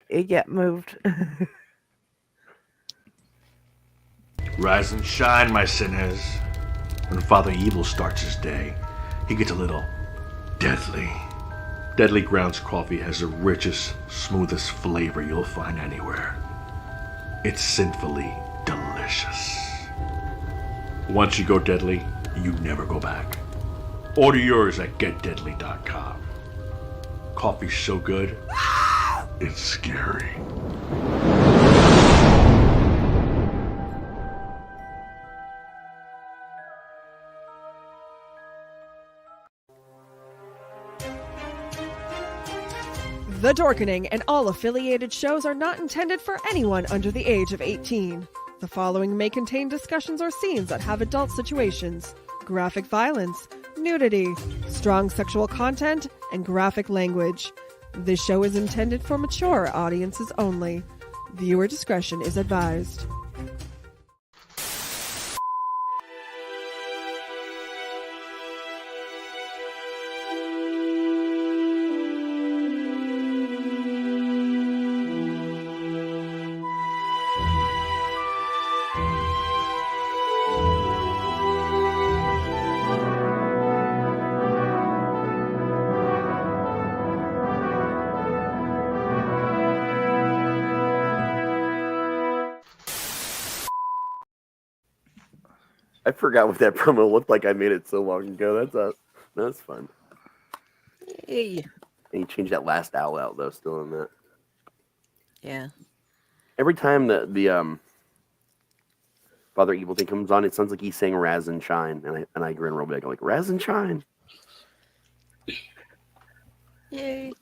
it get moved. Rise and shine, my sinners. When Father Evil starts his day, he gets a little deadly. Deadly Grounds coffee has the richest, smoothest flavor you'll find anywhere. It's sinfully delicious. Once you go deadly, you never go back. Order yours at getdeadly.com. Coffee's so good, it's scary. The Dorkening and all affiliated shows are not intended for anyone under the age of 18. The following may contain discussions or scenes that have adult situations, graphic violence, nudity, strong sexual content, and graphic language. This show is intended for mature audiences only. Viewer discretion is advised. I forgot what that promo looked like. I made it so long ago. That's fun. Hey. And you changed that last owl out though, still in that. Yeah. Every time the Father Evil thing comes on, it sounds like he's saying Raz and Shine, and I grin real big. I'm like, Raz and Shine. Yay.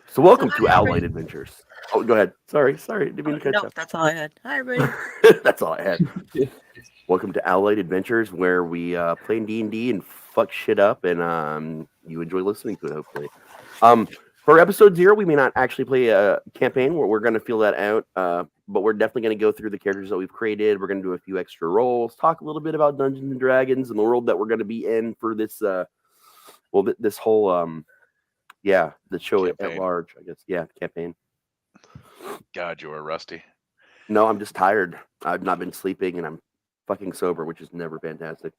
So welcome to Owlite Adventures. Oh, go ahead. Sorry. Didn't mean to cut you No, off. that's all I had. Hi, everybody. That's all I had. Welcome to Owlite Adventures, where we play D&D and fuck shit up, and you enjoy listening to it, hopefully. For episode 0, we may not actually play a campaign. We're going to feel that out, but we're definitely going to go through the characters that we've created. We're going to do a few extra rolls, talk a little bit about Dungeons and Dragons and the world that we're going to be in for this, this whole, the show campaign. At large, I guess. Yeah, campaign. God, you are rusty. No, I'm just tired. I've not been sleeping, and I'm fucking sober, which is never fantastic.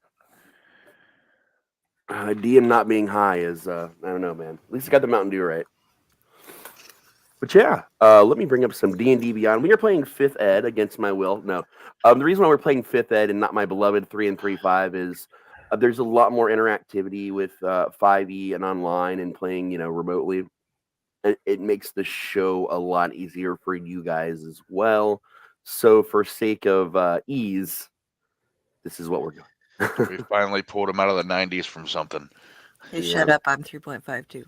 DM not being high is, I don't know, man. At least I got the Mountain Dew right. But yeah, let me bring up some D&D Beyond. We are playing 5th Ed against my will. No. The reason why we're playing 5th Ed and not my beloved 3 and 3.5 is there's a lot more interactivity with 5e and online and playing, remotely. It makes the show a lot easier for you guys as well. So for sake of ease, this is what we're doing. We finally pulled him out of the 90s from something. Hey, shut up. I'm 3.52.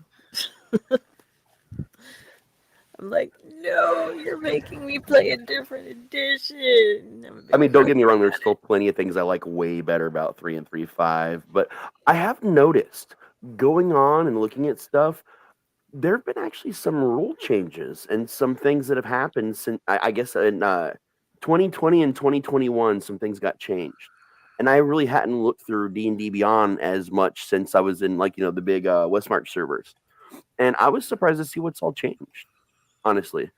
I'm like, no, you're making me play a different edition. I mean, don't get me wrong. There's still plenty of things I like way better about 3 and 3.5. But I have noticed going on and looking at stuff, there have been actually some rule changes and some things that have happened since, I guess, in 2020 and 2021, some things got changed. And I really hadn't looked through D&D Beyond as much since I was in, the big Westmarch servers. And I was surprised to see what's all changed, honestly.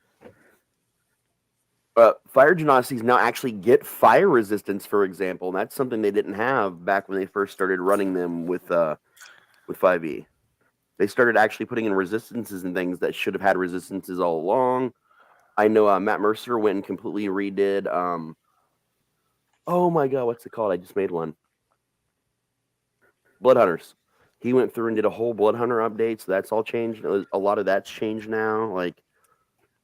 Fire Genocides now actually get fire resistance, for example. And that's something they didn't have back when they first started running them with 5e. They started actually putting in resistances and things that should have had resistances all along. I know Matt Mercer went and completely redid. Oh my God, what's it called? I just made one. Blood Hunters. He went through and did a whole Blood Hunter update, so that's all changed. A lot of that's changed now.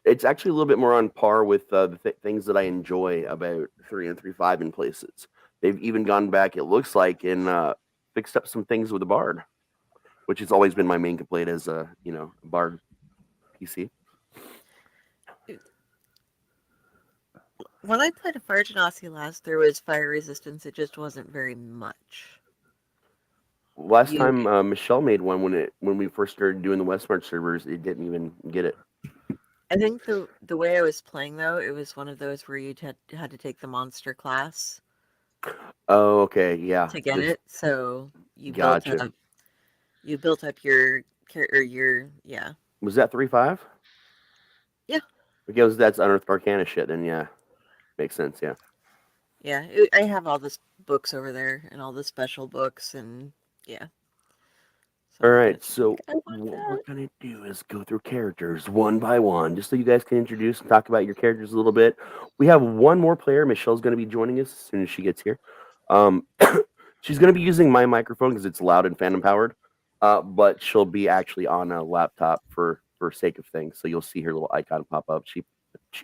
It's actually a little bit more on par with the things that I enjoy about 3 and 3.5 in places. They've even gone back, it looks like, and fixed up some things with the Bard, which has always been my main complaint as a Bard PC. When I played a Fire Genasi last, there was fire resistance. It just wasn't very much. Last time Michelle made one when we first started doing the Westmarch servers, it didn't even get it. I think the way I was playing, though, it was one of those where you had to take the monster class. Oh, okay, yeah. To get it, so you gotcha. built up your yeah. Was that 3.5? Yeah. Because that's Unearthed Arcana shit, then yeah. Makes sense, yeah. Yeah, I have all the books over there and all the special books and yeah. So All I'm right, gonna so I want what that. we're gonna do is go through characters one by one, just so you guys can introduce and talk about your characters a little bit. We have one more player. Michelle's gonna be joining us as soon as she gets here. Um, she's gonna be using my microphone because it's loud and fan powered. But she'll be actually on a laptop for sake of things. So you'll see her little icon pop up. She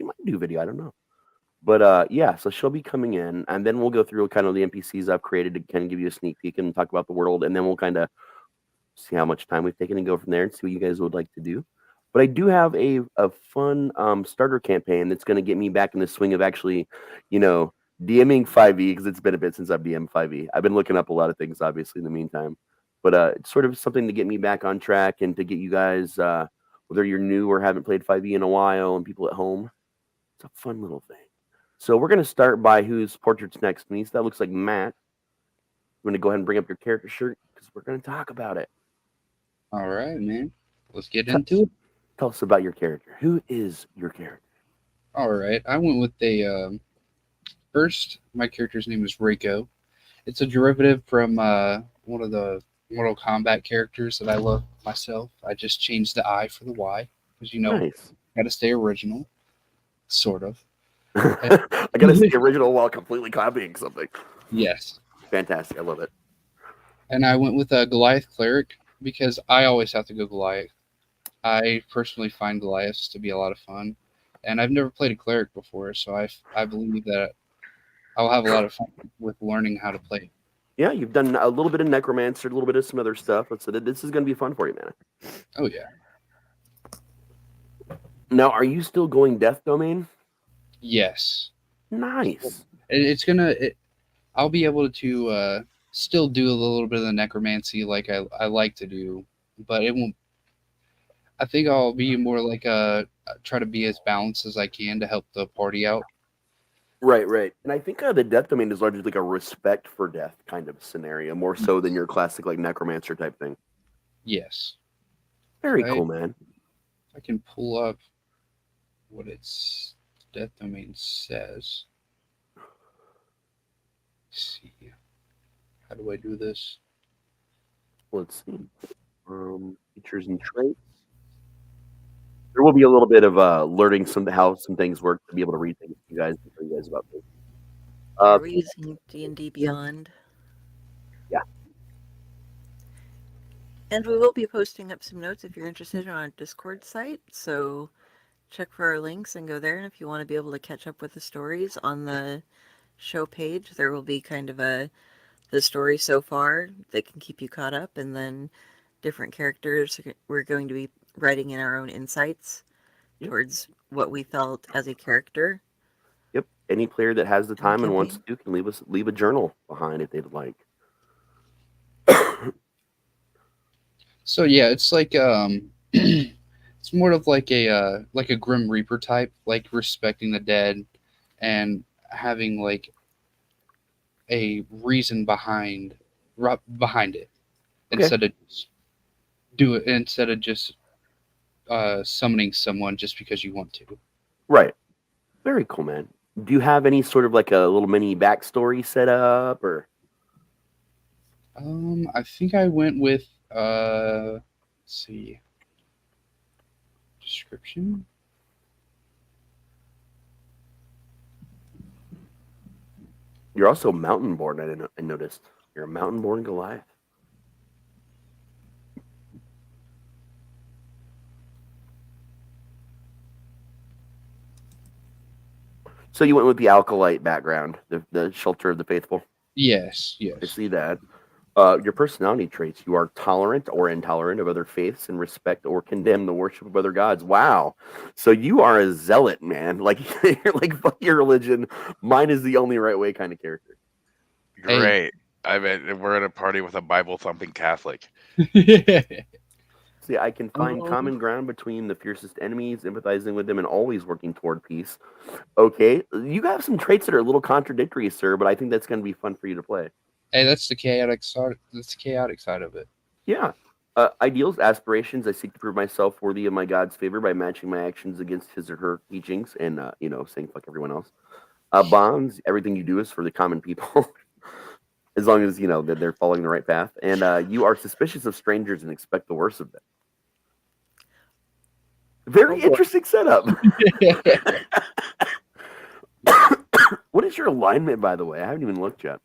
might do video. I don't know. But yeah, so she'll be coming in, and then we'll go through kind of the NPCs I've created to kind of give you a sneak peek and talk about the world, and then we'll kind of see how much time we've taken and go from there and see what you guys would like to do. But I do have a fun starter campaign that's going to get me back in the swing of actually, DMing 5e because it's been a bit since I've DM'd 5e. I've been looking up a lot of things, obviously, in the meantime. But it's sort of something to get me back on track and to get you guys, whether you're new or haven't played 5e in a while and people at home, it's a fun little thing. So we're going to start by whose portrait's next to me. So that looks like Matt. I'm going to go ahead and bring up your character shirt because we're going to talk about it. All right, man. Let's get into it. Tell us about your character. Who is your character? All right. I went with first, my character's name is Reiko. It's a derivative from one of the Mortal Kombat characters that I love myself. I just changed the I for the Y because, Nice. got to stay original, sort of. I gotta see the original while completely copying something. Yes. Fantastic. I love it. And I went with a Goliath cleric because I always have to go Goliath. I personally find Goliaths to be a lot of fun, and I've never played a cleric before, so I believe that I'll have a lot of fun with learning how to play. Yeah, you've done a little bit of necromancer, a little bit of some other stuff. So this is going to be fun for you, man. Oh yeah. Now, are you still going Death Domain? Yes. Nice. I'll be able to still do a little bit of the necromancy like I like to do, but it won't. I think I'll be more like try to be as balanced as I can to help the party out. Right. And I think the Death Domain is largely like a respect for death kind of scenario, more so than your classic like necromancer type thing. Yes. Very cool, man. I can pull up what its Death Domain says. Let's see. How do I do this? Let's see. Features and traits. There will be a little bit of learning how some things work to be able to read things to you guys and tell you guys about things. Are we using D&D Beyond? Yeah. And we will be posting up some notes if you're interested on our Discord site. So check for our links and go there. And if you want to be able to catch up with the stories on the show page, there will be kind of the story so far that can keep you caught up, and then different characters we're going to be writing in our own insights towards what we felt as a character. Yep. Any player that has the time and wants to can leave a journal behind if they'd like. So yeah, it's like it's more of like a Grim Reaper type, like respecting the dead and having like a reason behind it instead of just summoning someone just because you want to. Right. Very cool, man. Do you have any sort of like a little mini backstory set up or? I think I went with let's see. Description. You're also mountain born. I noticed you're a mountain born Goliath. So you went with the Alkalite background, the Shelter of the Faithful. Yes. I see that. Your personality traits: you are tolerant or intolerant of other faiths and respect or condemn the worship of other gods. Wow. So you are a zealot, man. Like you're like, fuck your religion. Mine is the only right way kind of character. Great. I mean, we're at a party with a Bible thumping Catholic. See, I can find common ground between the fiercest enemies, empathizing with them, and always working toward peace. Okay, you have some traits that are a little contradictory, sir, but I think that's going to be fun for you to play. Hey, that's the chaotic side. That's the chaotic side of it. Yeah. Ideals, aspirations. I seek to prove myself worthy of my God's favor by matching my actions against his or her teachings, and saying fuck everyone else. Bonds. Everything you do is for the common people, as long as that they're following the right path. And you are suspicious of strangers and expect the worst of them. Very interesting setup. What is your alignment, by the way? I haven't even looked yet.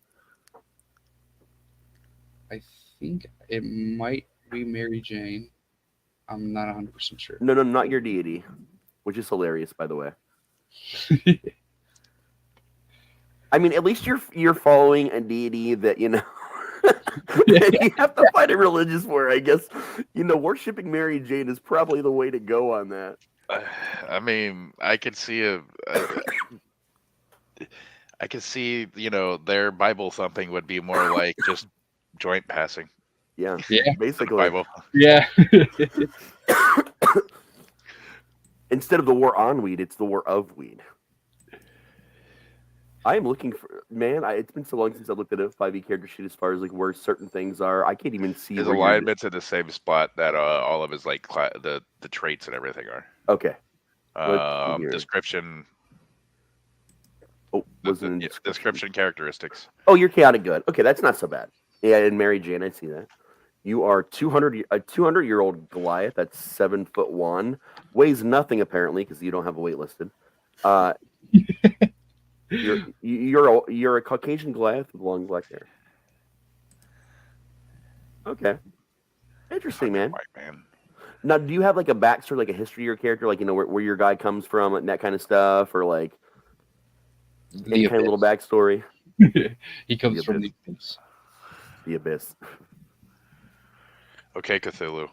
I think it might be Mary Jane. I'm not 100% sure. No, not your deity, which is hilarious, by the way. I mean, at least you're following a deity that you have to find a religious war. I guess worshiping Mary Jane is probably the way to go on that. I mean, I could see their Bible thumping would be more like just joint passing. Yeah, basically. Bible. Yeah. Instead of the war on weed, it's the war of weed. I am looking for it's been so long since I looked at a 5e character sheet as far as like where certain things are. I can't even see his where alignment's in the same spot that all of his like the traits and everything are. Okay. Description. Oh, wasn't description characteristics. Oh, you're chaotic good. Okay, that's not so bad. Yeah, and Mary Jane, I see that. You are a 200-year-old Goliath. That's 7'1", weighs nothing apparently because you don't have a weight listed. You're a Caucasian Goliath with long black hair. Okay, interesting, man. White man. Now, do you have like a backstory, like a history of your character, like where your guy comes from, and that kind of stuff, or like any kind of little backstory? He comes from the abyss. The abyss. Okay, Cthulhu.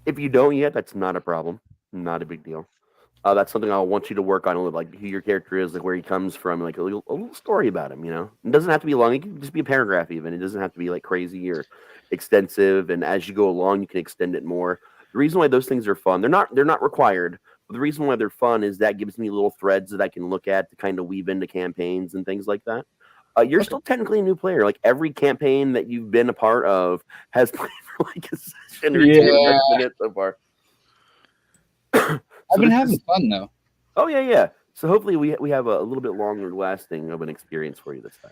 If you don't yet, that's not a problem. Not a big deal. That's something I want you to work on, like who your character is, like where he comes from, like a little story about him. It doesn't have to be long. It can just be a paragraph even. It doesn't have to be like crazy or extensive. And as you go along, you can extend it more. The reason why those things are fun, they're not required. But the reason why they're fun is that gives me little threads that I can look at to kind of weave into campaigns and things like that. You're still technically a new player. Like every campaign that you've been a part of has played for like a session or 2 minutes so far. I've been having fun though. Oh yeah. So hopefully we have a little bit longer lasting of an experience for you this time.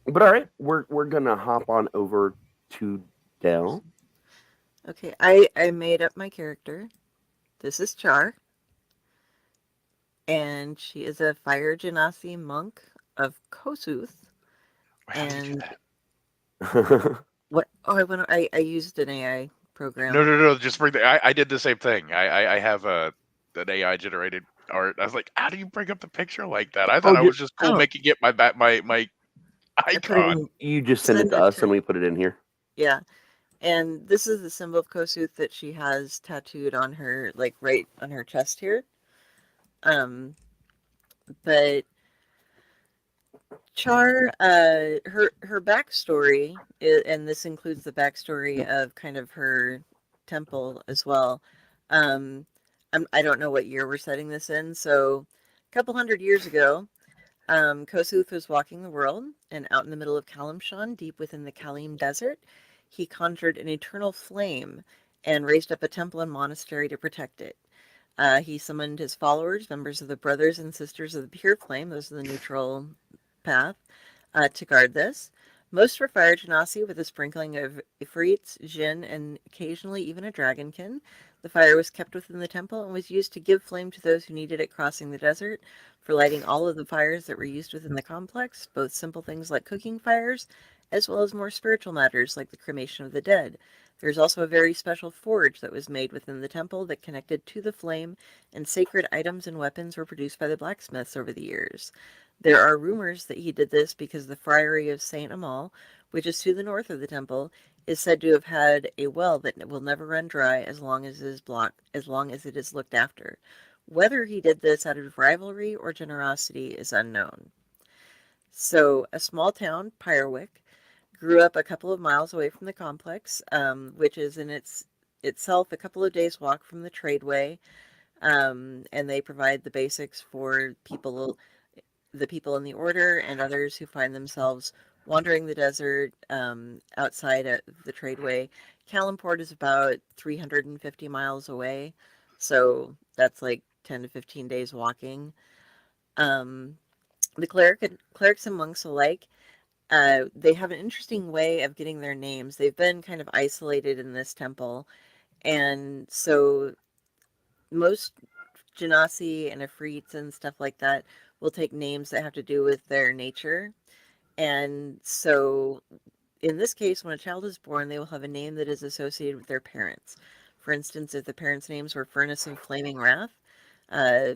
But all right, we're gonna hop on over to Del. Okay, I made up my character. This is Char. And she is a fire genasi monk of Kosuth. And what? Oh, I used an AI program. No. Just bring I did the same thing. I have an AI generated art. I was like, how do you bring up the picture like that? I thought I was just cool making it my icon. You just send it to us and we put it in here. Yeah. And this is the symbol of Kosuth that she has tattooed on her, like right on her chest here. But Char, her backstory, and this includes the backstory of kind of her temple as well. I don't know what year we're setting this in. So a couple hundred years ago, Kosuth was walking the world, and out in the middle of Kalimshan, deep within the Kalim Desert, he conjured an eternal flame and raised up a temple and monastery to protect it. He summoned his followers, members of the Brothers and Sisters of the Pure Flame, those are the neutral path, to guard this. Most were fire genasi with a sprinkling of ifrits, jinn, and occasionally even a dragonkin. The fire was kept within the temple and was used to give flame to those who needed it crossing the desert, for lighting all of the fires that were used within the complex, both simple things like cooking fires, as well as more spiritual matters like the cremation of the dead. There's also a very special forge that was made within the temple that connected to the flame, and sacred items and weapons were produced by the blacksmiths over the years. There are rumors that he did this because the friary of Saint Amal, which is to the north of the temple, is said to have had a well that will never run dry as long as it is looked after. Whether he did this out of rivalry or generosity is unknown. So, a small town, Pyrewick, grew up a couple of miles away from the complex, which is in itself a couple of days' walk from the tradeway, and they provide the basics for people the people in the order and others who find themselves wandering the desert outside of the tradeway. Kalimport is about 350 miles away, so that's like 10 to 15 days walking. Um, the clerics and monks alike, they have an interesting way of getting their names. They've been kind of isolated in this temple, and so most genasi and Afrits and stuff like that will take names that have to do with their nature. And so in this case, when a child is born, they will have a name that is associated with their parents. For instance, if the parents' names were Furnace and Flaming Wrath, uh,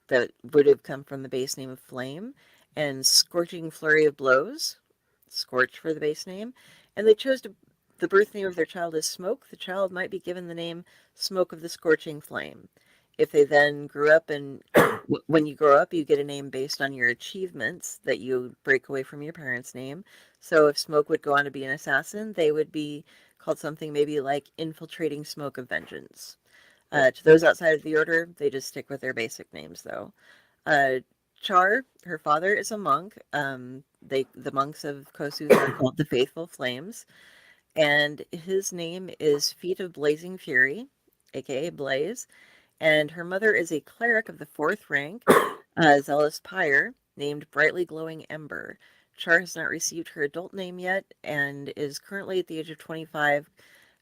that would have come from the base name of Flame, and Scorching Flurry of Blows, Scorch for the base name, and they chose the birth name of their child as Smoke, the child might be given the name Smoke of the Scorching Flame. If they then grew up, and when you grow up, you get a name based on your achievements that you break away from your parents' name. So if Smoke would go on to be an assassin, they would be called something maybe like Infiltrating Smoke of Vengeance. To those outside of the order, they just stick with their basic names, though. Char, her father, is a monk. The monks of Kosu are called the Faithful Flames, and his name is Feet of Blazing Fury, aka Blaze. And her mother is a cleric of the 4th rank, Zealous Pyre, named Brightly Glowing Ember. Char has not received her adult name yet and is currently at the age of 25,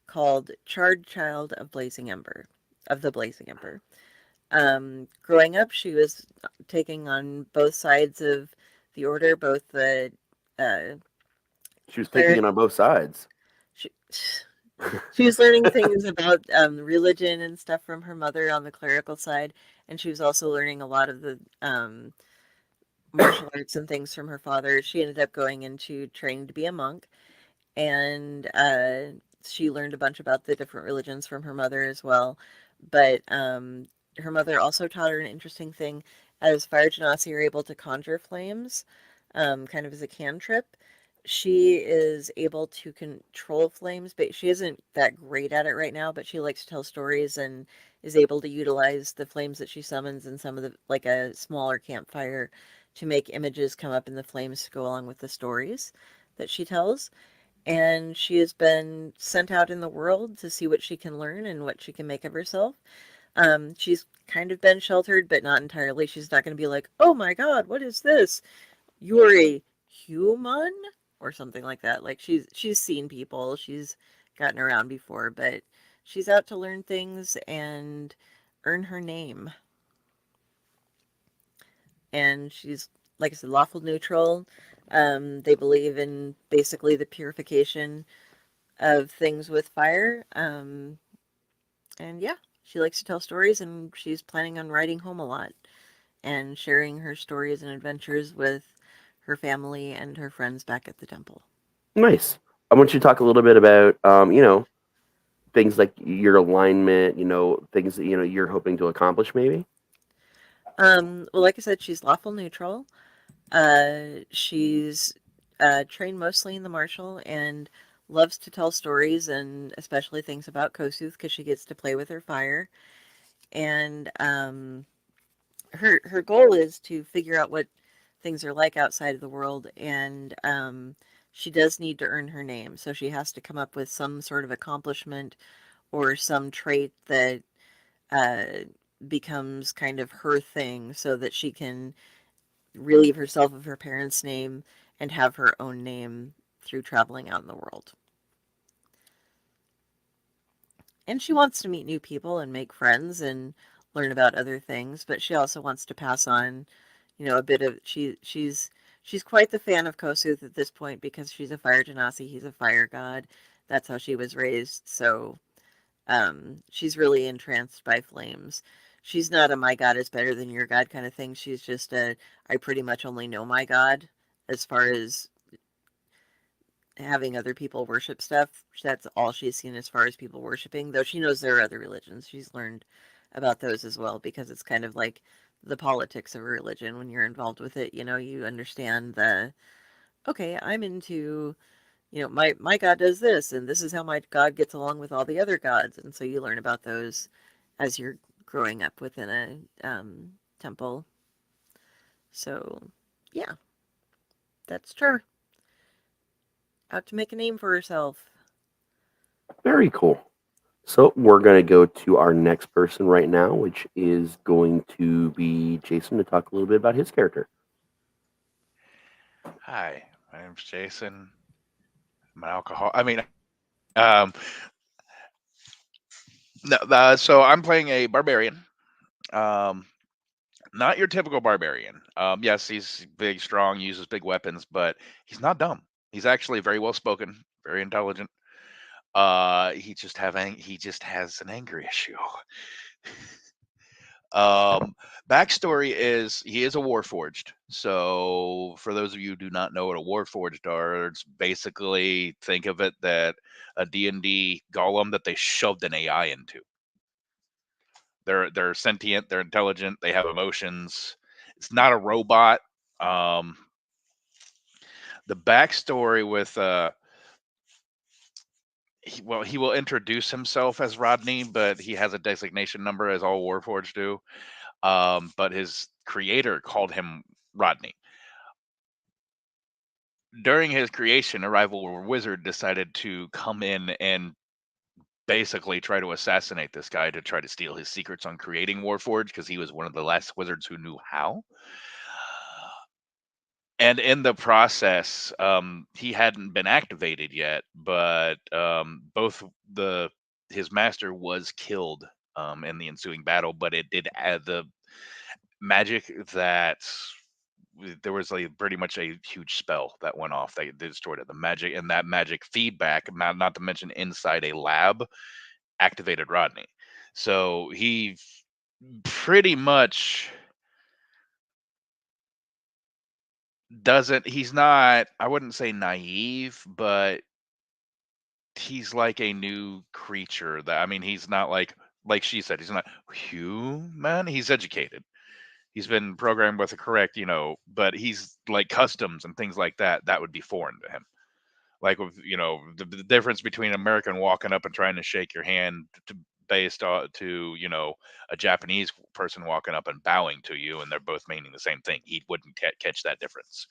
called Charred Child of Blazing Ember, of the Blazing Ember. Growing up, she was taking on both sides of the order, both the She was taking it on both sides. She was learning things about religion and stuff from her mother on the clerical side, and she was also learning a lot of the martial arts and things from her father. She ended up going into training to be a monk, and she learned a bunch about the different religions from her mother as well. But her mother also taught her an interesting thing. As fire genasi are able to conjure flames, kind of as a cantrip, she is able to control flames, but she isn't that great at it right now, but she likes to tell stories and is able to utilize the flames that she summons in some of the, like a smaller campfire, to make images come up in the flames to go along with the stories that she tells. And she has been sent out in the world to see what she can learn and what she can make of herself. She's kind of been sheltered, but not entirely. She's not going to be like, oh my God, what is this? You're a human? Or something like that. Like she's seen people, she's gotten around before, but she's out to learn things and earn her name. And she's, like I said, lawful neutral. They believe in basically the purification of things with fire. And yeah, she likes to tell stories, and she's planning on writing home a lot and sharing her stories and adventures with her family and her friends back at the temple. Nice. I want you to talk a little bit about, things like your alignment, things that, you're hoping to accomplish maybe. Well, like I said, she's lawful neutral. She's trained mostly in the martial and loves to tell stories, and especially things about Kosuth, because she gets to play with her fire. And her goal is to figure out what things are like outside of the world, and she does need to earn her name, so she has to come up with some sort of accomplishment or some trait that becomes kind of her thing, so that she can relieve herself of her parents' name and have her own name through traveling out in the world. And she wants to meet new people and make friends and learn about other things, but she also wants to pass on, a bit of she's quite the fan of Kosuth at this point, because she's a fire genasi, he's a fire god. That's how she was raised. So she's really entranced by flames. She's not a my god is better than your god kind of thing. She's just I pretty much only know my god, as far as having other people worship stuff. That's all she's seen as far as people worshiping, though she knows there are other religions. She's learned about those as well, because it's kind of like the politics of a religion. When you're involved with it, you understand okay, I'm into, my god does this, and this is how my god gets along with all the other gods. And so you learn about those as you're growing up within a temple. So Yeah, that's true. Out to make a name for herself. Very cool. So we're going to go to our next person right now, which is going to be Jayson to talk a little bit about his character. Hi, my name's Jayson. I'm an alcohol. Um, no, so I'm playing a barbarian. Not your typical barbarian. Yes, he's big, strong, uses big weapons, but he's not dumb. He's actually very well spoken, very intelligent. He just has an anger issue. Backstory is he is a warforged. So for those of you who do not know what a warforged are, it's basically think of it that a D&D golem that they shoved an AI into. They're sentient, they're intelligent, they have emotions. It's not a robot. The backstory with he will introduce himself as Rodney, but he has a designation number as all Warforged do. But his creator called him Rodney. During his creation, a rival wizard decided to come in and basically try to assassinate this guy to try to steal his secrets on creating Warforged because he was one of the last wizards who knew how. And in the process, he hadn't been activated yet, but both his master was killed in the ensuing battle. But it did add the magic that there was pretty much a huge spell that went off that destroyed it. The magic and that magic feedback, not to mention inside a lab, activated Rodney. So he pretty much he's not, I wouldn't say naive, but he's like a new creature he's not like she said, he's not human. He's educated. He's been programmed with the correct, but he's like customs and things like that would be foreign to him. Like with, the difference between an American walking up and trying to shake your hand based on to, a Japanese person walking up and bowing to you, and they're both meaning the same thing. He wouldn't catch that difference.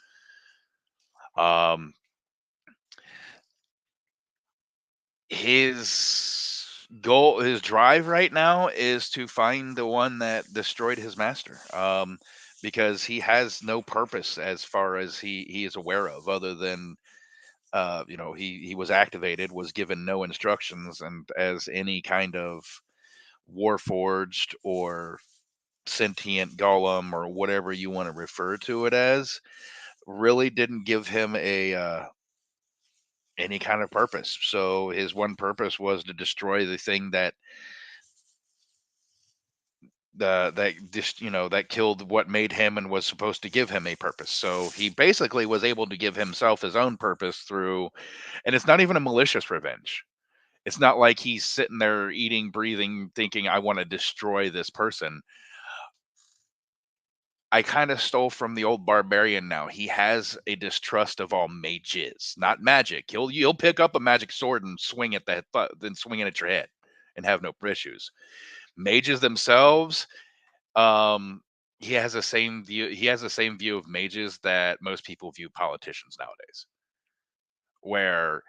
His goal, his drive right now is to find the one that destroyed his master. Because he has no purpose as far as he is aware of, other than he was activated, was given no instructions, and as any kind of warforged or sentient golem or whatever you want to refer to it as, really didn't give him a any kind of purpose. So his one purpose was to destroy the thing that that killed what made him and was supposed to give him a purpose. So he basically was able to give himself his own purpose through, and it's not even a malicious revenge. It's not like he's sitting there eating, breathing, thinking, I want to destroy this person. I kind of stole from the old barbarian now. He has a distrust of all mages, not magic. You'll pick up a magic sword and swing at then swing it at your head and have no issues. Mages themselves, he has the same view. He has the same view of mages that most people view politicians nowadays, where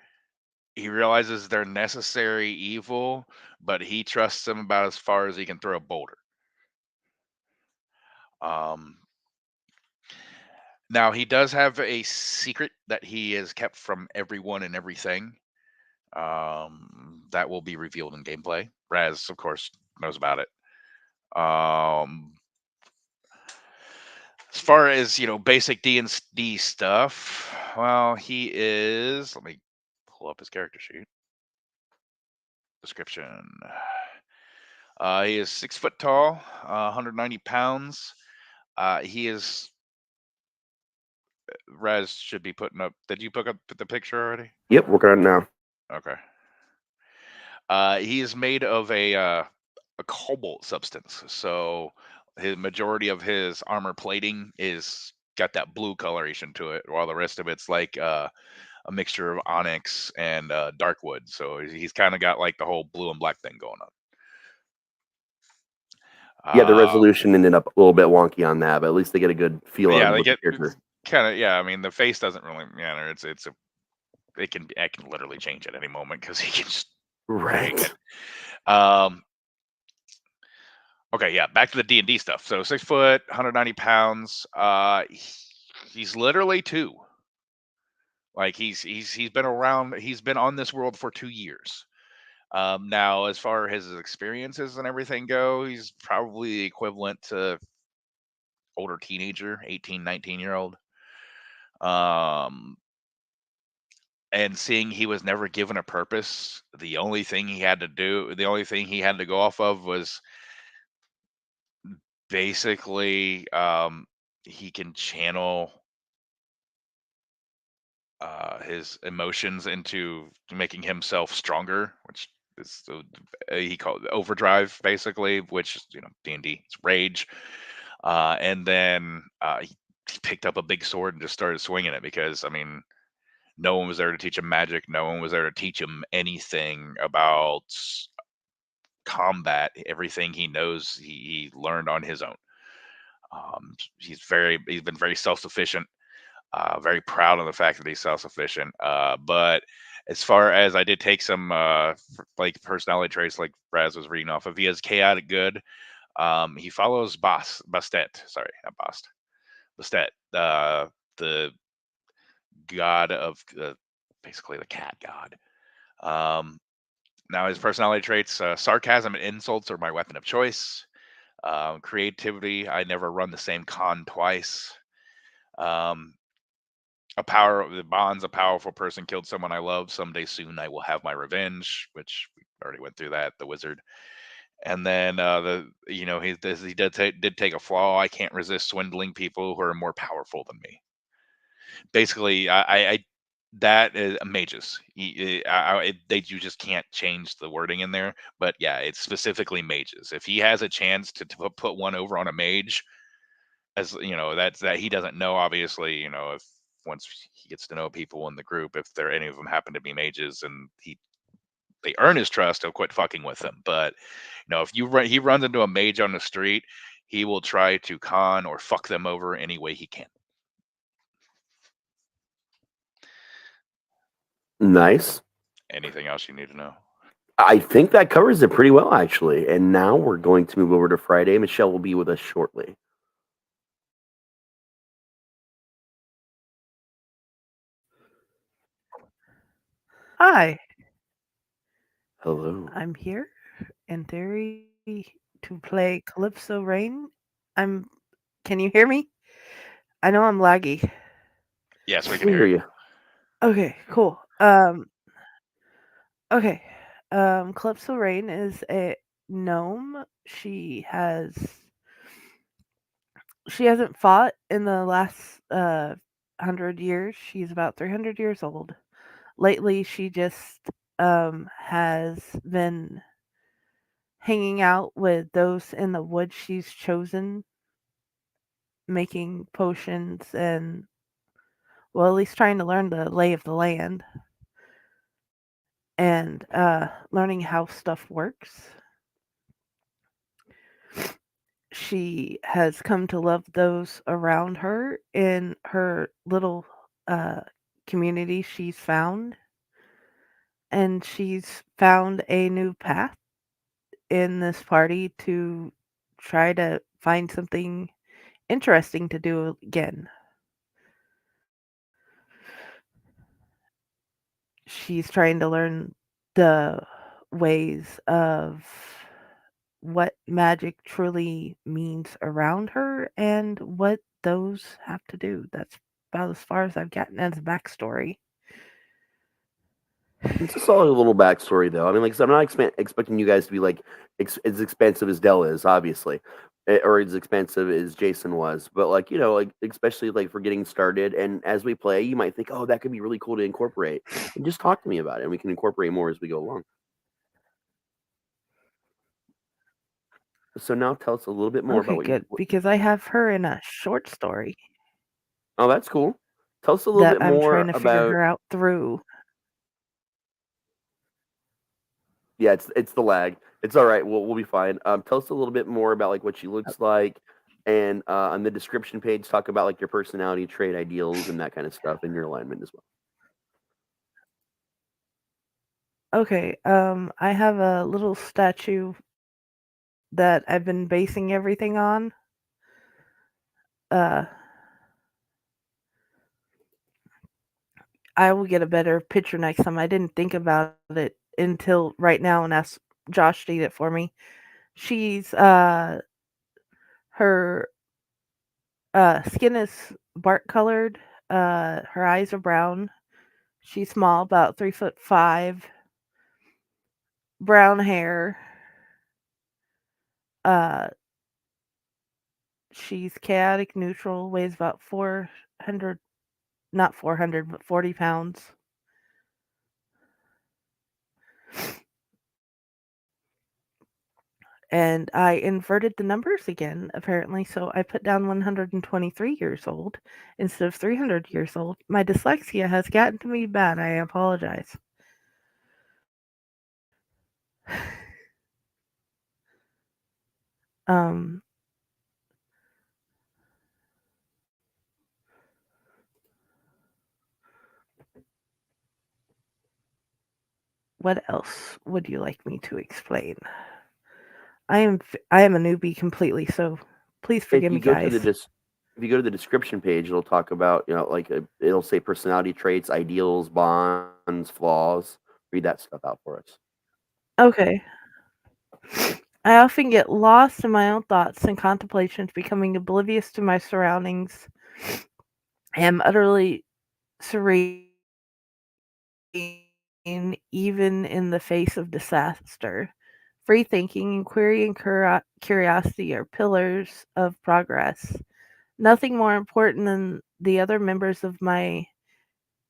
he realizes they're necessary evil, but he trusts them about as far as he can throw a boulder. Now he does have a secret that he has kept from everyone and everything. That will be revealed in gameplay. Raz, of course, knows about it. As far as basic D&D stuff, well, he is. Let me pull up his character sheet. Description. He is 6 foot tall, 190 pounds. He is. Raz should be putting up. Did you put up the picture already? Yep, working on it now. Okay. He is made of a cobalt substance, so his majority of his armor plating is got that blue coloration to it, while the rest of it's like a mixture of onyx and dark wood. So he's kind of got like the whole blue and black thing going on. Yeah, the resolution ended up a little bit wonky on that, but at least they get a good feel Yeah, of they what get the character. kind of, yeah. I mean, the face doesn't really matter. I can literally change at any moment because he can just wing Right. it. Okay, yeah. Back to the D&D stuff. So 6 foot, 190 pounds. He's literally two. Like he's been around. He's been on this world for 2 years. Now, as far as his experiences and everything go, he's probably the equivalent to older teenager, 18, 19-year-old. Um, and seeing he was never given a purpose, the only thing he had to do, the only thing he had to go off of was basically he can channel his emotions into making himself stronger, which is he called it overdrive, basically, which D&D, it's rage. And then he picked up a big sword and just started swinging it because, I mean, no one was there to teach him magic. No one was there to teach him anything about combat. Everything he knows, he learned on his own. He's been very self sufficient. Very proud of the fact that he's self sufficient. But as far as I did take some like personality traits, like Raz was reading off of, he has chaotic good. He follows Bastet. Sorry, not Bast. Bastet, the god of basically the cat god. Um, Now his personality traits: sarcasm and insults are my weapon of choice. Creativity, I never run the same con twice. Um, the bonds, a powerful person killed someone I love. Someday soon I will have my revenge, which we already went through that. The wizard. And then he did take a flaw. I can't resist swindling people who are more powerful than me. Basically, I that is mages. You just can't change the wording in there. But yeah, it's specifically mages. If he has a chance to put one over on a mage, as that's that he doesn't know. Obviously, if once he gets to know people in the group, if there any of them happen to be mages and they earn his trust, he'll quit fucking with them. But if he runs into a mage on the street, he will try to con or fuck them over any way he can. Nice. Anything else you need to know? I think that covers it pretty well, actually. And now we're going to move over to Friday. Michelle will be with us shortly. Hi, Hello. I'm here in theory to play Calypso Rain. I'm. Can you hear me? I know I'm laggy. Yes, we can We hear hear you. you. Okay, cool. Okay. Calypso Rain is a gnome. She hasn't fought in the last 100 years. She's about 300 years old. Lately, she just has been hanging out with those in the woods she's chosen, making potions and, well, at least trying to learn the lay of the land and learning how stuff works. She has come to love those around her in her little uh, community she's found, and she's found a new path in this party to try to find something interesting to do again. She's trying to learn the ways of what magic truly means around her and what those have to do. That's about as far as I've gotten as a backstory. It's a solid little backstory, though. I mean, like, I'm not expecting you guys to be like as expensive as Dell is, obviously, or as expensive as Jayson was. But like, like especially like for getting started, and as we play, you might think, oh, that could be really cool to incorporate. And just talk to me about it, and we can incorporate more as we go along. So now, tell us a little bit more about Okay, what you. good. Because I have her in a short story Oh, that's cool. Tell us a little that bit I'm more trying to figure about. her out through. Yeah, it's the lag. It's all right. We'll be fine. Tell us a little bit more about like what she looks like, And on the description page, talk about like your personality trait, ideals, and that kind of stuff, and your alignment as well. Okay, I have a little statue that I've been basing everything on. Uh, I will get a better picture next time. I didn't think about it until right now and asked Josh to eat it for me. She's her skin is bark colored. Her eyes are brown. She's small, about 3'5", brown hair. Uh, she's chaotic neutral, weighs about 400, not 400, but 40 pounds. And I inverted the numbers again, apparently, so I put down 123 years old instead of 300 years old. My dyslexia has gotten to me bad. I apologize. Um, what else would you like me to explain? I am a newbie completely, so please forgive me, guys. If you go to the description page, it'll talk about it'll say personality traits, ideals, bonds, flaws. Read that stuff out for us. Okay. I often get lost in my own thoughts and contemplations, becoming oblivious to my surroundings. I am utterly serene, even in the face of disaster. Free thinking, inquiry, and curiosity are pillars of progress. Nothing more important than the other members of my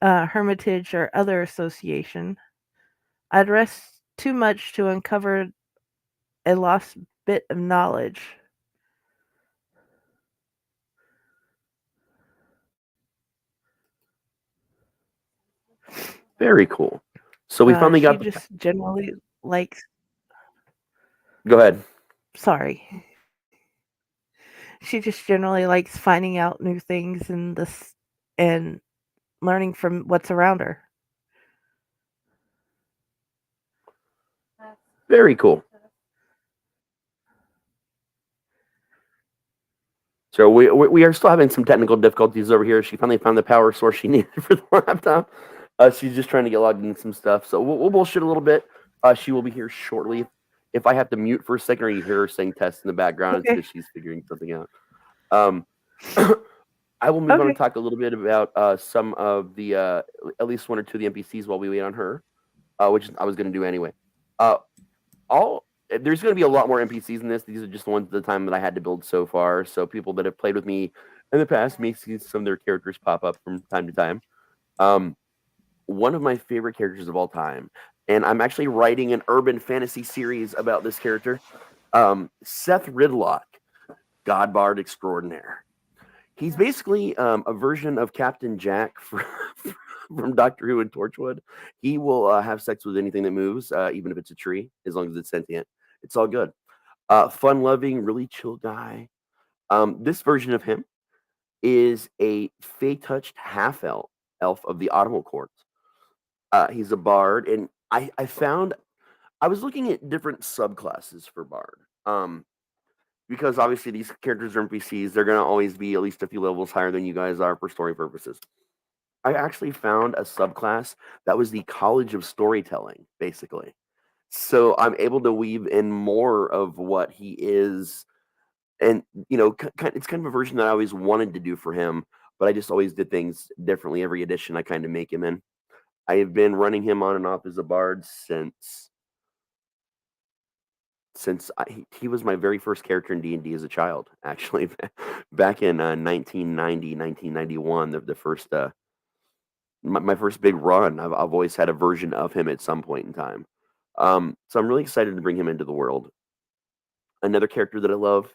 hermitage or other association. I'd rest too much to uncover a lost bit of knowledge. Very cool. So we finally She got just generally likes. Go ahead. Sorry. She just generally likes finding out new things and learning from what's around her. Very cool. So we are still having some technical difficulties over here. She finally found the power source she needed for the laptop. She's just trying to get logged into some stuff. So we'll bullshit a little bit. She will be here shortly. If I have to mute for a second or you hear her saying test in the background, it's Okay. because she's figuring something out. I will move on Okay. and talk a little bit about some of the at least one or two of the NPCs while we wait on her, which I was going to do anyway. There's going to be a lot more NPCs in this. These are just the ones at the time that I had to build so far. So people that have played with me in the past may see some of their characters pop up from time to time. One of my favorite characters of all time, and I'm actually writing an urban fantasy series about this character, Seth Ridlock, Godbard Extraordinaire. He's basically a version of Captain Jack from Doctor Who and Torchwood. He will have sex with anything that moves, even if it's a tree, as long as it's sentient. It's all good. Fun-loving, really chill guy. This version of him is a fey-touched half-elf of the Autumnal Court. He's a bard, and I was looking at different subclasses for bard. Because obviously these characters are NPCs, they're going to always be at least a few levels higher than you guys are for story purposes. I actually found a subclass that was the College of Storytelling, basically. So I'm able to weave in more of what he is. And, it's kind of a version that I always wanted to do for him, but I just always did things differently every edition I kind of make him in. I have been running him on and off as a bard since he was my very first character in D&D as a child, actually, back in 1990, 1991, the first, my first big run. I've always had a version of him at some point in time. So I'm really excited to bring him into the world. Another character that I love,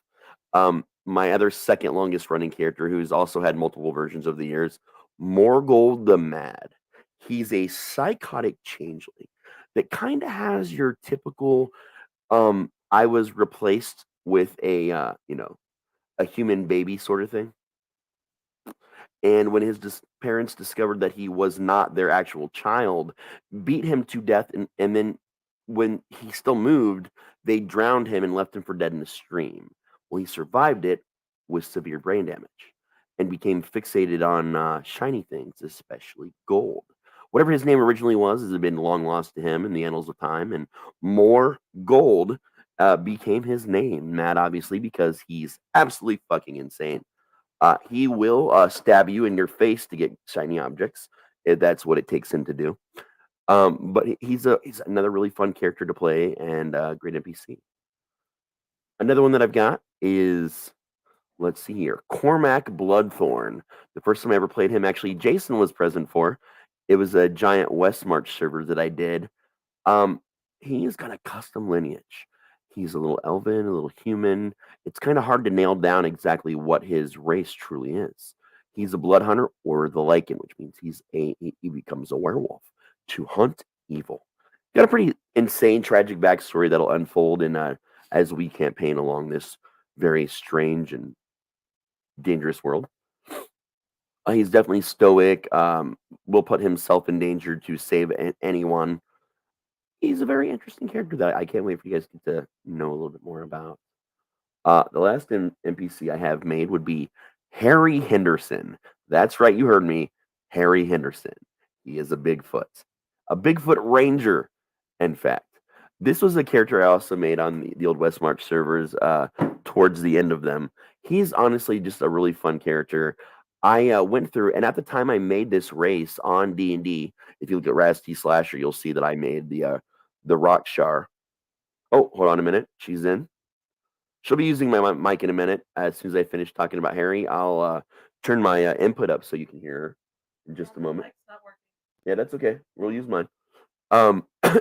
my other second longest running character, who's also had multiple versions over the years, Morgold the Mad. He's a psychotic changeling that kind of has your typical I was replaced with a a human baby sort of thing. And when his parents discovered that he was not their actual child, beat him to death, and then when he still moved, they drowned him and left him for dead in the stream. Well, he survived it with severe brain damage and became fixated on shiny things, especially gold. Whatever his name originally was has been long lost to him in the annals of time, and more gold became his name. Mad, obviously, because he's absolutely fucking insane. He will stab you in your face to get shiny objects. If that's what it takes him to do. But he's another really fun character to play and great NPC. Another one that I've got is, let's see here, Cormac Bloodthorn. The first time I ever played him, actually, Jayson was present for. It was a giant West March server that I did. He's got a custom lineage. He's a little elven, a little human. It's kind of hard to nail down exactly what his race truly is. He's a blood hunter or the Lycan, which means he becomes a werewolf to hunt evil. Got a pretty insane, tragic backstory that'll unfold in as we campaign along this very strange and dangerous world. He's definitely stoic. Will put himself in danger to save anyone. He's a very interesting character that I can't wait for you guys to know a little bit more about. The last NPC I have made would be Harry Henderson. That's right, you heard me. Harry Henderson. He is a Bigfoot ranger, in fact. This was a character I also made on the old West March servers towards the end of them. He's honestly just a really fun character. I went through, and at the time I made this race on D&D, if you look at Raz T Slasher, you'll see that I made the Rockshar. Oh, hold on a minute. She's in. She'll be using my mic in a minute. As soon as I finish talking about Harry, I'll turn my input up so you can hear her in just a moment. Yeah, that's okay. We'll use mine.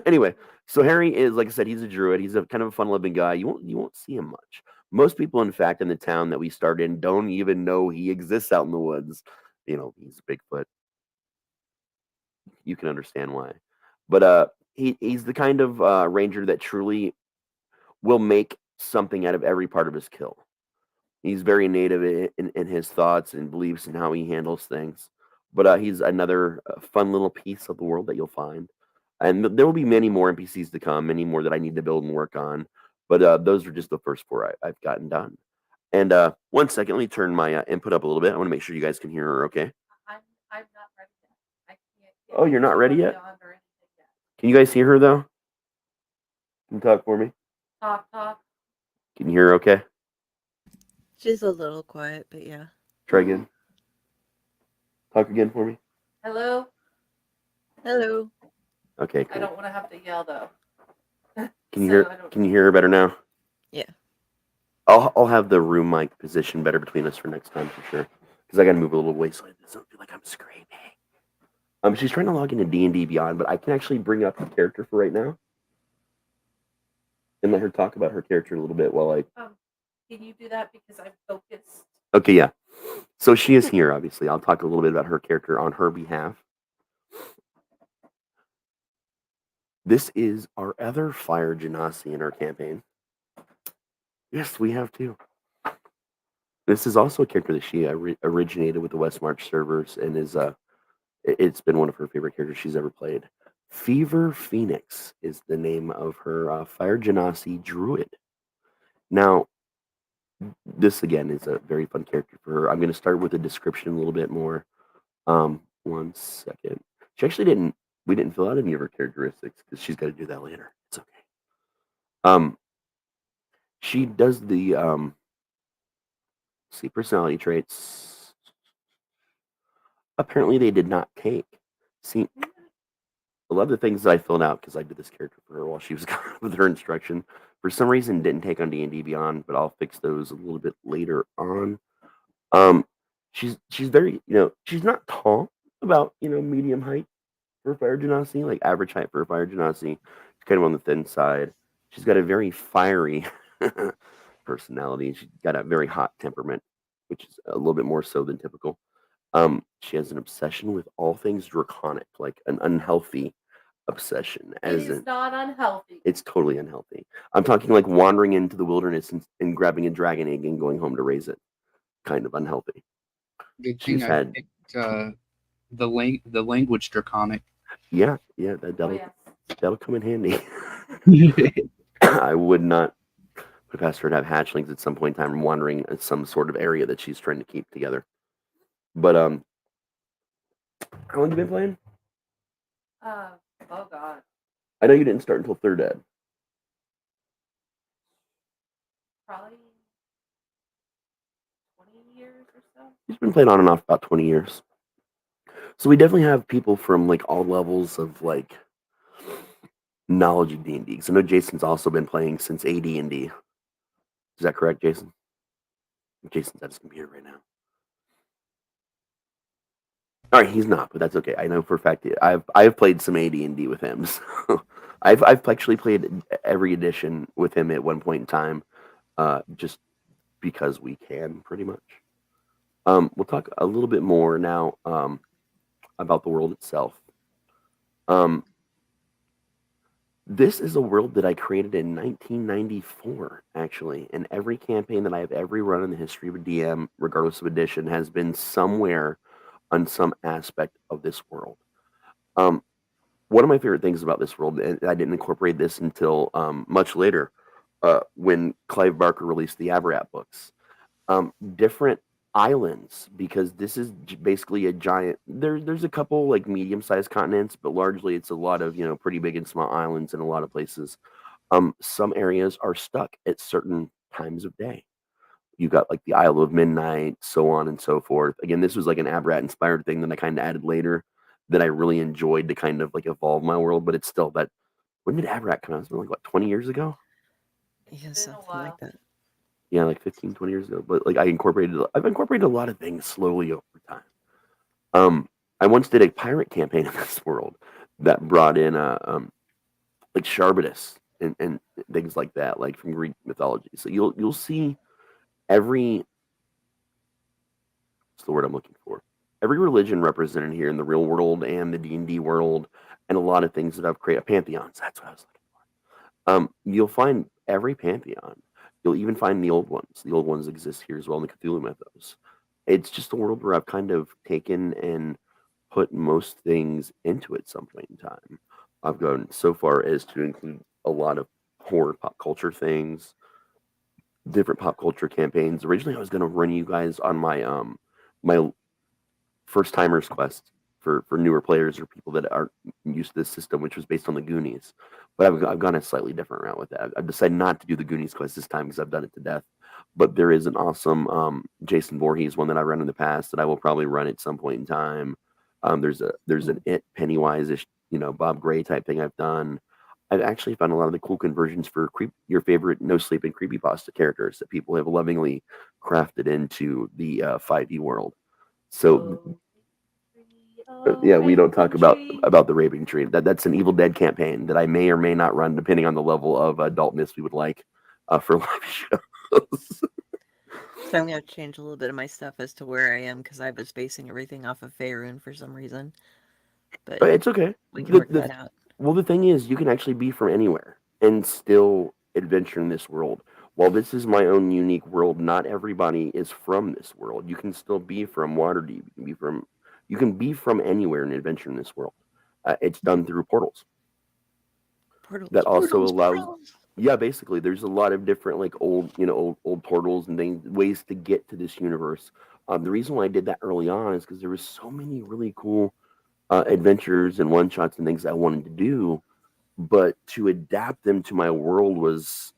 Anyway, so Harry is, like I said, he's a druid. He's a kind of a fun-loving guy. You won't see him much. Most people, in fact, in the town that we start in don't even know he exists out in the woods. You know, he's a Bigfoot. You can understand why. But he's the kind of ranger that truly will make something out of every part of his kill. He's very native in his thoughts and beliefs and how he handles things. But he's another fun little piece of the world that you'll find. And there will be many more NPCs to come, many more that I need to build and work on. But those are just the first four I've gotten done. And 1 second, let me turn my input up a little bit. I want to make sure you guys can hear her, okay? I'm not ready yet. I can't Oh, you're not ready yet? beyond or anything yet. Can you guys hear her, though? Can you talk for me? Talk. Can you hear her okay? She's a little quiet, but yeah. Try again. Talk again for me. Hello? Hello. Okay, I cool. don't want to have to yell, though. Can you hear her better now? Yeah. I'll have the room mic position better between us for next time for sure. Because I gotta move a little way so it doesn't feel like I'm screaming. She's trying to log into D&D Beyond, but I can actually bring up her character for right now. And let her talk about her character a little bit while I... Can you do that? Because I'm focused. Okay, yeah. So she is here, obviously. I'll talk a little bit about her character on her behalf. This is our other Fire Genasi in our campaign. Yes, we have two. This is also a character that she originated with the West March servers and is it's been one of her favorite characters she's ever played. Fever Phoenix is the name of her Fire Genasi druid. Now, this again is a very fun character for her. I'm going to start with a description a little bit more. 1 second. She actually we didn't fill out any of her characteristics because she's got to do that later. It's okay. She does the personality traits. Apparently they did not take. See, a lot of the things that I filled out because I did this character for her while she was gone with her instruction, for some reason didn't take on D&D Beyond, but I'll fix those a little bit later on. She's very, she's not tall, about, medium height for Fire Genasi, like average height for a Fire Genasi. She's kind of on the thin side. She's got a very fiery personality. She's got a very hot temperament, which is a little bit more so than typical. She has an obsession with all things draconic, like an unhealthy obsession. It's not unhealthy. It's totally unhealthy. I'm talking like wandering into the wilderness and grabbing a dragon egg and going home to raise it. kind of unhealthy. Good She's thing I had picked the language draconic. yeah, that'll come in handy. I would not put past her to have hatchlings at some point in time wandering in some sort of area that she's trying to keep together. But how long have you been playing? Oh God. I know you didn't start until third ed. Probably 20 years or so. She's been playing on and off about 20 years. So we definitely have people from like all levels of like knowledge of D&D. Because I know Jayson's also been playing since AD&D. Is that correct, Jayson? Jayson's at his computer right now. All right, he's not, but that's okay. I know for a fact I've played some AD&D with him. So I've actually played every edition with him at one point in time, just because we can, pretty much. We'll talk a little bit more now about the world itself. This is a world that I created in 1994, actually, and every campaign that I have ever run in the history of a DM, regardless of edition, has been somewhere on some aspect of this world. One of my favorite things about this world, and I didn't incorporate this until much later, when Clive Barker released the Avarat books. Different islands, because this is basically a giant. There's a couple like medium-sized continents, but largely it's a lot of pretty big and small islands in a lot of places. Some areas are stuck at certain times of day. You got like the Isle of Midnight, so on and so forth. Again, this was like an Avarat inspired thing that I kind of added later that I really enjoyed to kind of like evolve my world, but it's still that. When did Avarat come out? It's been like what, 20 years ago? Yeah, Been a something while. like that. Yeah, like 15, 20 years ago. But like I've incorporated a lot of things slowly over time. I once did a pirate campaign in this world that brought in like Sharbatus and things like that, like from Greek mythology. So you'll see every, what's the word I'm looking for? Every religion represented here in the real world and the D&D world, and a lot of things that I've created. Pantheons, that's what I was looking for. You'll find every pantheon. You'll even find the old ones. The old ones exist here as well in the Cthulhu mythos. It's just a world where I've kind of taken and put most things into it some point in time. I've gone so far as to include a lot of horror pop culture things, different pop culture campaigns. Originally, I was going to run you guys on my my first timers quest for newer players or people that aren't used to this system, which was based on the Goonies. But I've gone a slightly different route with that. I've decided not to do the Goonies quest this time because I've done it to death. But there is an awesome Jason Voorhees one that I run in the past that I will probably run at some point in time. There's an It Pennywise-ish, Bob Gray type thing I've done. I've actually found a lot of the cool conversions for your favorite No Sleep and Creepypasta characters that people have lovingly crafted into the 5e world. So yeah, we don't talk about the Raping Tree. That's an Evil Dead campaign that I may or may not run, depending on the level of adultness we would like for live shows. So I'm going to change a little bit of my stuff as to where I am because I was basing everything off of Faerun for some reason. But it's okay. We can work that out. Well, the thing is, you can actually be from anywhere and still adventure in this world. While this is my own unique world, not everybody is from this world. You can still be from Waterdeep. You can be from anywhere and adventure in this world. It's done through portals. That also allows. Yeah, basically, there's a lot of different like old portals and things, ways to get to this universe. The reason why I did that early on is because there was so many really cool adventures and one shots and things I wanted to do, but to adapt them to my world was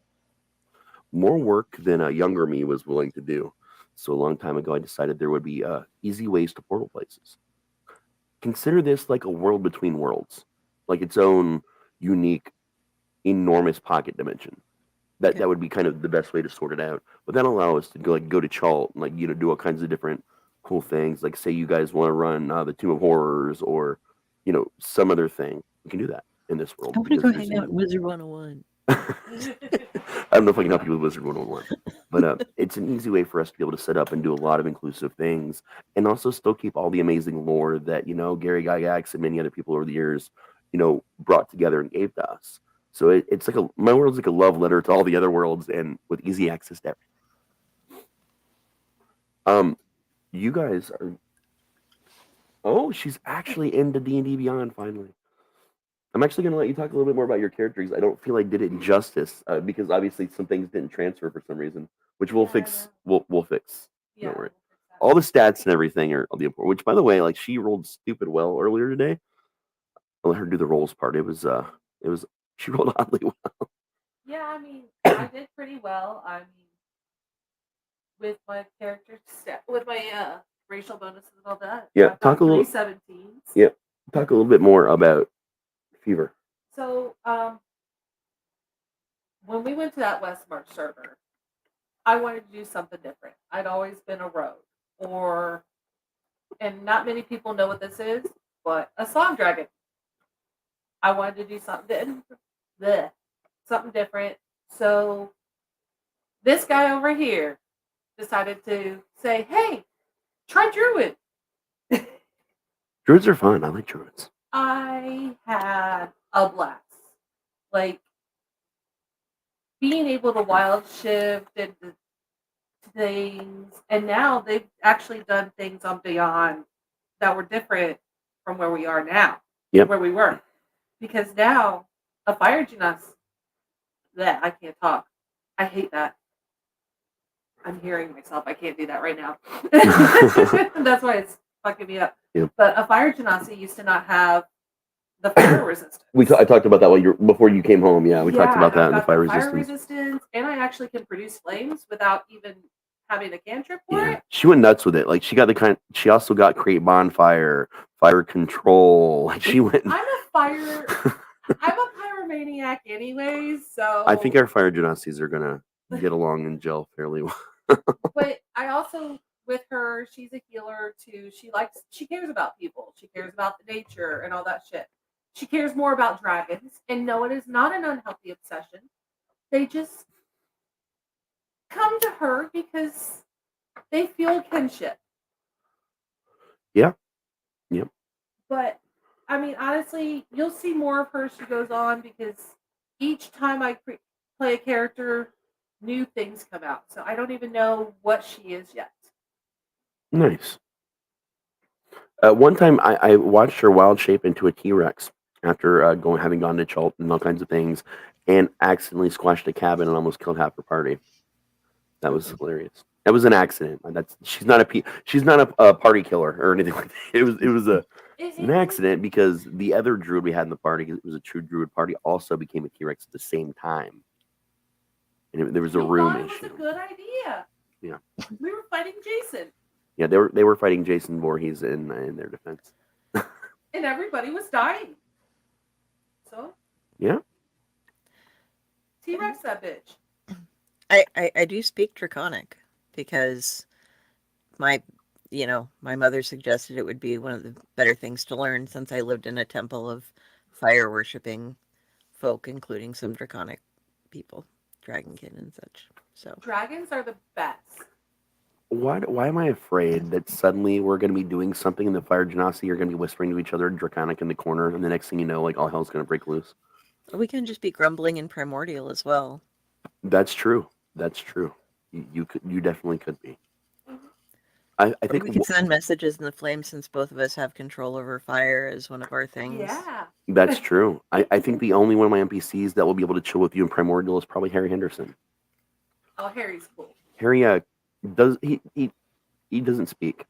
more work than a younger me was willing to do. So a long time ago, I decided there would be easy ways to portal places. Consider this like a world between worlds, like its own unique, enormous pocket dimension. That would be kind of the best way to sort it out. But that'll allow us to go to Chult and do all kinds of different cool things. Like say you guys want to run the Tomb of Horrors or some other thing, we can do that in this world. I'm gonna go hang out in Wizard 101. I don't know if I can help you with Wizard 101, but it's an easy way for us to be able to set up and do a lot of inclusive things, and also still keep all the amazing lore that Gary Gygax and many other people over the years brought together and gave to us. So it's like my world's like a love letter to all the other worlds, and with easy access to everything. You guys are. Oh, she's actually into D&D Beyond finally. I'm actually going to let you talk a little bit more about your characters. I don't feel I did it justice because obviously some things didn't transfer for some reason, which we'll fix. We'll fix. Don't worry. All the stats and everything are the important. Which, by the way, like she rolled stupid well earlier today. I'll let her do the rolls part. It was she rolled oddly well. Yeah, I mean, I did pretty well. I mean, with my character with my racial bonuses and all that. Yeah, I've talk got a little. 317s. Yeah, talk a little bit more about Fever. So, when we went to that West March server, I wanted to do something different. I'd always been a rogue, and not many people know what this is, but a song dragon. I wanted to do something different. So this guy over here decided to say, "Hey, try druid." Druids are fun. I like druids. I had a blast. Like being able to wild shift and things, and now they've actually done things on Beyond that were different from where we are now. Yep. Where we were, because now a fire genus. That I can't talk. I hate that. I'm hearing myself. I can't do that right now. That's why it's fucking me up. Yep. But a fire genasi used to not have the fire resistance. I talked about that before you came home. Yeah, we talked about that in the fire resistance, and I actually can produce flames without even having a cantrip for it. She went nuts with it. Like she also got create bonfire, fire control. Like she went. I'm a pyromaniac anyways, so I think our fire genasis are gonna get along and gel fairly well. But I also, with her, she's a healer too. She cares about people. She cares about the nature and all that shit. She cares more about dragons. And no, it is not an unhealthy obsession. They just come to her because they feel kinship. Yeah. Yep. But I mean, honestly, you'll see more of her as she goes on because each time I play a character, new things come out. So I don't even know what she is yet. Nice. One time I watched her wild shape into a T-Rex after having gone to Chult and all kinds of things, and accidentally squashed a cabin and almost killed half her party. That was hilarious. That was an accident. She's not a party killer or anything like that. It was an accident because the other druid we had in the party, it was a true druid party, also became a T-Rex at the same time. And there was a room issue. It was a good idea. Yeah. We were fighting Jayson. Yeah, they were fighting Jayson Voorhees in their defense. And everybody was dying. So? Yeah. T-Rex that bitch. I do speak Draconic because my mother suggested it would be one of the better things to learn since I lived in a temple of fire worshipping folk, including some Draconic people, Dragonkin and such. So dragons are the best. Why am I afraid that suddenly we're going to be doing something in the fire genasi? You're going to be whispering to each other, Draconic in the corner, and the next thing you know, like all hell's going to break loose. We can just be grumbling in Primordial as well. That's true. You definitely could be. I think we could send messages in the flames since both of us have control over fire as one of our things. Yeah. That's true. I think the only one of my NPCs that will be able to chill with you in Primordial is probably Harry Henderson. Oh, Harry's cool. Harry he doesn't speak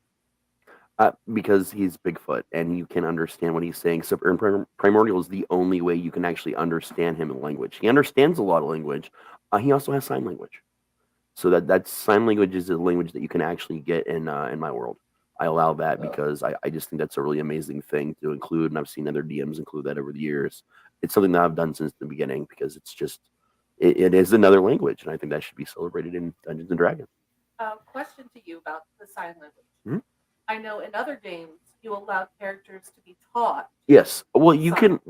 because he's Bigfoot and you can understand what he's saying. So Primordial is the only way you can actually understand him in language. He understands a lot of language. He also has sign language. So that sign language is a language that you can actually get in my world. I allow that because I just think that's a really amazing thing to include, and I've seen other DMs include that over the years. It's something that I've done since the beginning because it's just it is another language, and I think that should be celebrated in Dungeons and Dragons. Question to you about the sign language. Mm-hmm. I know in other games you allow characters to be taught. Yes, well, you can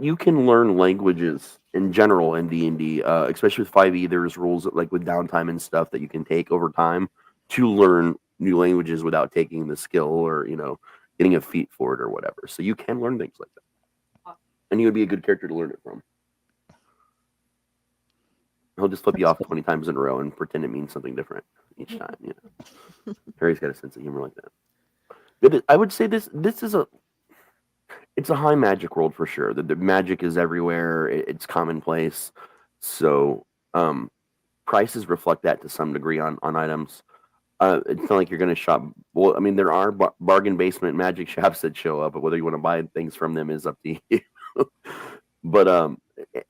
learn languages in general in D&D, especially with 5e. There's rules like with downtime and stuff that you can take over time to learn new languages without taking the skill or getting a feat for it or whatever. So you can learn things like that, and you would be a good character to learn it from. He'll just flip you off 20 times in a row and pretend it means something different each time. You know, Harry's got a sense of humor like that. I would say this is it's a high magic world for sure. The magic is everywhere. It's commonplace. So prices reflect that to some degree on items. It's not like you're going to shop. Well, I mean, there are bargain basement magic shops that show up, but whether you want to buy things from them is up to you. But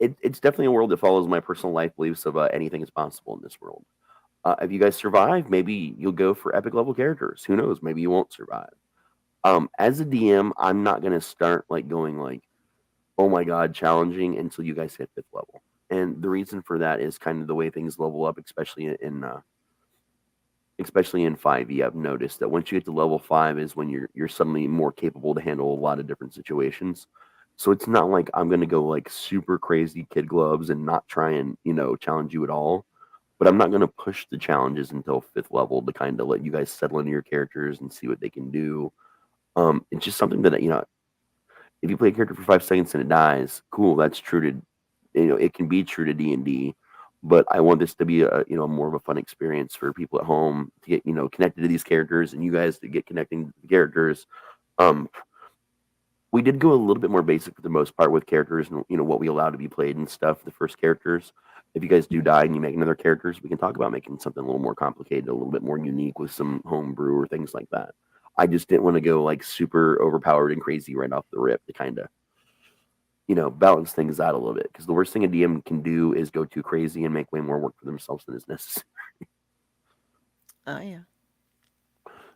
it's definitely a world that follows my personal life beliefs of anything is possible in this world. If you guys survive, maybe you'll go for epic level characters. Who knows? Maybe you won't survive. As a DM, I'm not going to start like going like, oh my god, challenging until you guys hit 5th level. And the reason for that is kind of the way things level up, especially in 5e. I've noticed that once you get to level 5 is when you're suddenly more capable to handle a lot of different situations. So it's not like I'm going to go like super crazy kid gloves and not try and, challenge you at all. But I'm not going to push the challenges until 5th level to kind of let you guys settle into your characters and see what they can do. It's just something that, if you play a character for 5 seconds and it dies, cool, that's true to, it can be true to D&D. But I want this to be a, more of a fun experience for people at home to get, connected to these characters and you guys to get connecting to the characters. We did go a little bit more basic for the most part with characters and, what we allow to be played and stuff, the first characters. If you guys do die and you make another characters, we can talk about making something a little more complicated, a little bit more unique with some homebrew or things like that. I just didn't want to go like super overpowered and crazy right off the rip to kind of, balance things out a little bit. Because the worst thing a DM can do is go too crazy and make way more work for themselves than is necessary. Oh, yeah.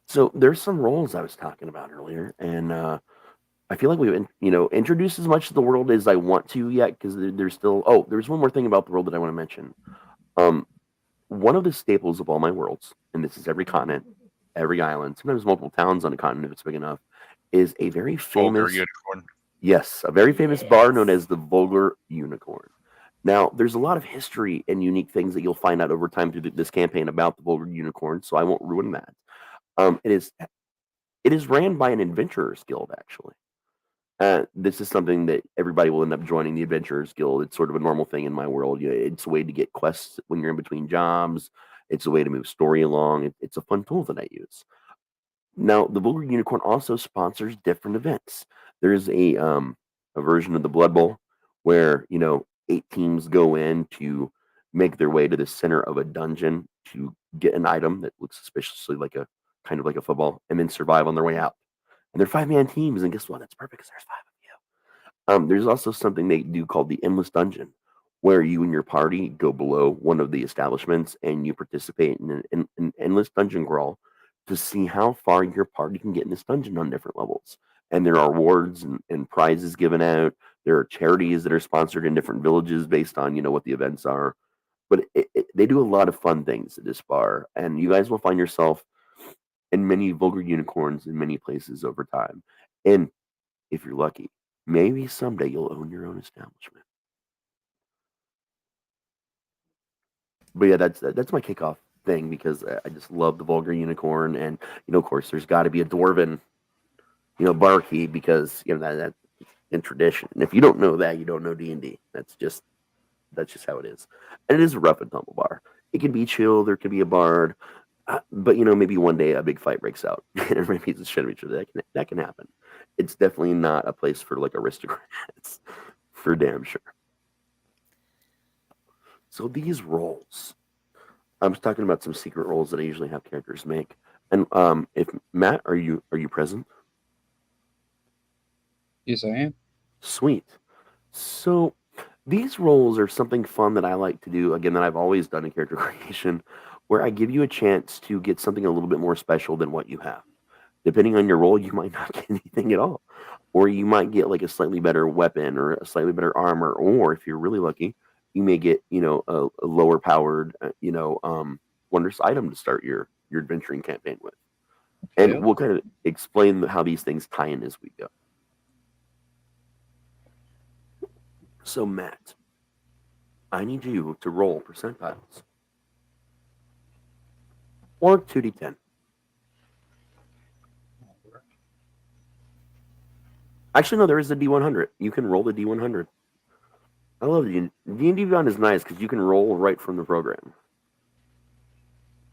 So there's some roles I was talking about earlier, and I feel like we've introduced as much of the world as I want to yet, because there's still. Oh, there's one more thing about the world that I want to mention. One of the staples of all my worlds, and this is every continent, every island, sometimes multiple towns on a continent if it's big enough, is a very famous unicorn. Yes, a very famous bar known as the Vulgar Unicorn. Now, there's a lot of history and unique things that you'll find out over time through this campaign about the Vulgar Unicorn, so I won't ruin that. It is ran by an adventurers guild, actually. This is something that everybody will end up joining the Adventurers Guild. It's sort of a normal thing in my world. It's a way to get quests when you're in between jobs. It's a way to move story along. It's a fun tool that I use. Now, the Vulgar Unicorn also sponsors different events. There's a version of the Blood Bowl where 8 teams go in to make their way to the center of a dungeon to get an item that looks suspiciously like a kind of like a football, and then survive on their way out. And they're 5-man teams, and guess what? That's perfect because there's 5 of you. There's also something they do called the Endless Dungeon, where you and your party go below one of the establishments and you participate in an endless dungeon crawl to see how far your party can get in this dungeon on different levels. And there are awards and prizes given out. There are charities that are sponsored in different villages based on what the events are. But they do a lot of fun things at this bar, and you guys will find yourself in many Vulgar Unicorns in many places over time. And if you're lucky, maybe someday you'll own your own establishment. But yeah, that's my kickoff thing because I just love the Vulgar Unicorn, and of course, there's got to be a dwarven, barkeep because that's in tradition. And if you don't know that, you don't know D&D. That's just how it is. And it is a rough and tumble bar. It can be chill. There can be a bard. But maybe one day a big fight breaks out and everybody beats the shit out of each other. That can happen. It's definitely not a place for like aristocrats, for damn sure. So these roles, I was talking about some secret roles that I usually have characters make. And if Matt, are you present? Yes, I am. Sweet. So these roles are something fun that I like to do. Again, that I've always done in character creation, where I give you a chance to get something a little bit more special than what you have. Depending on your role, you might not get anything at all. Or you might get like a slightly better weapon or a slightly better armor. Or if you're really lucky, you may get, a lower powered, wondrous item to start your adventuring campaign with. And Okay. we'll kind of explain how these things tie in as we go. So, Matt, I need you to roll percentiles. Or 2d10. Actually, no, there is a D100. You can roll the D100. I love D&D Beyond is nice because you can roll right from the program.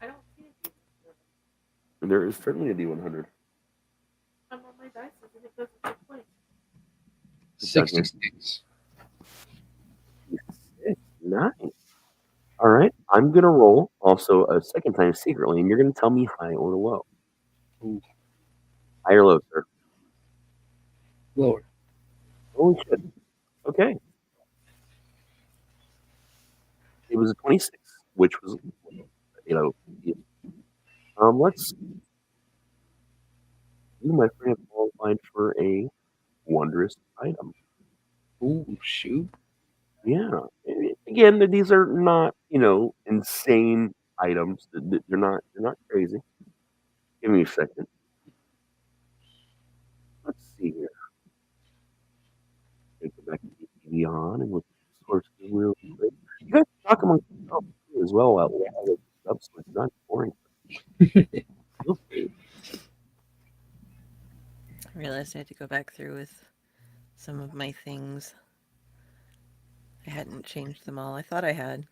I don't see it. And there is certainly a D100. I'm on my dice and it goes to 20. 66. Nice. All right. I'm going to roll also a second time secretly, and you're going to tell me high or low. Ooh. High or low, sir? Lower. Holy shit. Okay. It was a 26, which was, let's. You, my friend, have qualified for a wondrous item. Ooh, shoot. Yeah. Again, these are not, insane items. They're not crazy. Give me a second. Let's see here. Go back to TV on and look at the sources real quick. You guys talk amongst yourselves too as well while I look up, so it's not boring. Feel free. I realized I had to go back through with some of my things. I hadn't changed them all. I thought I had.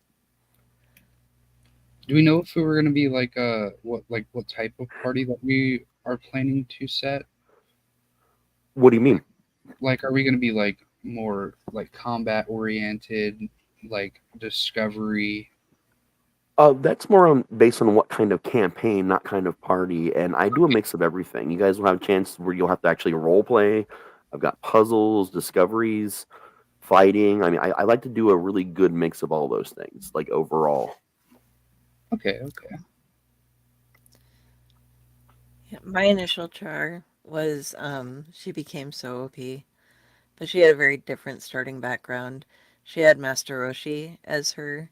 Do we know if we were gonna be what type of party that we are planning to set? What do you mean? Like, are we gonna be like more like combat oriented, like discovery? That's more based on what kind of campaign, not kind of party. And I do a mix of everything. You guys will have a chance where you'll have to actually role play. I've got puzzles, discoveries, fighting. I mean, I like to do a really good mix of all those things, like overall. Okay. Yeah, my initial char was she became so OP, but she had a very different starting background. She had Master Roshi as her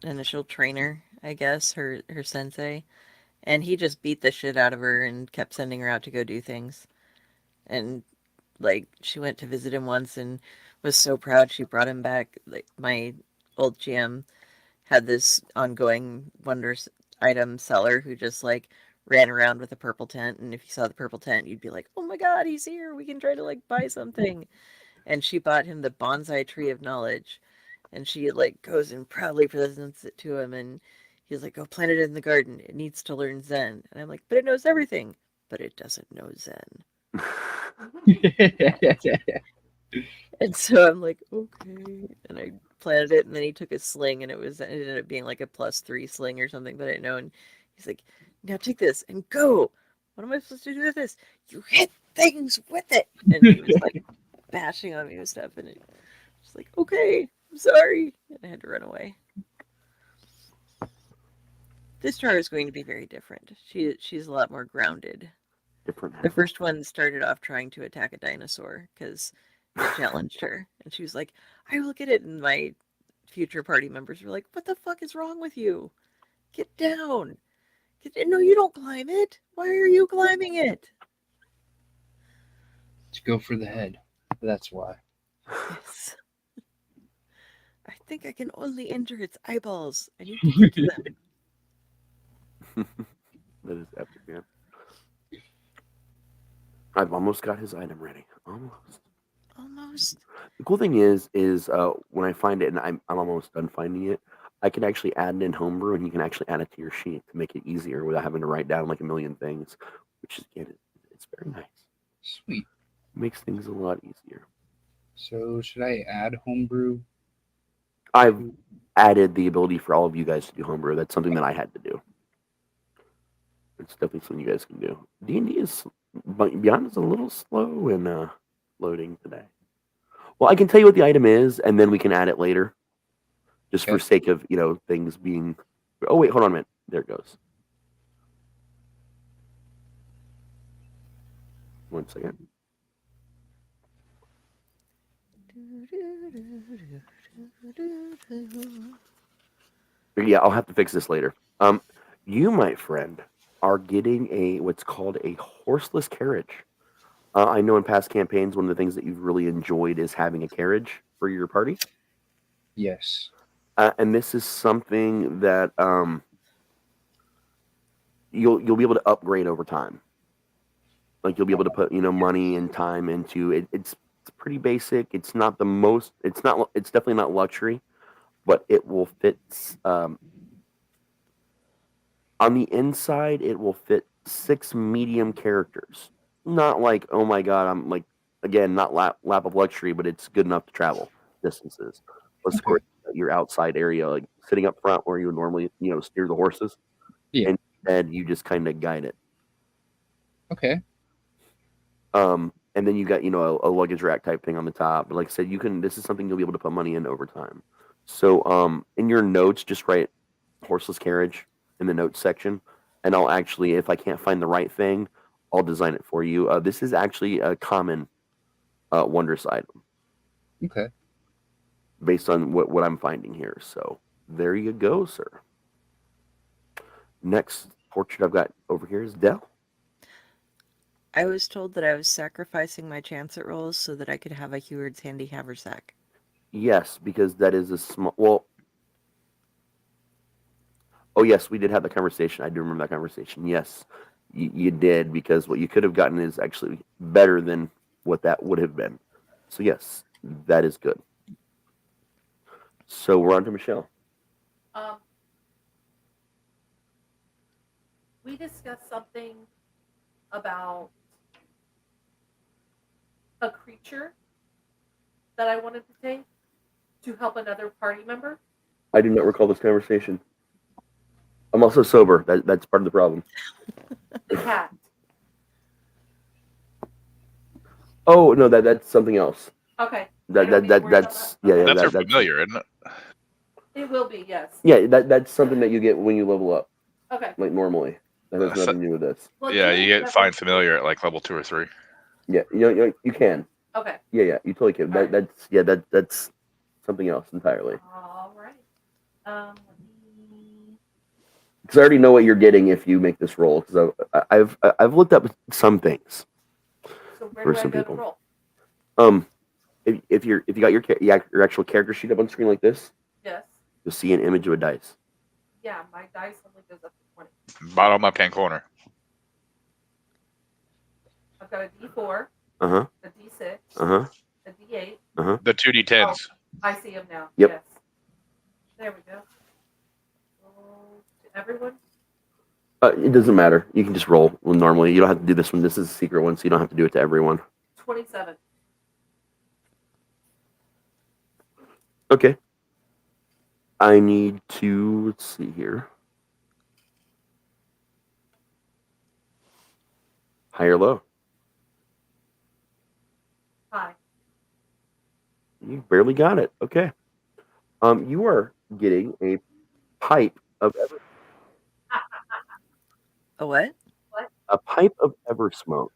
initial trainer, I guess, her sensei, and he just beat the shit out of her and kept sending her out to go do things. And like she went to visit him once and was so proud she brought him back. Like my old GM had this ongoing wonders item seller who just like ran around with a purple tent, and if you saw the purple tent you'd be like, oh my god, he's here, we can try to like buy something. And she bought him the bonsai tree of knowledge, and she like goes and proudly presents it to him, and he's like, go plant it in the garden, it needs to learn Zen. And I'm like, but it knows everything, but it doesn't know Zen. And so I'm like, okay. And I planted it, and then he took a sling, and it ended up being like a +3 sling or something that I didn't know. And he's like, now take this and go. What am I supposed to do with this? You hit things with it. And he was like bashing on me with stuff, and it was like, okay, I'm sorry. And I had to run away. This char is going to be very different. She's a lot more grounded. Different. The first one started off trying to attack a dinosaur because I challenged her, and she was like, I will get it. And my future party members were like, what the fuck is wrong with you? Get down. No, you don't climb it. Why are you climbing it? To go for the head. That's why. Yes. I think I can only injure its eyeballs. I need to get to them. That is epic, man. I've almost got his item ready. Almost. The cool thing is when I find it and I'm almost done finding it, I can actually add it in homebrew, and you can actually add it to your sheet to make it easier without having to write down like a million things, which is again, it's very nice. Sweet. Makes things a lot easier. So should I add homebrew? I've added the ability for all of you guys to do homebrew. That's something that I had to do. It's definitely something you guys can do. D&D is, Beyond is a little slow in loading today. Well, I can tell you what the item is, and then we can add it later. Just for sake of, things being... Oh, wait, hold on a minute. There it goes. One second. Yeah, I'll have to fix this later. You, my friend, are getting what's called a horseless carriage. I know in past campaigns, one of the things that you've really enjoyed is having a carriage for your party. Yes. And this is something that you'll be able to upgrade over time. Like you'll be able to put money and time into it. It's pretty basic. It's not the most. It's not. It's definitely not luxury, but it will fit. On the inside, it will fit 6 medium characters. Not like, oh my god, I'm like, again, not lap of luxury, but it's good enough to travel distances. Plus, of Okay. course, your outside area, like sitting up front where you would normally, steer the horses, Yeah. and instead you just kind of guide it. Okay. And then you got, a luggage rack type thing on the top. But like I said, this is something you'll be able to put money in over time. So, in your notes, just write horseless carriage in the notes section, and I'll actually, if I can't find the right thing, I'll design it for you. This is actually a common Wondrous item Okay. based on what I'm finding here. So there you go, sir. Next portrait I've got over here is Dell. I was told that I was sacrificing my chance at rolls so that I could have a Heward's handy haversack. Yes, because that is a small. Well, oh yes, we did have that conversation. I do remember that conversation. Yes, you did, because what you could have gotten is actually better than what that would have been. So yes, that is good. So we're on to Michelle. We discussed something about a creature that I wanted to take to help another party member. I do not recall this conversation. I'm also sober. That's part of the problem. The cat. Oh no, that's something else. Okay. I don't need to worry about That's that? yeah. That's That's familiar, isn't it? It will be, yes. Yeah, that's something that you get when you level up, Okay. like normally. That has nothing to do with this. Well, Yeah, do you get have find a- familiar at like level 2 or 3. Yeah, you can. Okay. Yeah, you totally can. All right. That's something else entirely. All right. Let me... Because I already know what you're getting if you make this roll. Because I've looked up some things. So where For do I some go people. to roll? If you got your actual character sheet up on screen like this, Yes. you'll see an image of a dice. Yeah, my dice only goes up to 20. Bottom left hand corner. I've got a D4, Uh-huh. a D6, Uh-huh. a D8. Uh-huh. The 2d10s. I see them now. Yep. Yes. There we go. Roll to everyone. It doesn't matter. You can just roll. Well, normally you don't have to do this one. This is a secret one, so you don't have to do it to everyone. 27. Okay. I need to, let's see here. High or low? Hi. You barely got it. Okay. You are getting a pipe of A what? a pipe of Eversmoke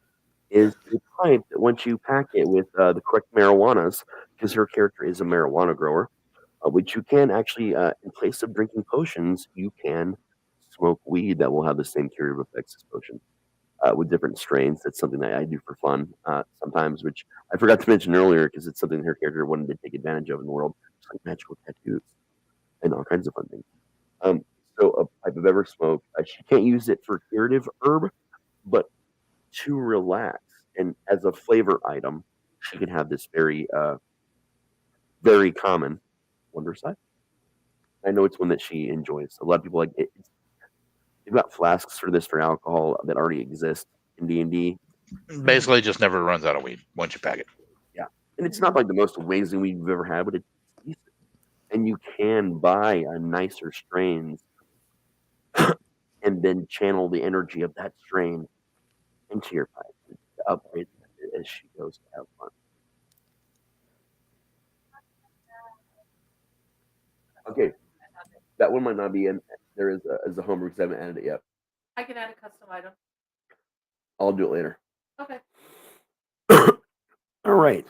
is a pipe that once you pack it with the correct marijuanas, because her character is a marijuana grower, which you can actually, in place of drinking potions, you can smoke weed that will have the same curative effects as potions. With different strains. That's something that I do for fun sometimes, which I forgot to mention earlier because it's something her character wanted to take advantage of in the world, just like magical tattoos and all kinds of fun things. So a pipe of Eversmoke, she can't use it for curative herb, but to relax and as a flavor item, she can have this very, very common Wonder Side. I know it's one that she enjoys. A lot of people like it. They've got flasks for this for alcohol that already exist in D&D. Basically, just never runs out of weed once you pack it. Yeah, and it's not like the most amazing weed you've ever had, but it's decent. And you can buy a nicer strains and then channel the energy of that strain into your pipe to upgrade it as she goes to have fun. Okay, that one might not be in there as a homebrew because I haven't added it yet. I can add a custom item. I'll do it later. Okay. All right.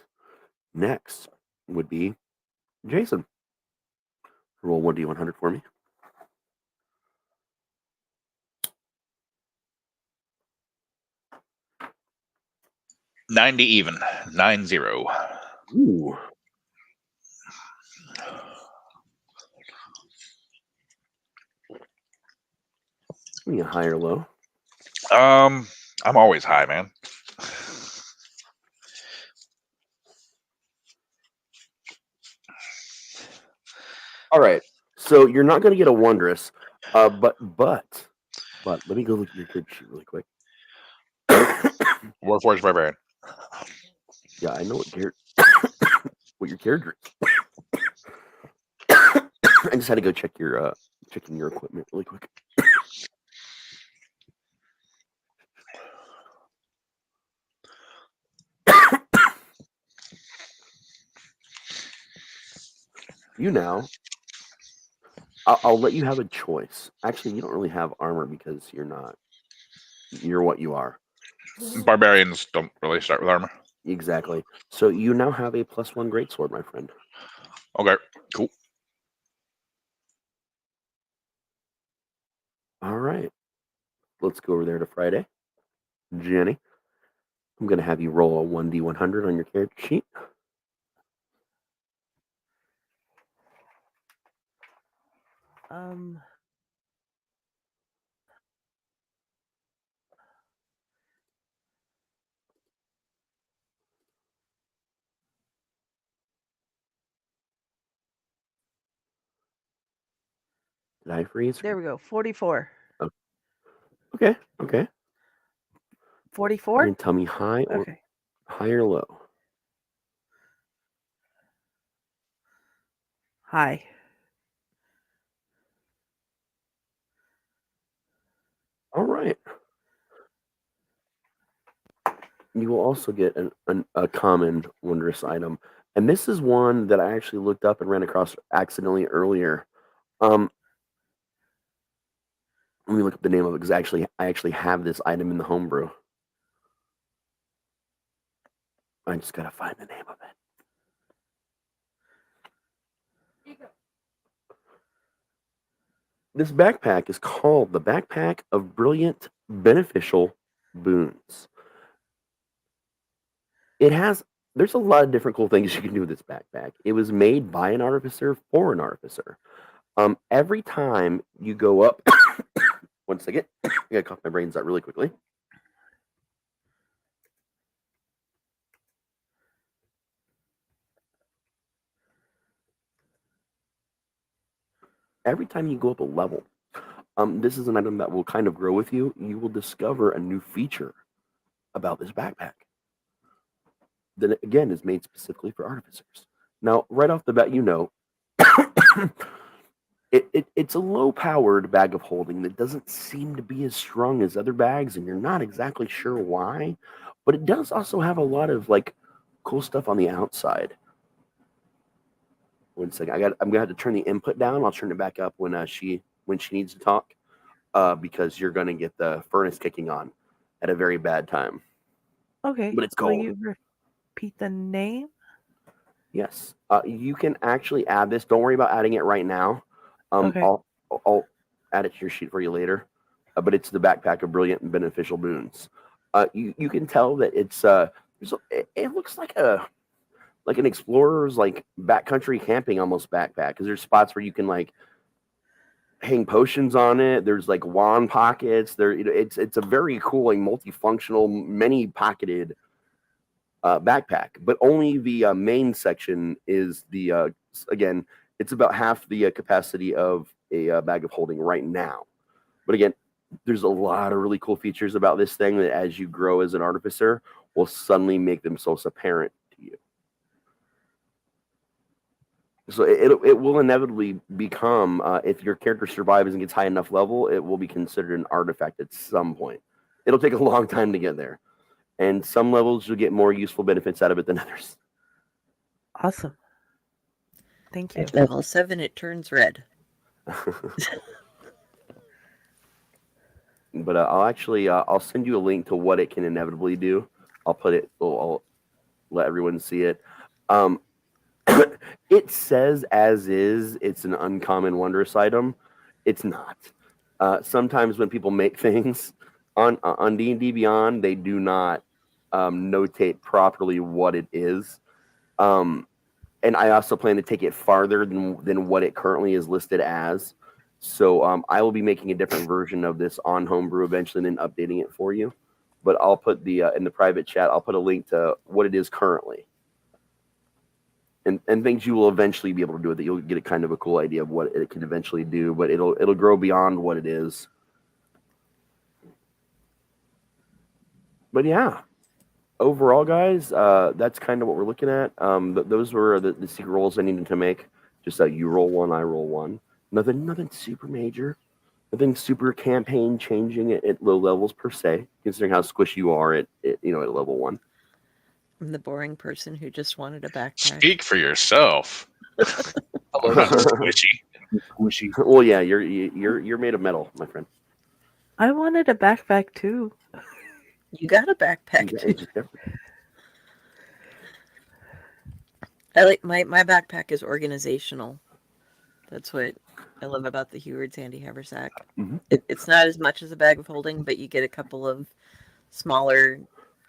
Next would be Jayson. Roll 1d100 for me. 90 even. 9-0. Ooh. Give me a high or low. I'm always high, man. So you're not going to get a wondrous, but let me go look at your character sheet really quick. Warforged Barbarian. Yeah, I know what your character is. I just had to go check checking your equipment really quick. You now, I'll let you have a choice. Actually, you don't really have armor because you're what you are. Barbarians don't really start with armor. Exactly. So you now have a +1 greatsword, my friend. Okay, cool. All right. Let's go over there to Friday. Jenny, I'm going to have you roll a 1d100 on your character sheet. Did I freeze? There we go. 44. Oh. Okay. 44? And tell me high or low. High. All right. You will also get a common wondrous item. And this is one that I actually looked up and ran across accidentally earlier. Let me look up the name of it because I actually have this item in the homebrew. I just gotta find the name of it. This backpack is called the Backpack of Brilliant Beneficial Boons. There's a lot of different cool things you can do with this backpack. It was made by an artificer for an artificer. Every time you go up, one second, I gotta cough my brains out really quickly. Every time you go up a level, this is an item that will kind of grow with you. You will discover a new feature about this backpack that, again, is made specifically for artificers. Now, right off the bat, you know, it's a low-powered bag of holding that doesn't seem to be as strong as other bags, and you're not exactly sure why. But it does also have a lot of cool stuff on the outside. One second, I'm gonna have to turn the input down. I'll turn it back up when she needs to talk, because you're gonna get the furnace kicking on at a very bad time. Okay. But it's cold. Will you repeat the name? Yes, you can actually add this. Don't worry about adding it right now. Okay. I'll add it to your sheet for you later. But it's the Backpack of Brilliant and Beneficial Boons. You can tell that it looks like an explorer's backcountry camping almost backpack, because there's spots where you can hang potions on it. There's wand pockets. It's a very cool multifunctional, many pocketed backpack. But only the main section is again, it's about half the capacity of a bag of holding right now. But again, there's a lot of really cool features about this thing that, as you grow as an artificer, will suddenly make themselves apparent to you. So it will inevitably become, if your character survives and gets high enough level, it will be considered an artifact at some point. It'll take a long time to get there. And some levels you'll get more useful benefits out of it than others. Awesome. Thank you. At level 7, it turns red. But I'll send you a link to what it can inevitably do. I'll let everyone see it. It says as is, it's an uncommon wondrous item. It's not. Sometimes when people make things on D&D Beyond, they do not notate properly what it is. And I also plan to take it farther than what it currently is listed as. So I will be making a different version of this on Homebrew eventually, and then updating it for you. But I'll put in the private chat, I'll put a link to what it is currently. and things you will eventually be able to do with it. You'll get a kind of a cool idea of what it can eventually do, but it'll grow beyond what it is. But yeah, overall, guys, that's kind of what we're looking at. Those were the secret rolls I needed to make. Just that you roll one, I roll one. Nothing super major. Nothing super campaign changing at low levels per se, considering how squishy you are at level 1. I'm the boring person who just wanted a backpack. Speak for yourself. Hello, I'm squishy. squishy. Well, yeah, you're made of metal, my friend. I wanted a backpack too. You got a backpack Yeah, too. it's just different. I like my backpack is organizational. That's what I love about the Heward's Handy Haversack. Mhm. It's not as much as a bag of holding, but you get a couple of smaller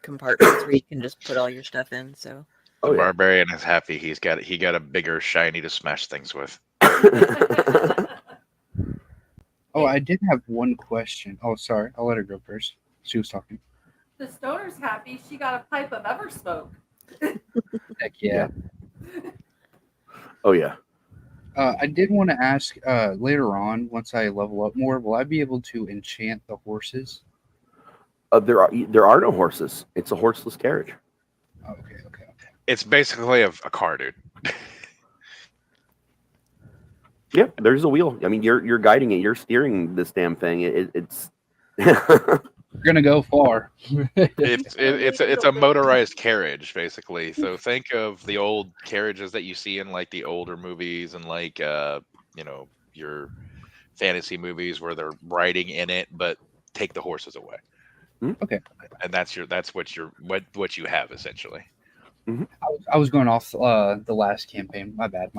compartments where you can just put all your stuff in. So The Oh, yeah. barbarian is happy. He got a bigger shiny to smash things with. Oh, I did have one question. Oh, sorry. I'll let her go first. She was talking. The stoner's happy she got a pipe of ever smoke. Heck yeah. Oh, yeah. I did want to ask later on, once I level up more, will I be able to enchant the horses? There are no horses. It's a horseless carriage. Oh, okay. It's basically a car, dude. Yeah, there's a wheel. I mean, you're guiding it. You're steering this damn thing. It's We're gonna go far. It's a motorized carriage, basically. So think of the old carriages that you see in like the older movies and like your fantasy movies where they're riding in it, but take the horses away. Okay. And that's what you have essentially. I was going off the last campaign. My bad.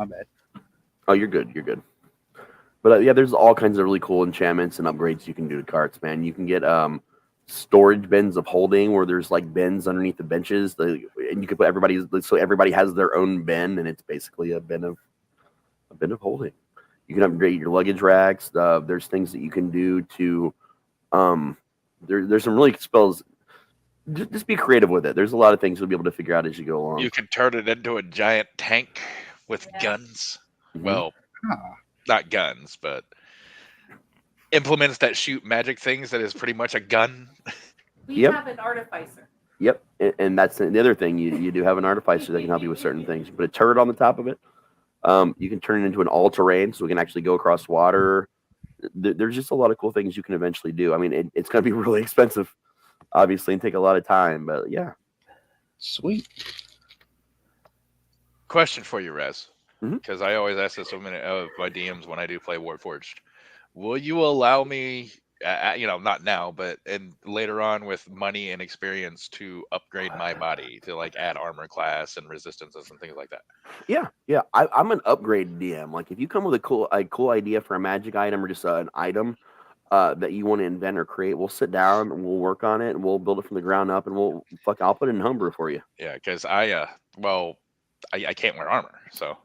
Oh, you're good. You're good. But yeah, there's all kinds of really cool enchantments and upgrades you can do to carts, man. You can get storage bins of holding where there's like bins underneath the benches, and you can put everybody has their own bin, and it's basically a bin of holding. You can upgrade your luggage racks. There's things that you can do to there's some really spells. Just be creative with it. There's a lot of things you'll be able to figure out as you go along. You can turn it into a giant tank with guns. Mhm. Well, Ah, not guns, but implements that shoot magic things that is pretty much a gun. We Yep. have an artificer. Yep, and that's the other thing. You do have an artificer that can help you with certain things. You put a turret on the top of it. You can turn it into an all-terrain, so we can actually go across water. There's just a lot of cool things you can eventually do. I mean, it's going to be really expensive, obviously, and take a lot of time. But yeah, sweet. Question for you, Raz, Mhm. because I always ask this of my DMs when I do play Warforged. Will you allow me, not now, but later on with money and experience to upgrade my body to like add armor class and resistances and things like that? yeah. I'm an upgrade DM. Like, if you come with a cool idea for a magic item or just an item that you want to invent or create, we'll sit down and we'll work on it and we'll build it from the ground up and I'll put it in homebrew for you. Yeah, because I can't wear armor, so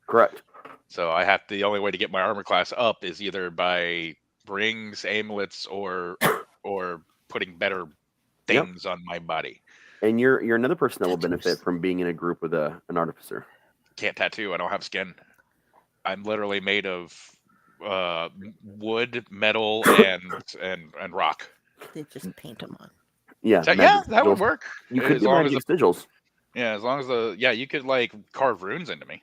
Correct. the only way to get my armor class up is either by rings, amulets, or putting better things on my body. And you're another person that will benefit Tattoos. from being in a group with an artificer. Can't tattoo. I don't have skin. I'm literally made of wood, metal, and rock. They just paint them on. Yeah, So, magic that would sigils. work. You could as do long as magic sigils. as long as you could like carve runes into me.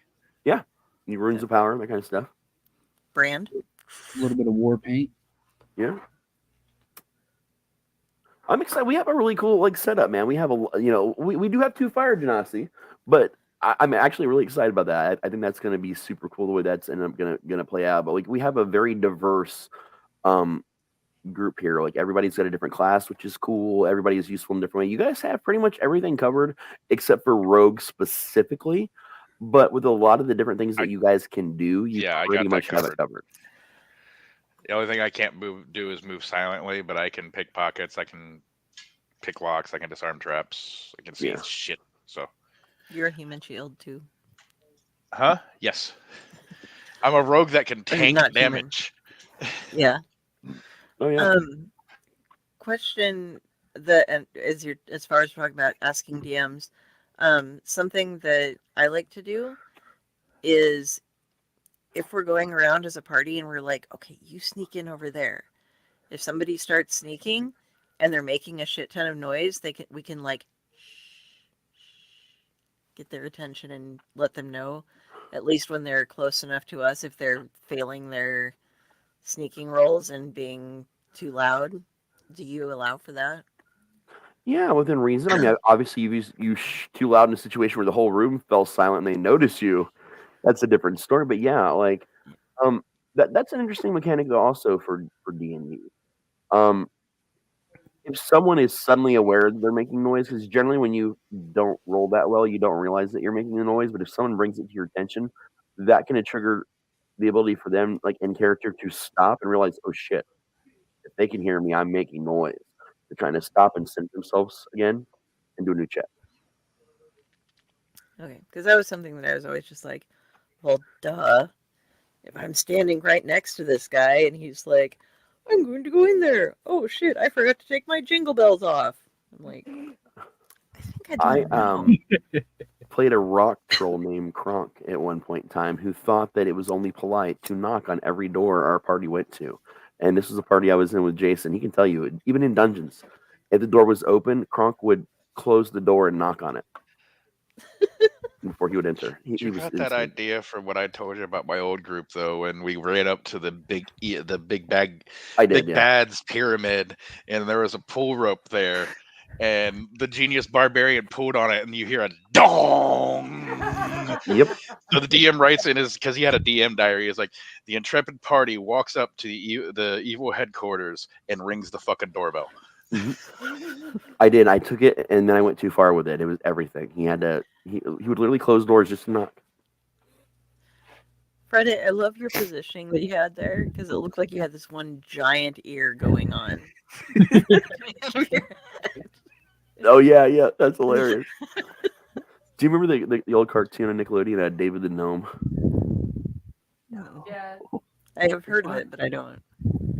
You runes of power, that kind of stuff. Brand. A little bit of war paint. Yeah. I'm excited. We have a really cool setup, man. We have we do have 2 fire genasi, but I'm actually really excited about that. I think that's going to be super cool the way that's gonna play out. But we have a very diverse group here. Like, everybody's got a different class, which is cool. Everybody is useful in a different way. You guys have pretty much everything covered except for rogue specifically. But with a lot of the different things that you guys can do, I pretty got much that have it covered. The only thing I can't do is move silently, but I can pick pockets. I can pick locks. I can disarm traps. I can see shit. So, You're a human shield too. huh? Yes. I'm a rogue that can tank not human. damage. Yeah. Oh yeah. Question that, and as far as talking about asking DMs, something that I like to do is if we're going around as a party and we're like, okay, you sneak in over there. If somebody starts sneaking and they're making a shit ton of noise, we can like get their attention and let them know, at least when they're close enough to us, if they're failing their sneaking rolls and being too loud. Do you allow for that? Yeah, within reason. I mean, obviously, too loud in a situation where the whole room fell silent and they notice you. That's a different story. But yeah, like, that's an interesting mechanic though, also for D&D. If someone is suddenly aware that they're making noise, because generally when you don't roll that well, you don't realize that you're making the noise. But if someone brings it to your attention, that can trigger the ability for them, like in character, to stop and realize, oh shit, if they can hear me, I'm making noise. They're trying to stop and center themselves again and do a new check. Okay, because that was something that I was always just like, well, duh. If I'm standing right next to this guy and he's like, I'm going to go in there. Oh shit, I forgot to take my jingle bells off. I'm like, I think I do now. Played a rock troll named Kronk at one point in time who thought that it was only polite to knock on every door our party went to. And this was a party I was in with Jayson. He can tell you, even in dungeons, if the door was open, Kronk would close the door and knock on it before he would enter. You got that idea from what I told you about my old group, though, when we ran up to the big bad's pyramid, and there was a pull rope there, and the genius barbarian pulled on it, and you hear a dong. Yep. So the DM writes in his, because he had a DM diary, is like, the intrepid party walks up to the evil headquarters and rings the fucking doorbell. Mm-hmm. I did. I took it, and then I went too far with it. It was everything. He had to. He would literally close doors just to knock. Fred, I love your positioning that you had there because it looked like you had this one giant ear going on. Oh yeah, that's hilarious. Do you remember the old cartoon on Nickelodeon that had David the Gnome? No. Yeah. I have heard of it, but I don't.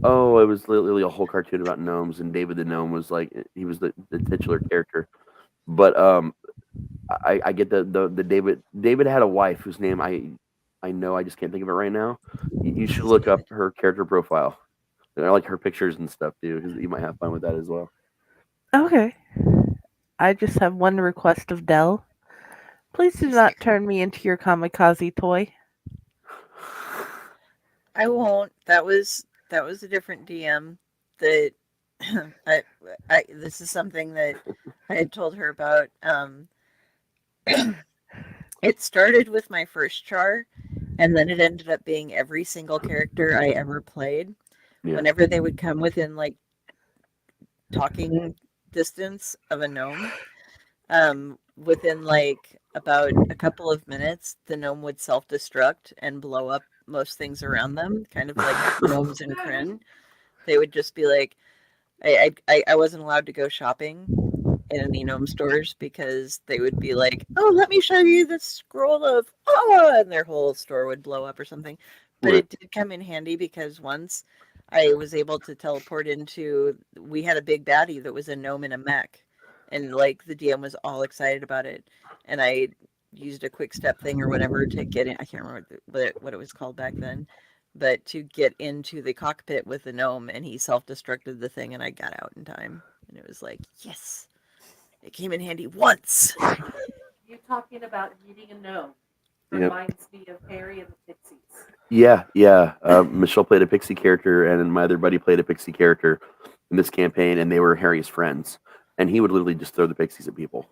Oh, it was literally a whole cartoon about gnomes, and David the Gnome was like, he was the titular character. But I get the David had a wife whose name I know, I just can't think of it right now. You should look up her character profile. I like her pictures and stuff too, because you might have fun with that as well. Okay. I just have one request of Dell. Please do not turn me into your kamikaze toy. I won't. That was a different DM. That this is something that I had told her about. It started with my first char, and then it ended up being every single character I ever played. Yeah. Whenever they would come within like talking distance of a gnome, within like about a couple of minutes, the gnome would self-destruct and blow up most things around them, kind of like gnomes and Kryn. They would just be like, I wasn't allowed to go shopping in any gnome stores because they would be like, oh, let me show you the scroll of and their whole store would blow up or something. But it did come in handy because once I was able to teleport into, we had a big baddie that was a gnome in a mech, and like the DM was all excited about it, and I used a quick step thing or whatever to get in. I can't remember what it was called back then, but to get into the cockpit with the gnome, and he self-destructed the thing, and I got out in time, and it was like, yes, it came in handy once. You talking about meeting a gnome reminds me of Harry and the Pixies. Yeah. Michelle played a pixie character, and my other buddy played a pixie character in this campaign, and they were Harry's friends, and he would literally just throw the pixies at people.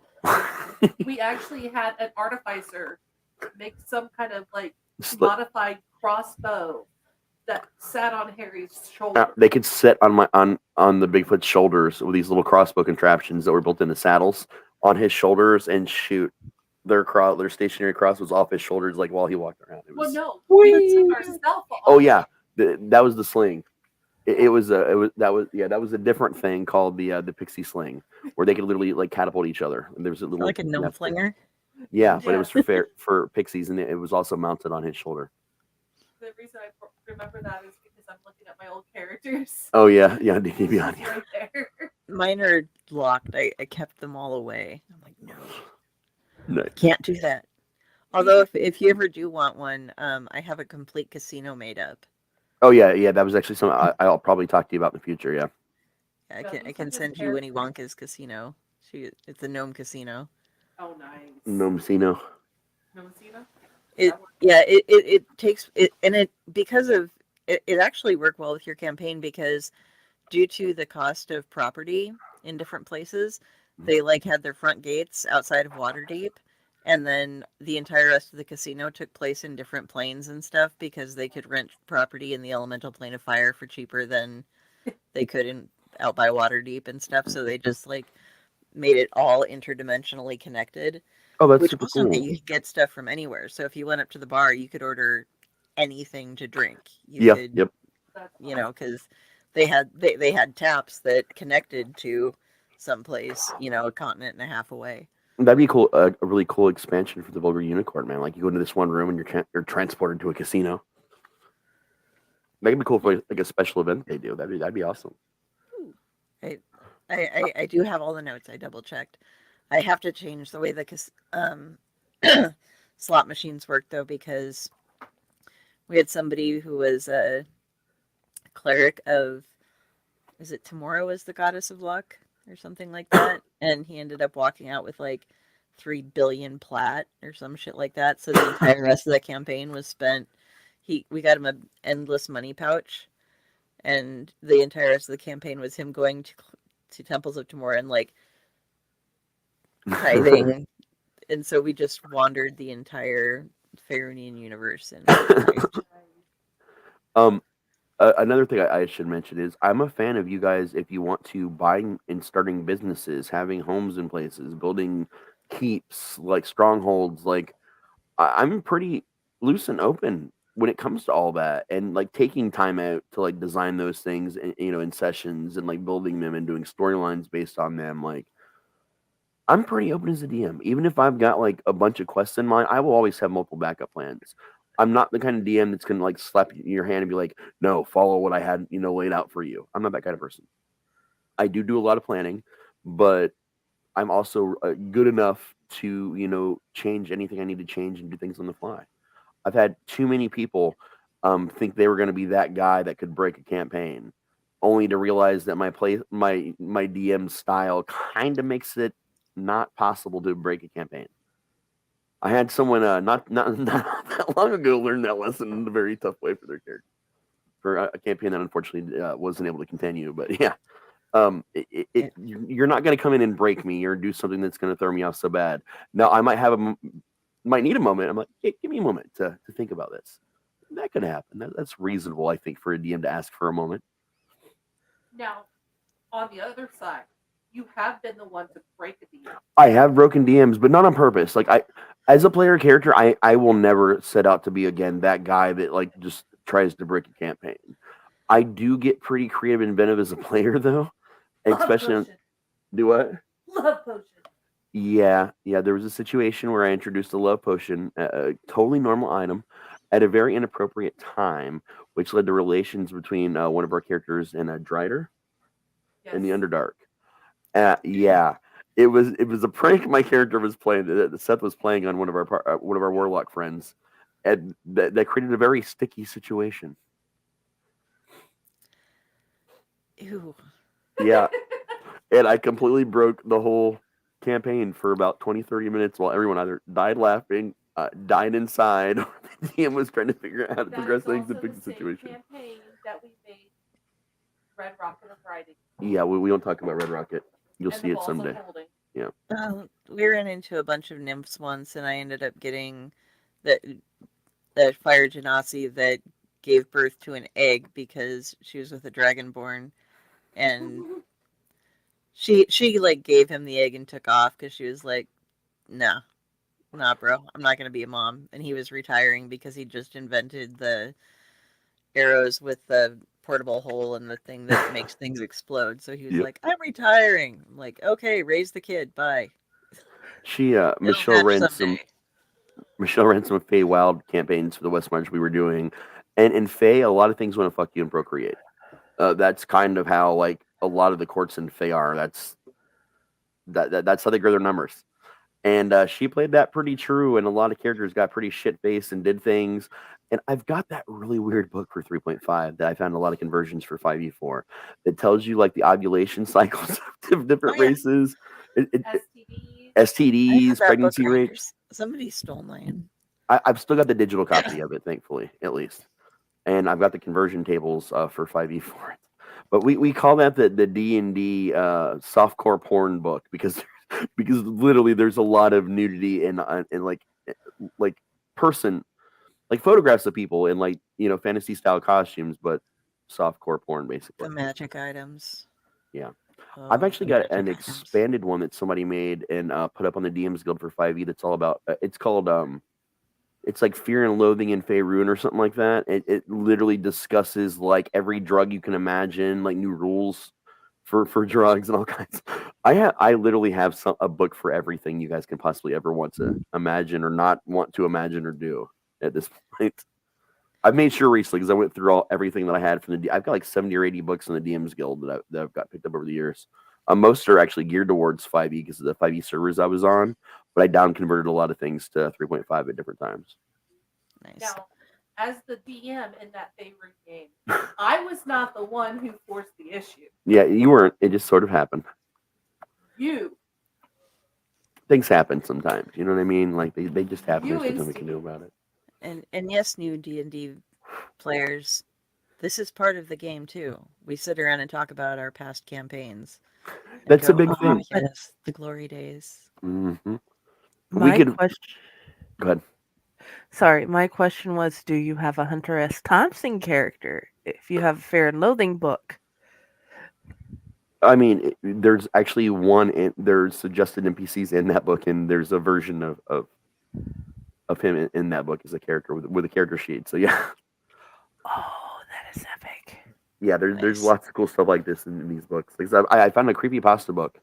We actually had an artificer make some kind of like modified crossbow that sat on Harry's shoulder. They could sit on the Bigfoot's shoulders with these little crossbow contraptions that were built into saddles on his shoulders and shoot their stationary crossbows off his shoulders like while he walked around. Well, no, we took our cell phone. Oh yeah, that was the sling. That was a different thing called the pixie sling, where they could literally like catapult each other. And there was a little like a gnome flinger. Yeah, but it was for pixies, and it was also mounted on his shoulder. The reason I remember that is because I'm looking at my old characters. Oh yeah, DB on right there. Mine are locked. I kept them all away. I'm like, no, nice. Can't do that. Although if you ever do want one, I have a complete casino made up. Oh yeah. That was actually something I'll probably talk to you about in the future. Yeah. I can send you Winnie Wonka's casino. It's a gnome casino. Oh, nice. Nomesino. Nomesino? It takes it, and it because of it actually worked well with your campaign because due to the cost of property in different places, they like had their front gates outside of Waterdeep, and then the entire rest of the casino took place in different planes and stuff because they could rent property in the elemental plane of fire for cheaper than they could out by Waterdeep and stuff. So they just like made it all interdimensionally connected. Oh, that's Which super also cool. meant you could get stuff from anywhere. So if you went up to the bar, you could order anything to drink. Yep. Because they had taps that connected to someplace, a continent and a half away. That'd be cool. A really cool expansion for the Vulgar Unicorn, man. Like you go into this one room and you're transported to a casino. That'd be cool for like a special event they do. That'd be awesome. I do have all the notes. I double checked. I have to change the way the slot machines work though, because we had somebody who was a cleric of, is it Tomorrow is the goddess of luck or something like that, and he ended up walking out with like 3 billion plat or some shit like that. So the entire rest of the campaign was spent. We got him an endless money pouch, and the entire rest of the campaign was him going to temples of Tomorrow and like tithing. And so we just wandered the entire Faerunian universe. And another thing I should mention is I'm a fan of you guys if you want to buying and starting businesses, having homes in places, building keeps, like strongholds. Like I'm pretty loose and open when it comes to all that, and like taking time out to like design those things, in sessions and like building them and doing storylines based on them. Like I'm pretty open as a DM. Even if I've got like a bunch of quests in mind, I will always have multiple backup plans. I'm not the kind of DM that's gonna like slap you in your hand and be like, "No, follow what I had, laid out for you." I'm not that kind of person. I do a lot of planning, but I'm also good enough to change anything I need to change and do things on the fly. I've had too many people think they were going to be that guy that could break a campaign, only to realize that my DM style kind of makes it not possible to break a campaign. I had someone not that long ago learn that lesson in a very tough way for their character for a campaign that unfortunately wasn't able to continue. But yeah, you're not going to come in and break me or do something that's going to throw me off so bad. Now I might need a moment. I'm like, hey, give me a moment to think about this. That could happen. That's reasonable, I think, for a DM to ask for a moment. Now, on the other side, you have been the one to break a DM. I have broken DMs, but not on purpose. Like as a player character, I will never set out to be again that guy that like just tries to break a campaign. I do get pretty creative and inventive as a player, though. Especially do what? Love potion. Yeah. There was a situation where I introduced a love potion, a totally normal item, at a very inappropriate time, which led to relations between one of our characters and a Drider in the Underdark. Yeah, it was a prank my character was playing. That Seth was playing on one of our warlock friends, and that created a very sticky situation. Ew. Yeah, and I completely broke the whole campaign for about 20-30 minutes while everyone either died laughing, died inside, or the DM was trying to figure out how to progress things and fix the situation. Campaign that we made Red Rocket of Riding. Yeah, we won't talk about Red Rocket. You'll see it someday. Yeah. We ran into a bunch of nymphs once, and I ended up getting that fire genasi that gave birth to an egg because she was with a dragonborn, and she like gave him the egg and took off because she was like, nah, bro, I'm not gonna be a mom. And he was retiring because he just invented the arrows with the portable hole and the thing that makes things explode. So he was like, I'm retiring. I'm like, okay, raise the kid. Bye. She Michelle ran some Fey Wild campaigns for the West March we were doing, and in Fey, a lot of things want to fuck you and procreate. That's kind of how like a lot of the courts in Fey are. That's how they grow their numbers. And she played that pretty true, and a lot of characters got pretty shit-faced and did things. And I've got that really weird book for 3.5 that I found a lot of conversions for 5e4 that tells you like the ovulation cycles of different Oh, yeah. races, STDs. I have STDs, that book pregnancy around here. rates. Somebody stole mine. I've still got the digital copy of it, thankfully, at least. And I've got the conversion tables for 5e for it. But we call that the D&D softcore porn book because literally there's a lot of nudity and like person like photographs of people in like fantasy style costumes, but softcore porn basically. The magic items. Yeah. Oh, I've actually the got an magic items. expanded one that somebody made and put up on the DMs Guild for 5e. That's all about. It's called it's like Fear and Loathing in Faerun or something like that. It literally discusses like every drug you can imagine, like new rules for drugs and all kinds. I literally have a book for everything you guys can possibly ever want to imagine or not want to imagine or do at this point. I've made sure recently because I went through everything that I had from I've got like 70 or 80 books in the DMs Guild that I've got picked up over the years. Most are actually geared towards 5e because of the 5e servers I was on, but I down converted a lot of things to 3.5 at different times. Nice. Now, as the DM in that favorite game, I was not the one who forced the issue. Yeah, you weren't. It just sort of happened. You. Things happen sometimes. You know what I mean? Like they just happen. You There's nothing we can do about it. And yes, new D&D players, this is part of the game too. We sit around and talk about our past campaigns. and That's a go, big "Oh, thing. Yes, the glory days. Mm-hmm. My question. Go ahead. Sorry, my question was: do you have a Hunter S. Thompson character? If you have a Fear and Loathing book, I mean, there's actually there's suggested NPCs in that book, and there's a version of him in that book as a character with a character sheet. So yeah, oh, that is epic. yeah, there's Nice. lots of cool stuff like this in these books. Like I found a creepypasta book.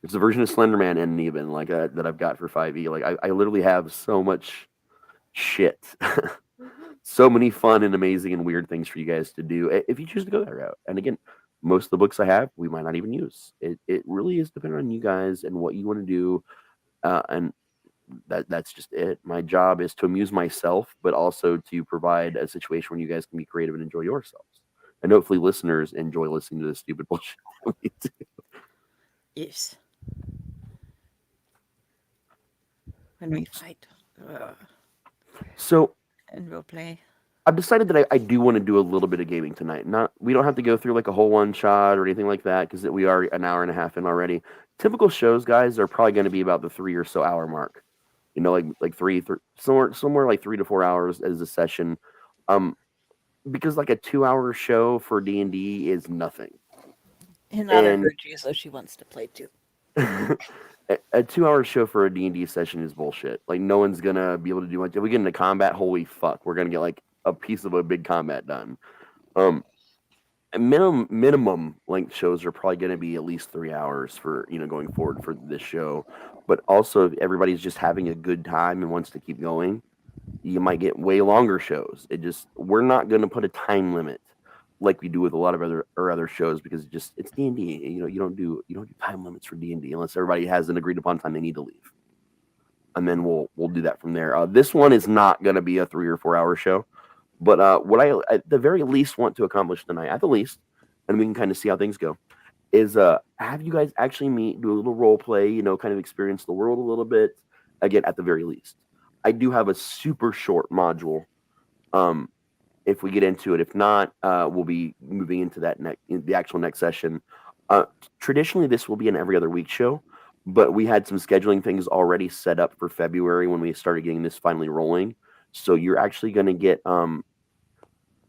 It's a version of Slenderman and Neban like that I've got for 5e. Like I literally have so much shit. So many fun and amazing and weird things for you guys to do if you choose to go that route. And again, most of the books I have, we might not even use. It really is dependent on you guys and what you want to do. And that's just it. My job is to amuse myself, but also to provide a situation where you guys can be creative and enjoy yourselves. And hopefully listeners enjoy listening to this stupid bullshit that we do. Yes. When we fight. So And we'll play. I've decided that I do want to do a little bit of gaming tonight. We don't have to go through like a whole one shot or anything like that because we are an hour and a half in already. Typical shows, guys, are probably going to be about the 3 or so hour mark. Like three somewhere like 3 to 4 hours as a session. Because like a 2-hour show for D&D is nothing. And not a virtue, so she wants to play too. A 2-hour show for a D&D session is bullshit. Like no one's gonna be able to do much. If we get into combat, holy fuck, we're gonna get like a piece of a big combat done. Minimum length shows are probably gonna be at least 3 hours for going forward for this show. But also, if everybody's just having a good time and wants to keep going, you might get way longer shows. We're not gonna put a time limit like we do with a lot of other shows because it's D&D. You don't do time limits for D&D unless everybody has an agreed upon time they need to leave, and then we'll do that from there. This one is not going to be a 3 or 4 hour show, but what I at the very least want to accomplish tonight, at the least, and we can kind of see how things go, is have you guys actually do a little role play, kind of experience the world a little bit. Again, at the very least, I do have a super short module. If we get into it. If not, we'll be moving into the actual next session. Traditionally, this will be an every other week show, but we had some scheduling things already set up for February when we started getting this finally rolling. So you're actually going to get the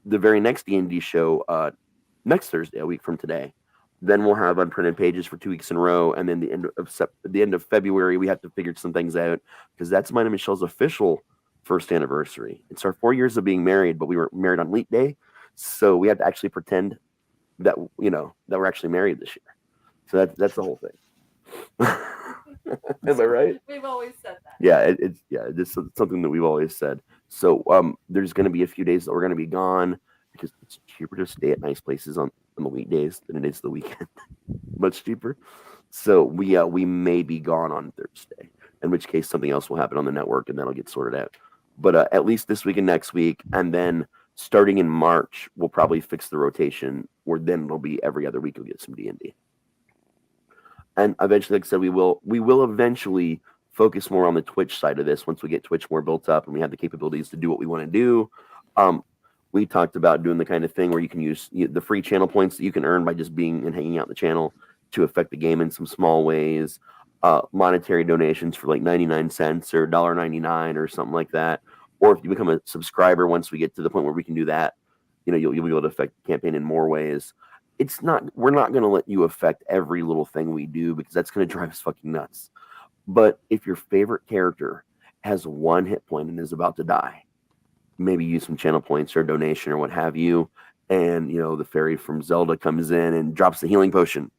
very next D&D show next Thursday, a week from today. Then we'll have unprinted pages for 2 weeks in a row, and then the end of February we have to figure some things out because that's mine and Michelle's official first anniversary. It's our 4 years of being married, but we were married on Leap Day, so we have to actually pretend that that we're actually married this year. So that's the whole thing. Am I right? We've always said that. Yeah, it's something that we've always said. So there's going to be a few days that we're going to be gone because it's cheaper to stay at nice places on the weekdays than it is the weekend. Much cheaper. So we may be gone on Thursday. in which case something else will happen on the network and that'll get sorted out. But at least this week and next week, and then starting in March, we'll probably fix the rotation, where then it'll be every other week we'll get some D&D. And eventually, like I said, we will eventually focus more on the Twitch side of this once we get Twitch more built up and we have the capabilities to do what we want to do. We talked about doing the kind of thing where you can use the free channel points that you can earn by just being and hanging out in the channel to affect the game in some small ways. Monetary donations for like 99 cents or $1.99 or something like that. Or if you become a subscriber, once we get to the point where we can do that, you'll be able to affect the campaign in more ways. We're not going to let you affect every little thing we do because that's going to drive us fucking nuts. But if your favorite character has 1 hit point and is about to die, maybe use some channel points or donation or what have you, and the fairy from Zelda comes in and drops the healing potion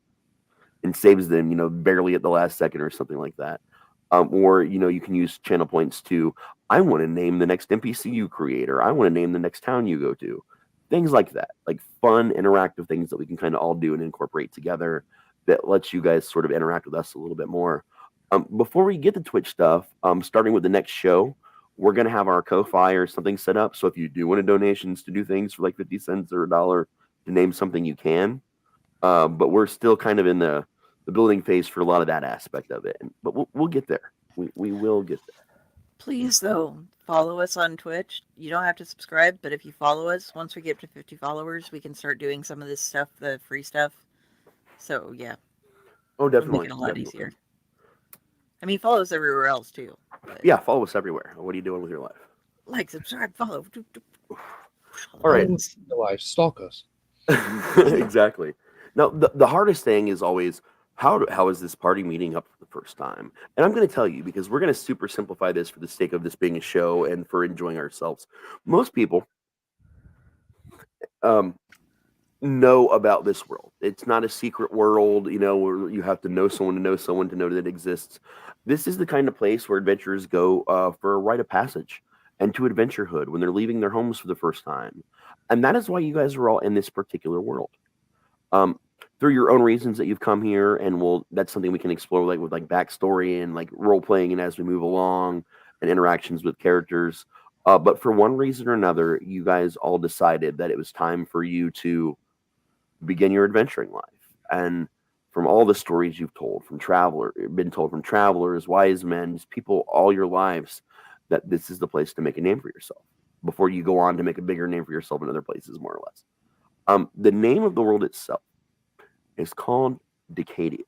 and saves them, barely at the last second or something like that. Or you can use channel points to, I want to name the next NPC you create, or I want to name the next town you go to. Things like that, like fun, interactive things that we can kind of all do and incorporate together that lets you guys sort of interact with us a little bit more. Before we get to Twitch stuff, starting with the next show, we're going to have our Ko-Fi or something set up. So if you do want donations to do things for like 50 cents or $1 to name something, you can. But we're still kind of in the building phase for a lot of that aspect of it. But we'll get there. We will get there. Please, though, follow us on Twitch. You don't have to subscribe, but if you follow us, once we get to 50 followers, we can start doing some of this stuff, the free stuff. So, yeah. Oh, definitely. Make it a lot easier. I mean, follow us everywhere else, too. But... yeah, follow us everywhere. What are you doing with your life? Like, subscribe, follow. All right. Life, stalk us. Exactly. Now, the hardest thing is always, how is this party meeting up for the first time? And I'm going to tell you, because we're going to super simplify this for the sake of this being a show and for enjoying ourselves. Most people know about this world. It's not a secret world, where you have to know someone to know that it exists. This is the kind of place where adventurers go for a rite of passage and to adventurehood when they're leaving their homes for the first time. And that is why you guys are all in this particular world. Through your own reasons that you've come here, and that's something we can explore with backstory and role playing and as we move along and interactions with characters. But for one reason or another, you guys all decided that it was time for you to begin your adventuring life. And from all the stories you've been told from travelers, wise men, just people all your lives, that this is the place to make a name for yourself before you go on to make a bigger name for yourself in other places, more or less. The name of the world itself is called Decadia.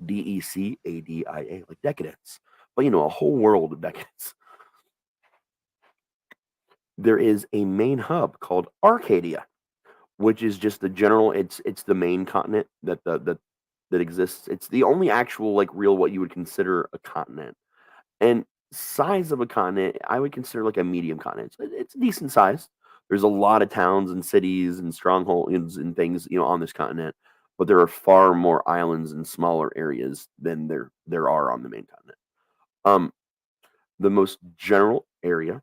Decadia, like decadence. But a whole world of decadence. There is a main hub called Arcadia, which is just the general. It's the main continent that exists. It's the only actual real what you would consider a continent. And size of a continent, I would consider a medium continent. It's decent size. There's a lot of towns and cities and strongholds and things, on this continent, but there are far more islands and smaller areas than there are on the main continent. The most general area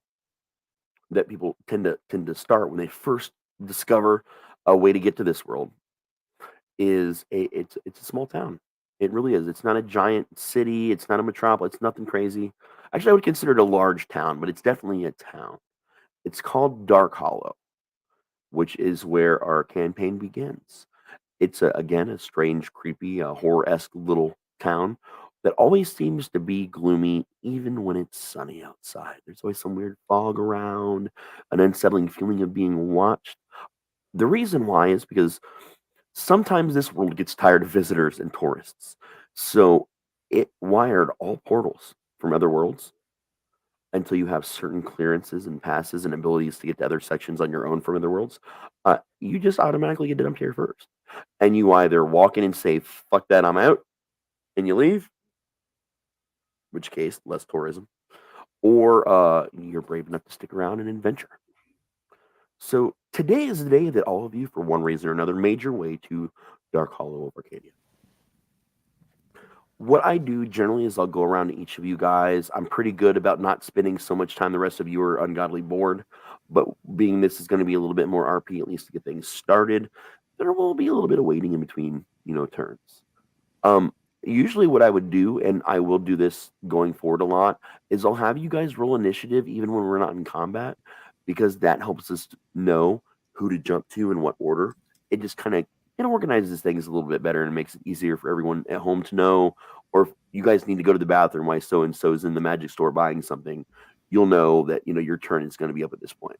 that people tend to start when they first discover a way to get to this world is it's a small town. It really is. It's not a giant city. It's not a metropolis. It's nothing crazy. Actually, I would consider it a large town, but it's definitely a town. It's called Dark Hollow, which is where our campaign begins. It's, again, a strange, creepy, horror-esque little town that always seems to be gloomy even when it's sunny outside. There's always some weird fog around, an unsettling feeling of being watched. The reason why is because sometimes this world gets tired of visitors and tourists. So it wired all portals from other worlds until you have certain clearances and passes and abilities to get to other sections on your own from other worlds. You just automatically get dumped here first. And you either walk in and say, fuck that, I'm out, and you leave, in which case, less tourism, or you're brave enough to stick around and adventure. So today is the day that all of you, for one reason or another, made your way to Dark Hollow of Arcadia. What I do generally is I'll go around to each of you guys. I'm pretty good about not spending so much time the rest of you are ungodly bored, but being this is going to be a little bit more RP, at least to get things started, there will be a little bit of waiting in between, turns. Usually, what I would do, and I will do this going forward a lot, is I'll have you guys roll initiative even when we're not in combat, because that helps us know who to jump to in what order. It just kind of organizes things a little bit better and makes it easier for everyone at home to know. Or if you guys need to go to the bathroom while so and so is in the magic store buying something, you'll know that your turn is going to be up at this point.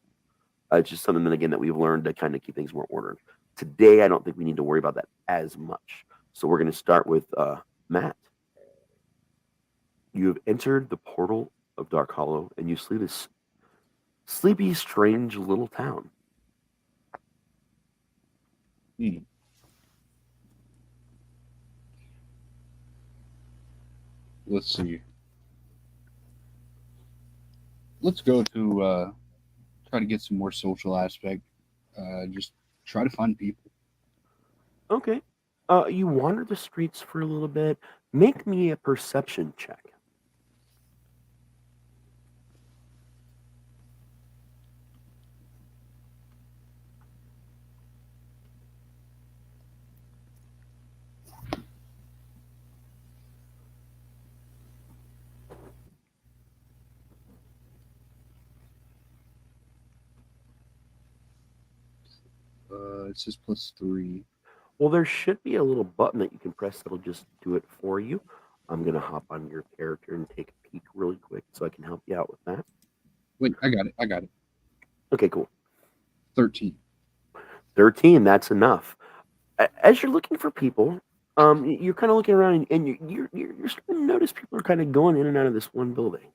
It's just something that again that we've learned to kind of keep things more ordered. Today, I don't think we need to worry about that as much. So we're going to start with Matt. You have entered the portal of Dark Hollow, and you see this sleepy, strange little town. Let's see. Let's go to try to get some more social aspect. Just try to find people. Okay. You wander the streets for a little bit. Make me a perception check. It says +3. Well, there should be a little button that you can press that'll just do it for you. I'm going to hop on your character and take a peek really quick so I can help you out with that. Wait, I got it. Okay, cool. 13. 13, that's enough. As you're looking for people, you're kind of looking around and you're starting to notice people are kind of going in and out of this one building.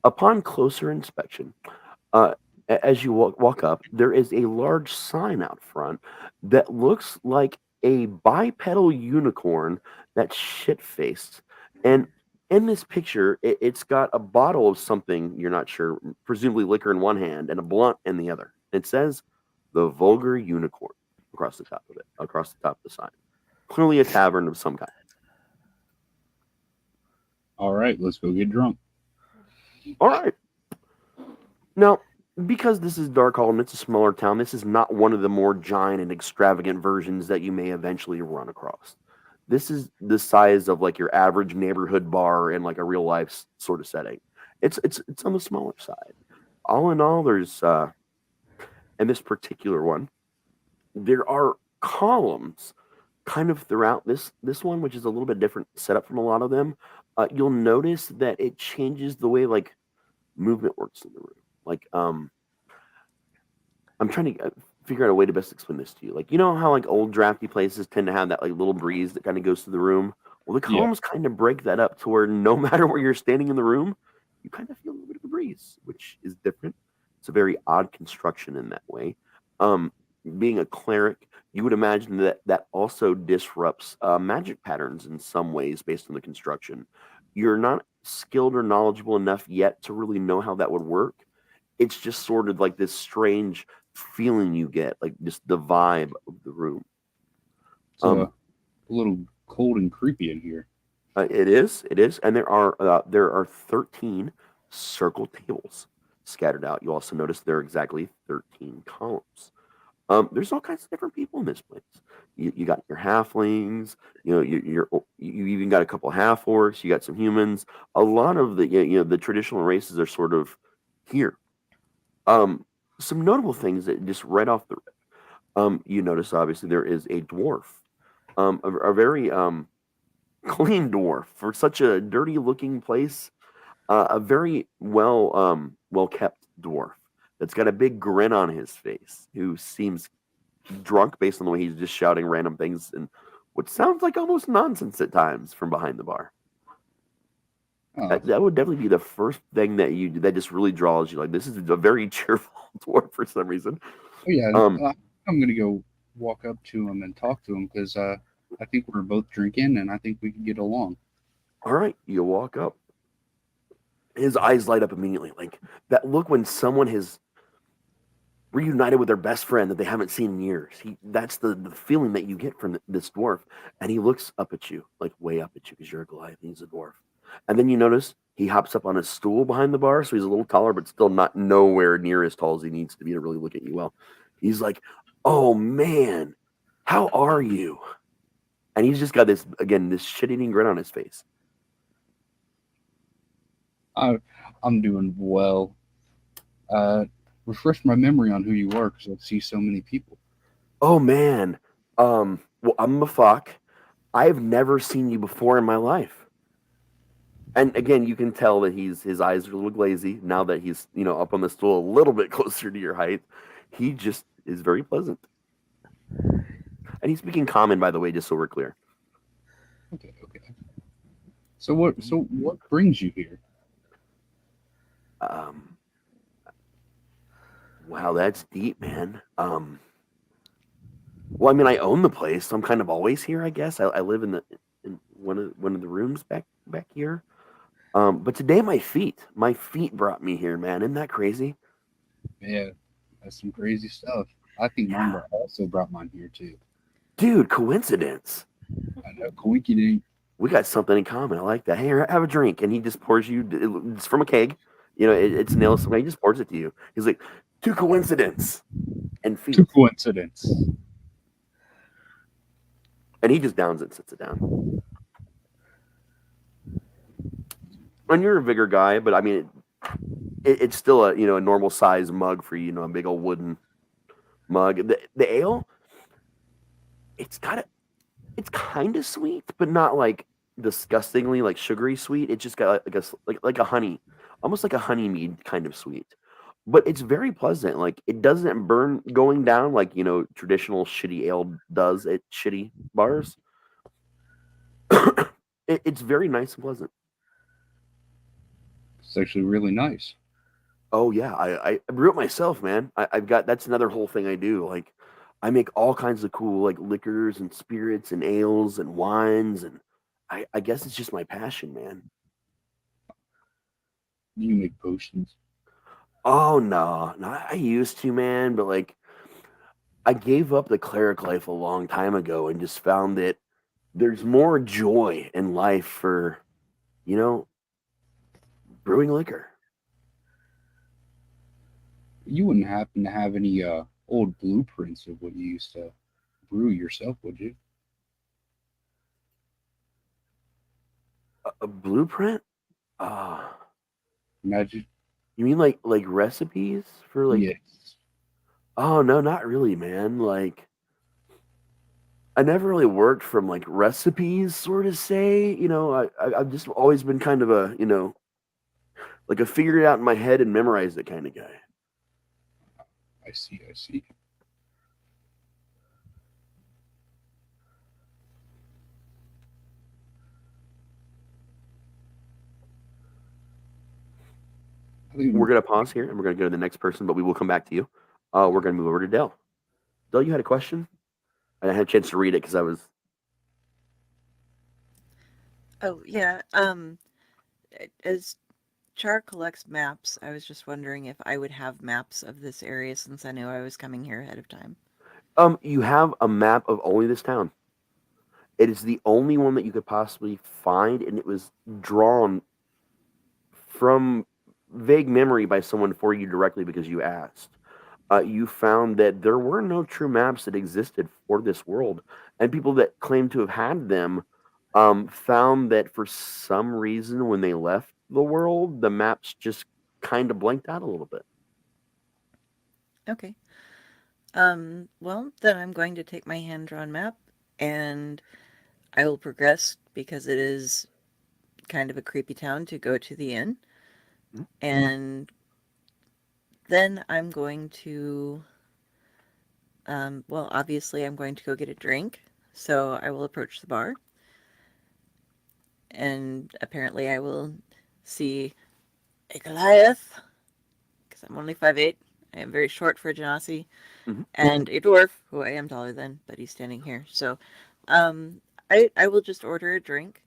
Upon closer inspection, as you walk up, there is a large sign out front that looks like a bipedal unicorn that's shit-faced. And in this picture, it's got a bottle of something, you're not sure, presumably liquor in one hand and a blunt in the other. It says, "The Vulgar Unicorn," across the top of it, across the top of the sign. Clearly a tavern of some kind. All right, let's go get drunk. All right. Now, because this is Dark Hollow and it's a smaller town, this is not one of the more giant and extravagant versions that you may eventually run across. This is the size of like your average neighborhood bar in like a real life sort of setting. It's on the smaller side. All in all, there's in this particular one, there are columns kind of throughout this one, which is a little bit different setup from a lot of them. You'll notice that it changes the way like movement works in the room. Like I'm trying to figure out a way to best explain this to you. Like, you know how like old drafty places tend to have that like little breeze that kind of goes through the room? Well, the columns kind of break that up to where no matter where you're standing in the room, you kind of feel a little bit of a breeze, which is different. It's a very odd construction in that way. Being a cleric, you would imagine that also disrupts magic patterns in some ways based on the construction. You're not skilled or knowledgeable enough yet to really know how that would work. It's just sort of like this strange feeling you get, like just the vibe of the room. It's a little cold and creepy in here. It is, and there are 13 circle tables scattered out. You also notice there are exactly 13 columns. There's all kinds of different people in this place. You got your halflings, you even got a couple half orcs, you got some humans. A lot of the the traditional races are sort of here. Some notable things that just right off the rip, you notice obviously there is a dwarf, a very clean dwarf for such a dirty looking place. A very well kept dwarf that's got a big grin on his face, who seems drunk based on the way he's just shouting random things and what sounds like almost nonsense at times from behind the bar. That would definitely be the first thing that just really draws you. Like, this is a very cheerful dwarf for some reason. Oh yeah, I'm gonna go walk up to him and talk to him because I think we're both drinking and I think we can get along. All right, you walk up. His eyes light up immediately, like that look when someone has reunited with their best friend that they haven't seen in years. That's the feeling that you get from this dwarf, and he looks up at you, like way up at you, because you're a Goliath and he's a dwarf. And then you notice he hops up on a stool behind the bar, so he's a little taller, but still not nowhere near as tall as he needs to be to really look at you well. He's like, "Oh man, how are you?" and he's just got this shit-eating grin on his face. I'm doing well. Refresh my memory on who you are, because I see so many people. Oh man, well, I'm Mafak. I've never seen you before in my life. And again, you can tell that his eyes are a little glazy now that he's up on the stool a little bit closer to your height. He just is very pleasant, and he's speaking common, by the way, just so we're clear. Okay. So what brings you here? Wow, that's deep, man. Well, I mean, I own the place, so I'm kind of always here, I guess. I live in one of the rooms back here. But today my feet brought me here, man. Isn't that crazy? Yeah, that's some crazy stuff. I think mine also brought mine here too. Dude, coincidence. I know, coinky. We got something in common. I like that. Hey, have a drink, and he just pours you. It's from a keg. It's nails. He just pours it to you. He's like, to coincidence, and feet. To coincidence. And he just downs it, sits it down. And you're a bigger guy, but I mean, it's still a normal size mug for you, a big old wooden mug. The ale, it's kind of sweet, but not like disgustingly like sugary sweet. It just got like a honey, almost like a honey mead kind of sweet. But it's very pleasant. Like it doesn't burn going down like traditional shitty ale does at shitty bars. It's very nice and pleasant. It's actually really nice. Oh yeah, I brew it myself, man. I've got that's another whole thing I do. Like I make all kinds of cool like liquors and spirits and ales and wines, and I guess it's just my passion, man. Do you make potions? Oh no, I used to, man, but like I gave up the cleric life a long time ago and just found that there's more joy in life for, brewing liquor. You wouldn't happen to have any old blueprints of what you used to brew yourself, would you? A blueprint? Imagine. You mean like recipes for like? Yes. Oh no, not really, man. Like, I never really worked from like recipes, sort of say. I've just always been kind of a like a figure it out in my head and memorize it kind of guy. I see. We're going to pause here and we're going to go to the next person, but we will come back to you. We're going to move over to Del. Del, you had a question? I had a chance to read it because I was... Oh, yeah. As Char collects maps, I was just wondering if I would have maps of this area since I knew I was coming here ahead of time. You have a map of only this town. It is the only one that you could possibly find, and it was drawn from vague memory by someone for you directly because you asked. You found that there were no true maps that existed for this world, and people that claim to have had them found that for some reason when they left the world, the maps just kind of blanked out a little bit. Okay. Well, then I'm going to take my hand-drawn map, and I will progress because it is kind of a creepy town to go to the inn. Mm-hmm. And then I'm going to, well, obviously I'm going to go get a drink, so I will approach the bar. And apparently I will see a Goliath, because I'm only 5'8". I am very short for a Genasi, mm-hmm. and a dwarf, who I am taller than, but he's standing here. So I will just order a drink,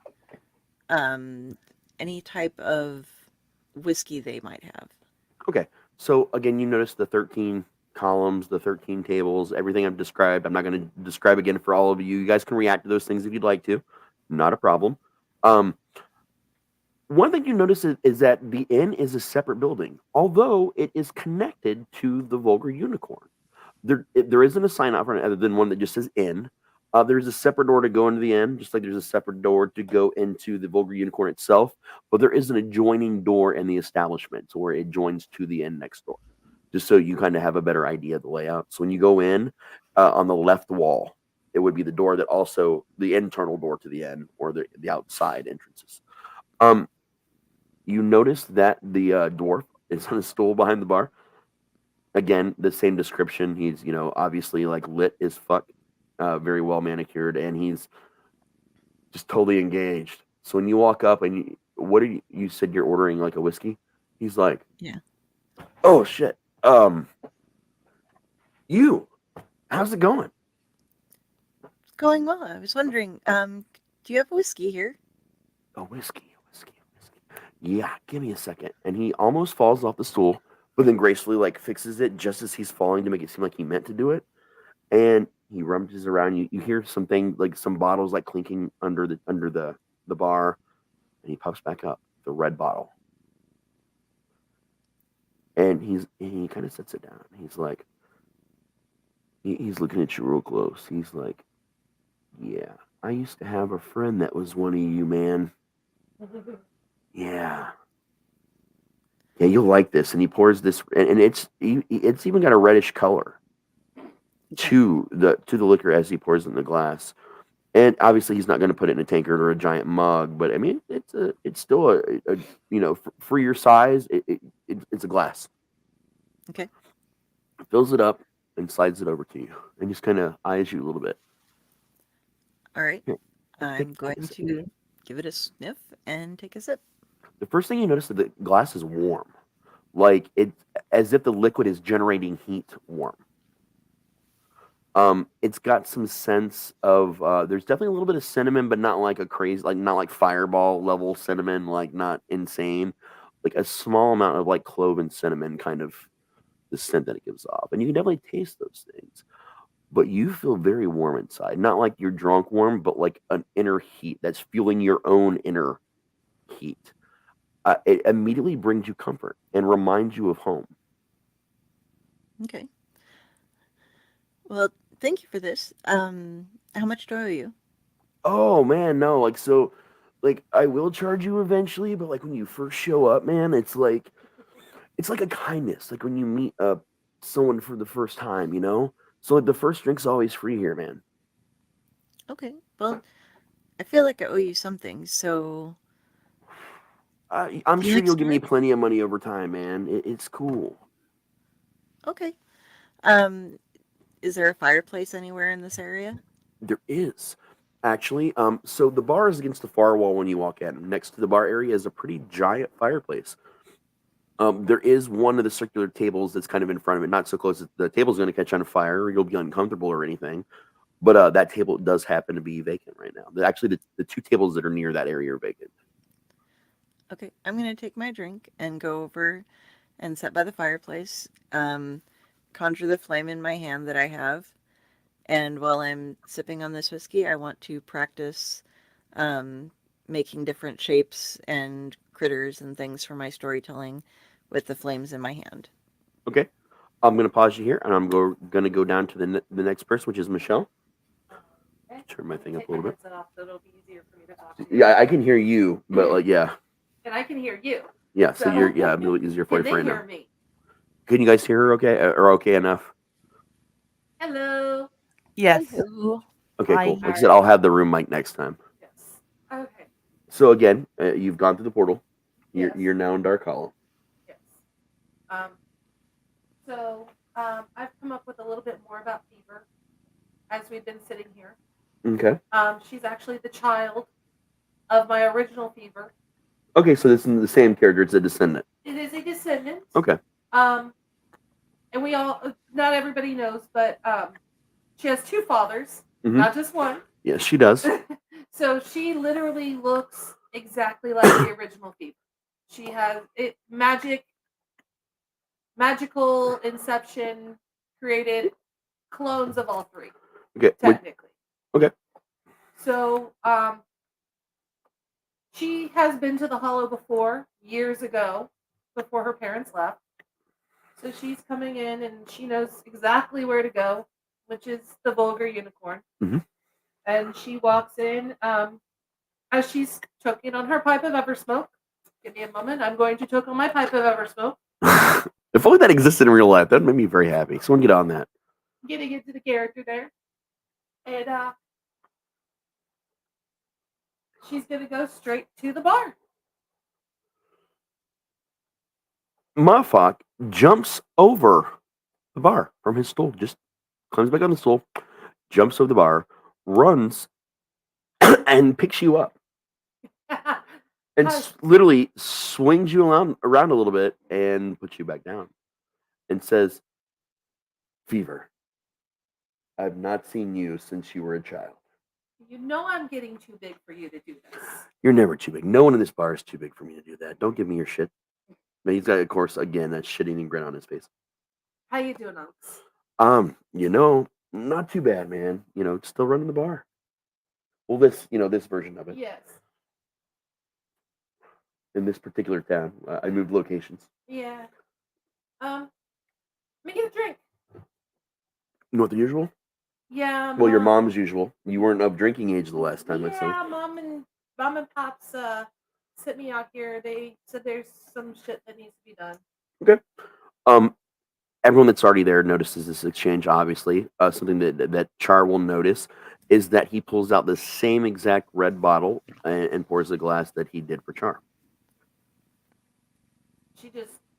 any type of whiskey they might have. Okay. So again, you notice the 13 columns, the 13 tables, everything I've described. I'm not going to describe again for all of you. You guys can react to those things if you'd like to. Not a problem. One thing you notice is that the inn is a separate building, although it is connected to the Vulgar Unicorn. There isn't a sign out front other than one that just says inn. There's a separate door to go into the inn, just like there's a separate door to go into the Vulgar Unicorn itself. But there is an adjoining door in the establishment, so where it joins to the inn next door, just so you kind of have a better idea of the layout. So when you go in, on the left wall, it would be the door that also the internal door to the inn, or the outside entrances. You notice that the dwarf is on a stool behind the bar. Again, the same description. He's, obviously like lit as fuck, very well manicured, and he's just totally engaged. So when you walk up and you said you're ordering like a whiskey? He's like, Yeah. Oh shit. How's it going? It's going well. I was wondering, do you have whiskey here? A whiskey. Yeah, give me a second. And he almost falls off the stool, but then gracefully like fixes it just as he's falling to make it seem like he meant to do it. And he rummages around. You hear something like some bottles like clinking under the bar, and he puffs back up the red bottle. And he kind of sets it down. He's like, he's looking at you real close. He's like, yeah, I used to have a friend that was one of you, man. Yeah, you'll like this. And he pours this, and it's even got a reddish color to the liquor as he pours it in the glass. And obviously, he's not going to put it in a tankard or a giant mug, but I mean, it's still a for your size, it's a glass. Okay. Fills it up and slides it over to you, and just kind of eyes you a little bit. All right. Here, I'm going to give it a sniff and take a sip. The first thing you notice is that the glass is warm, like as if the liquid is generating heat warm. It's got some sense of there's definitely a little bit of cinnamon, but not like a crazy, like not like Fireball level cinnamon, like not insane, like a small amount of like clove and cinnamon, kind of the scent that it gives off, and you can definitely taste those things. But you feel very warm inside, not like you're drunk warm, but like an inner heat that's fueling your own inner heat. It immediately brings you comfort and reminds you of home. Okay. Well, thank you for this. How much do I owe you? Oh man, no, like I will charge you eventually, but like when you first show up, man, it's like a kindness, like when you meet someone for the first time, So like the first drink's always free here, man. Okay. Well, I feel like I owe you something, so I'm Do you sure like you'll give me snacks? plenty of money over time, man. It's cool. Okay. Is there a fireplace anywhere in this area? There is. Actually, so the bar is against the far wall when you walk in. Next to the bar area is a pretty giant fireplace. There is one of the circular tables that's kind of in front of it, not so close that the table's going to catch on fire or you'll be uncomfortable or anything. But that table does happen to be vacant right now. Actually, the two tables that are near that area are vacant. Okay, I'm going to take my drink and go over and sit by the fireplace, conjure the flame in my hand that I have. And while I'm sipping on this whiskey, I want to practice making different shapes and critters and things for my storytelling with the flames in my hand. Okay. I'm going to pause you here, and I'm going to go down to the next person, which is Michelle. Okay. Turn my thing up Take a little my bit. headset off so it'll be easier for me to talk to you. Yeah, I can hear you, but like, yeah. And I can hear you. Yeah, so you're, a little easier for Can you they right hear now. me? Can you guys hear her okay, or okay enough? Hello. Yes. Hello. Okay, Hi. cool. Like I said, I'll have the room mic next time. Yes. Okay. So again, you've gone through the portal. Yes. You're now in Dark Hollow. Yes. So I've come up with a little bit more about Fever as we've been sitting here. Okay. She's actually the child of my original Fever. Okay, so this is the same character. It's a descendant. It is a descendant. Okay. And we all, not everybody knows, but she has two fathers, Mhm. not just one. Yes, she does. So she literally looks exactly like the original Fever. She has it magical inception created clones of all three. Okay. Technically. Okay. So she has been to the Hollow before, years ago, before her parents left. So she's coming in and she knows exactly where to go, which is the Vulgar Unicorn. Mhm. and she walks in as she's choking on her pipe of Eversmoke. Give me a moment. I'm going to choke on my pipe of Eversmoke. If only that existed in real life, that would make me very happy. Someone get on that. Getting into the character there. And she's going to go straight to the bar. Mafok jumps over the bar from his stool, just climbs back on the stool, jumps over the bar, runs, and picks you up. And literally swings you around a little bit and puts you back down and says, Fever, I've not seen you since you were a child. You know I'm getting too big for you to do this. You're never too big. No one in this bar is too big for me to do that. Don't give me your shit. But he's got, of course, again, that shit-eating grin on his face. How you doing, Alex? Not too bad, man. Still running the bar. Well, this version of it. Yes. In this particular town. I moved locations. Yeah. Make it a drink. Not the usual? Yeah. Well, your mom's usual. You weren't of drinking age the last time, I saw. Yeah, mom and pops sent me out here. They said there's some shit that needs to be done. Okay. Everyone that's already there notices this exchange, obviously. Something that Char will notice is that he pulls out the same exact red bottle and pours a glass that he did for Char.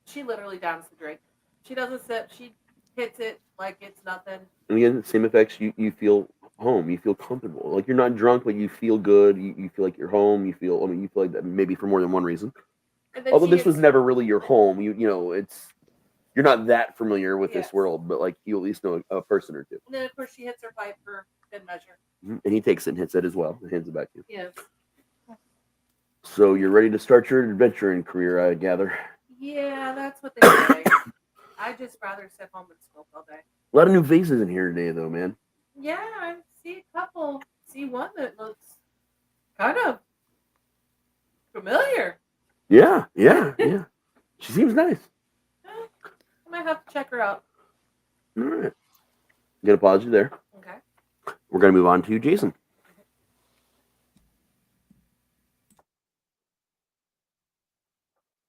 She literally downs the drink. She doesn't sip. She hits it like it's nothing. And again, same effects. You feel home. You feel comfortable. Like you're not drunk, but you feel good. You feel like you're home. You feel like that maybe for more than one reason. Although this was never really your home. You're not that familiar with this world, but like you at least know a person or two. And then of course she hits her pipe for good measure. And he takes it and hits it as well and hands it back to you. Yes. So you're ready to start your adventuring career, I gather. Yeah, that's what they say. I just rather sit home and smoke all day. A lot of new faces in here today, though, man. Yeah, I see a couple. See one that looks kind of familiar. Yeah. She seems nice. I might have to check her out. All right. I'm going to pause you there. Okay. We're going to move on to Jayson.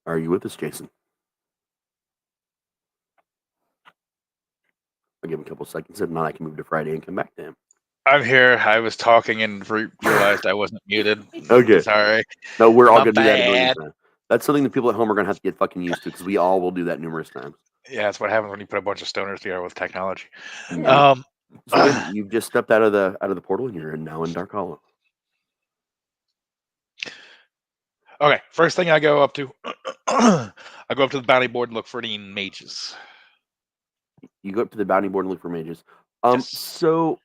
Are you with us, Jayson? I'll give him a couple seconds. If not, I can move to Friday and come back to him. I'm here. I was talking and realized I wasn't muted. Okay. Sorry. No, we're all My going to do that a million bad. times. That's something the people at home are going to have to get fucking used to because we all will do that numerous times. Yeah, that's what happens when you put a bunch of stoners together with technology. So you've just stepped out of the portal and you're now in Dark Hollow. Okay, first thing I go up to, I go up to the bounty board and look for any mages. You go up to the bounty board and look for mages. Yes. So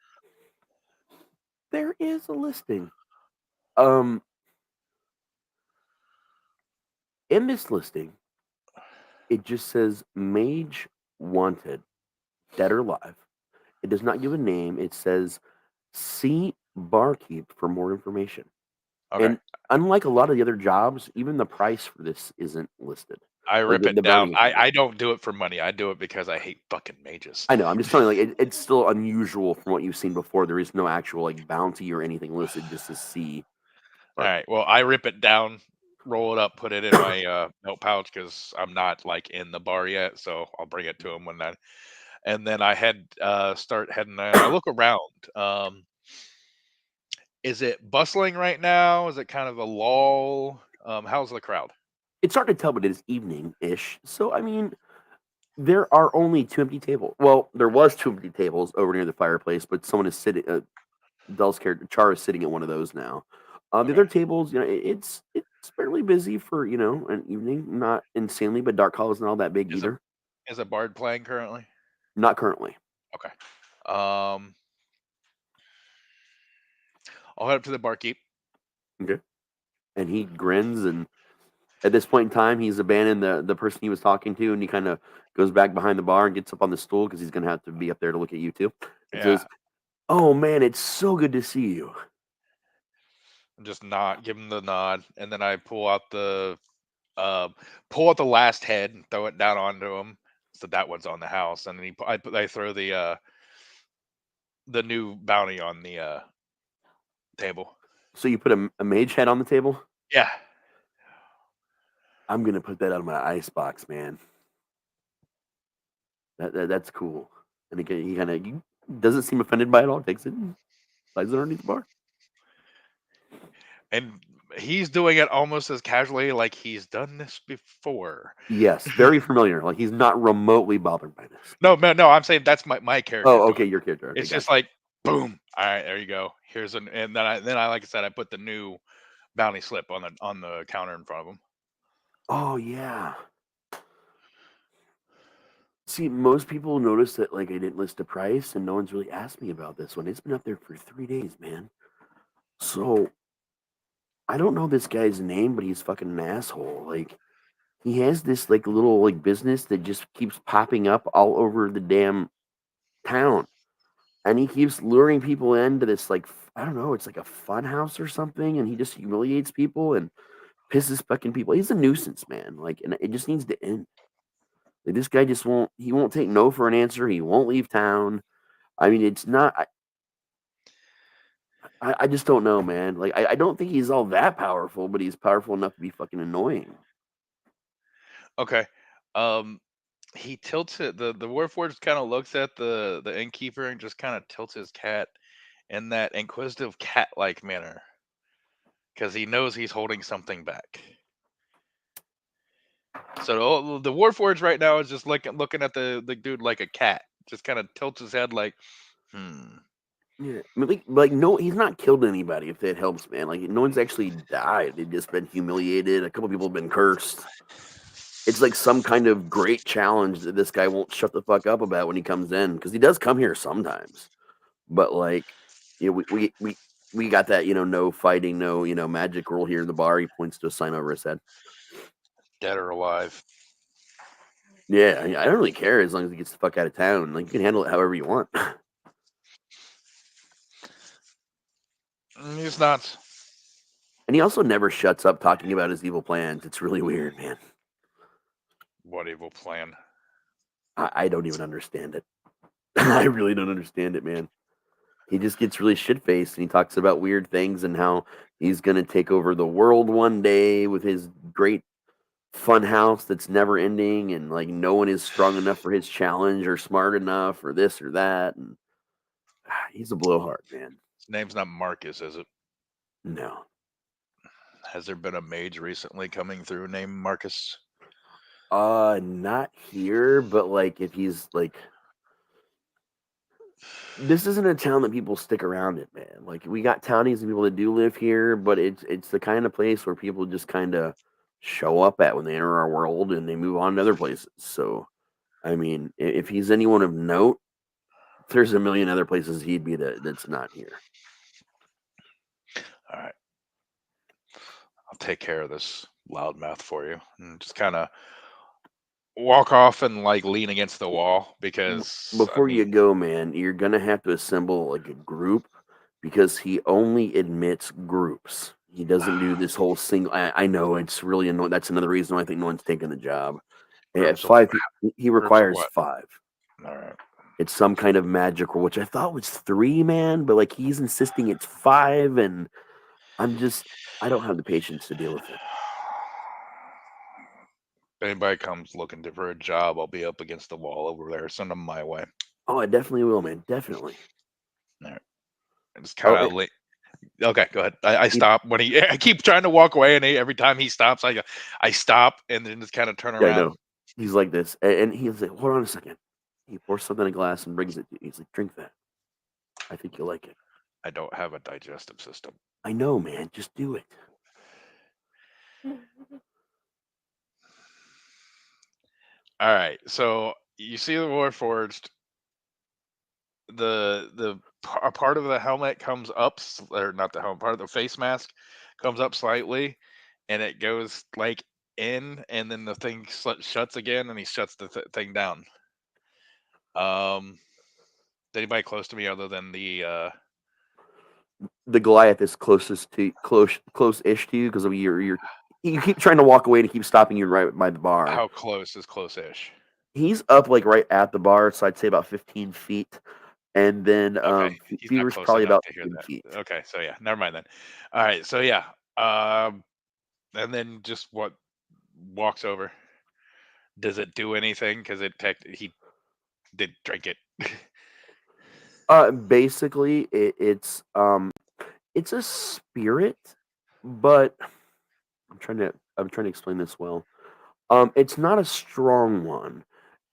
there is a listing. In this listing, it just says mage wanted, dead or alive. It does not give a name. It says see barkeep for more information. Okay. And unlike a lot of the other jobs, even the price for this isn't listed. I rip the it down. bounty I don't do it for money. I do it because I hate fucking mages. I know. I'm just telling you, like it's still unusual from what you've seen before. There is no actual like bounty or anything listed, just to see. All right. Well, I rip it down, roll it up, put it in my note pouch because I'm not like in the bar yet, so I'll bring it to him when that. And then I start heading. I look around. Is it bustling right now? Is it kind of a lull? How's the crowd? It's hard to tell, but it is evening-ish. So, I mean, there are only 2 empty tables. Well, there was 2 empty tables over near the fireplace, but someone is sitting. Dell's character Char is sitting at one of those now. The other tables, it's fairly busy for an evening. Not insanely, but Dark Hollow isn't all that big either. Is a bard playing currently? Not currently. Okay. I'll head up to the barkeep. Okay. And he grins, and at this point in time, he's abandoned the person he was talking to, and he kind of goes back behind the bar and gets up on the stool because he's going to have to be up there to look at you too. And says, "Oh man, it's so good to see you." I'm just give him the nod, and then I pull out the last head and throw it down onto him. So that one's on the house, and then I throw the new bounty on the table. So you put a mage head on the table? Yeah. I'm gonna put that on my ice box, man. That's cool. And he kind of doesn't seem offended by it all. Takes it, and slides it underneath the bar. And he's doing it almost as casually like he's done this before. Yes, very familiar. Like he's not remotely bothered by this. No, man, no, I'm saying that's my character. Oh, doing okay, it. your character. Okay, It's just like boom. All right, there you go. Here's and then I like I said, I put the new bounty slip on the counter in front of him. Oh yeah. See, most people notice that like I didn't list a price, and no one's really asked me about this one. It's been up there for 3 days, man. So I don't know this guy's name, but he's fucking an asshole. Like he has this like little like business that just keeps popping up all over the damn town, and he keeps luring people into this like I don't know, it's like a fun house or something, and he just humiliates people and pisses fucking people. He's a nuisance, man. Like, and it just needs to end. Like, this guy just won't. He won't take no for an answer. He won't leave town. I mean, it's not. I just don't know, man. Like, I don't think he's all that powerful, but he's powerful enough to be fucking annoying. Okay. He tilts it. The Warforged kind of looks at the innkeeper and just kind of tilts his cat in that inquisitive cat-like manner because he knows he's holding something back. So the Warforged right now is just looking at the dude like a cat, just kind of tilts his head like, Yeah, I mean, like no, he's not killed anybody. If that helps, man. Like no one's actually died. They've just been humiliated. A couple people have been cursed. It's like some kind of great challenge that this guy won't shut the fuck up about when he comes in, because he does come here sometimes. But like, you know, we got that, you know, no fighting, no, you know, magic rule here in the bar. He points to a sign over his head. dead or alive. Yeah, I don't really care as long as he gets the fuck out of town. Like you can handle it however you want. He's not. And he also never shuts up talking about his evil plans. It's really weird, man. What evil plan? I don't even understand it. I really don't understand it, man. He just gets really shit-faced and he talks about weird things and how he's going to take over the world one day with his great fun house that's never ending, and like no one is strong enough for his challenge or smart enough or this or that. And he's a blowhard, man. His name's not Marcus, is it? No. Has there been a mage recently coming through named Marcus? Not here, but like if he's like, this isn't a town that people stick around in, man. Like we got townies and people that do live here, but it's the kind of place where people just kind of show up at when they enter our world and they move on to other places. So, I mean, if he's anyone of note, there's a million other places he'd be that's not here. All right. I'll take care of this loudmouth for you and just kind of walk off and like lean against the wall because Before you go, man, you're gonna have to assemble like a group because he only admits groups. He doesn't do this whole single. I know it's really annoying. That's another reason why I think no one's taking the job. At 5, he requires 5. All right. It's some kind of magic rule, which I thought was 3, man. But like he's insisting it's 5, and I don't have the patience to deal with it. If anybody comes looking for a job, I'll be up against the wall over there. Send them my way. Oh, I definitely will, man. Definitely. All right. I just kind of Okay, go ahead. I stop when I keep trying to walk away, and every time he stops, I stop and then just kind of turn around. I know. He's like this, and he's like, "Hold on a second." He pours something in a glass and brings it to you. He's like, "Drink that. I think you'll like it." I don't have a digestive system. I know, man. Just do it. All right. So you see the Warforged. A part of the helmet comes up, or not the helmet, part of the face mask comes up slightly, and it goes like in, and then the thing shuts again, and he shuts the thing down. Anybody close to me other than the Goliath is close-ish to you because you keep trying to walk away and he keeps stopping you right by the bar. How close is close-ish? He's up like right at the bar, so I'd say about 15 feet. and then Okay, he's not Fever's close probably enough about to hear 10 that. feet. Okay, so yeah, never mind then. All right, so yeah, um, and then just what walks over. Does it do anything? Because he did drink it. Basically, it's a spirit, but I'm trying to explain this well. It's not a strong one.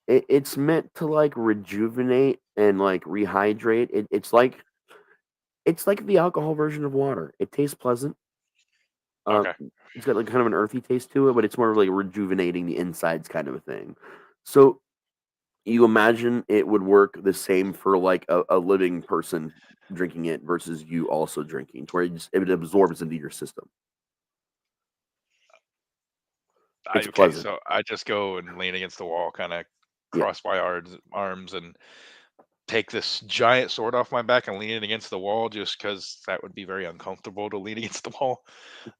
It's meant to like rejuvenate and like rehydrate. It's like the alcohol version of water. It tastes pleasant. Okay. It's got like kind of an earthy taste to it, but it's more like rejuvenating the insides kind of a thing. So you imagine it would work the same for like a living person drinking it versus you also drinking, to where it absorbs into your system. It's Okay, pleasant. so I just go and lean against the wall, kind of Yeah, cross my arms and take this giant sword off my back and lean it against the wall, just because that would be very uncomfortable to lean against the wall,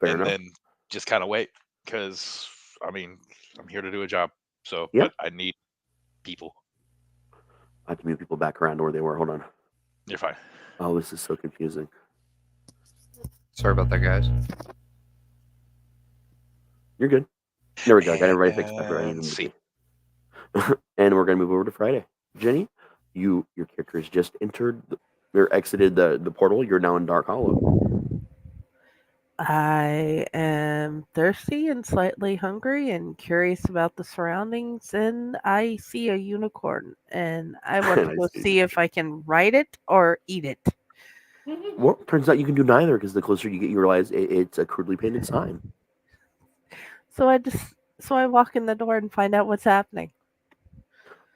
fair and enough. then just kind of wait, because I mean, I'm here to do a job, so Yeah, but I need people. I have to move people back around to where they were. Hold on. You're fine. Oh, this is so confusing. Sorry about that, guys. You're good. There we go. I got everybody fixed back where I need And them to see. be. And we're gonna move over to Friday. Jenny, your character has just entered or exited the portal. You're now in Dark Hollow. I am thirsty and slightly hungry and curious about the surroundings, and I see a unicorn, and I want And to I go see. see if I can ride it or eat it. Well, turns out you can do neither because the closer you get, you realize it's a crudely painted sign. So I walk in the door and find out what's happening.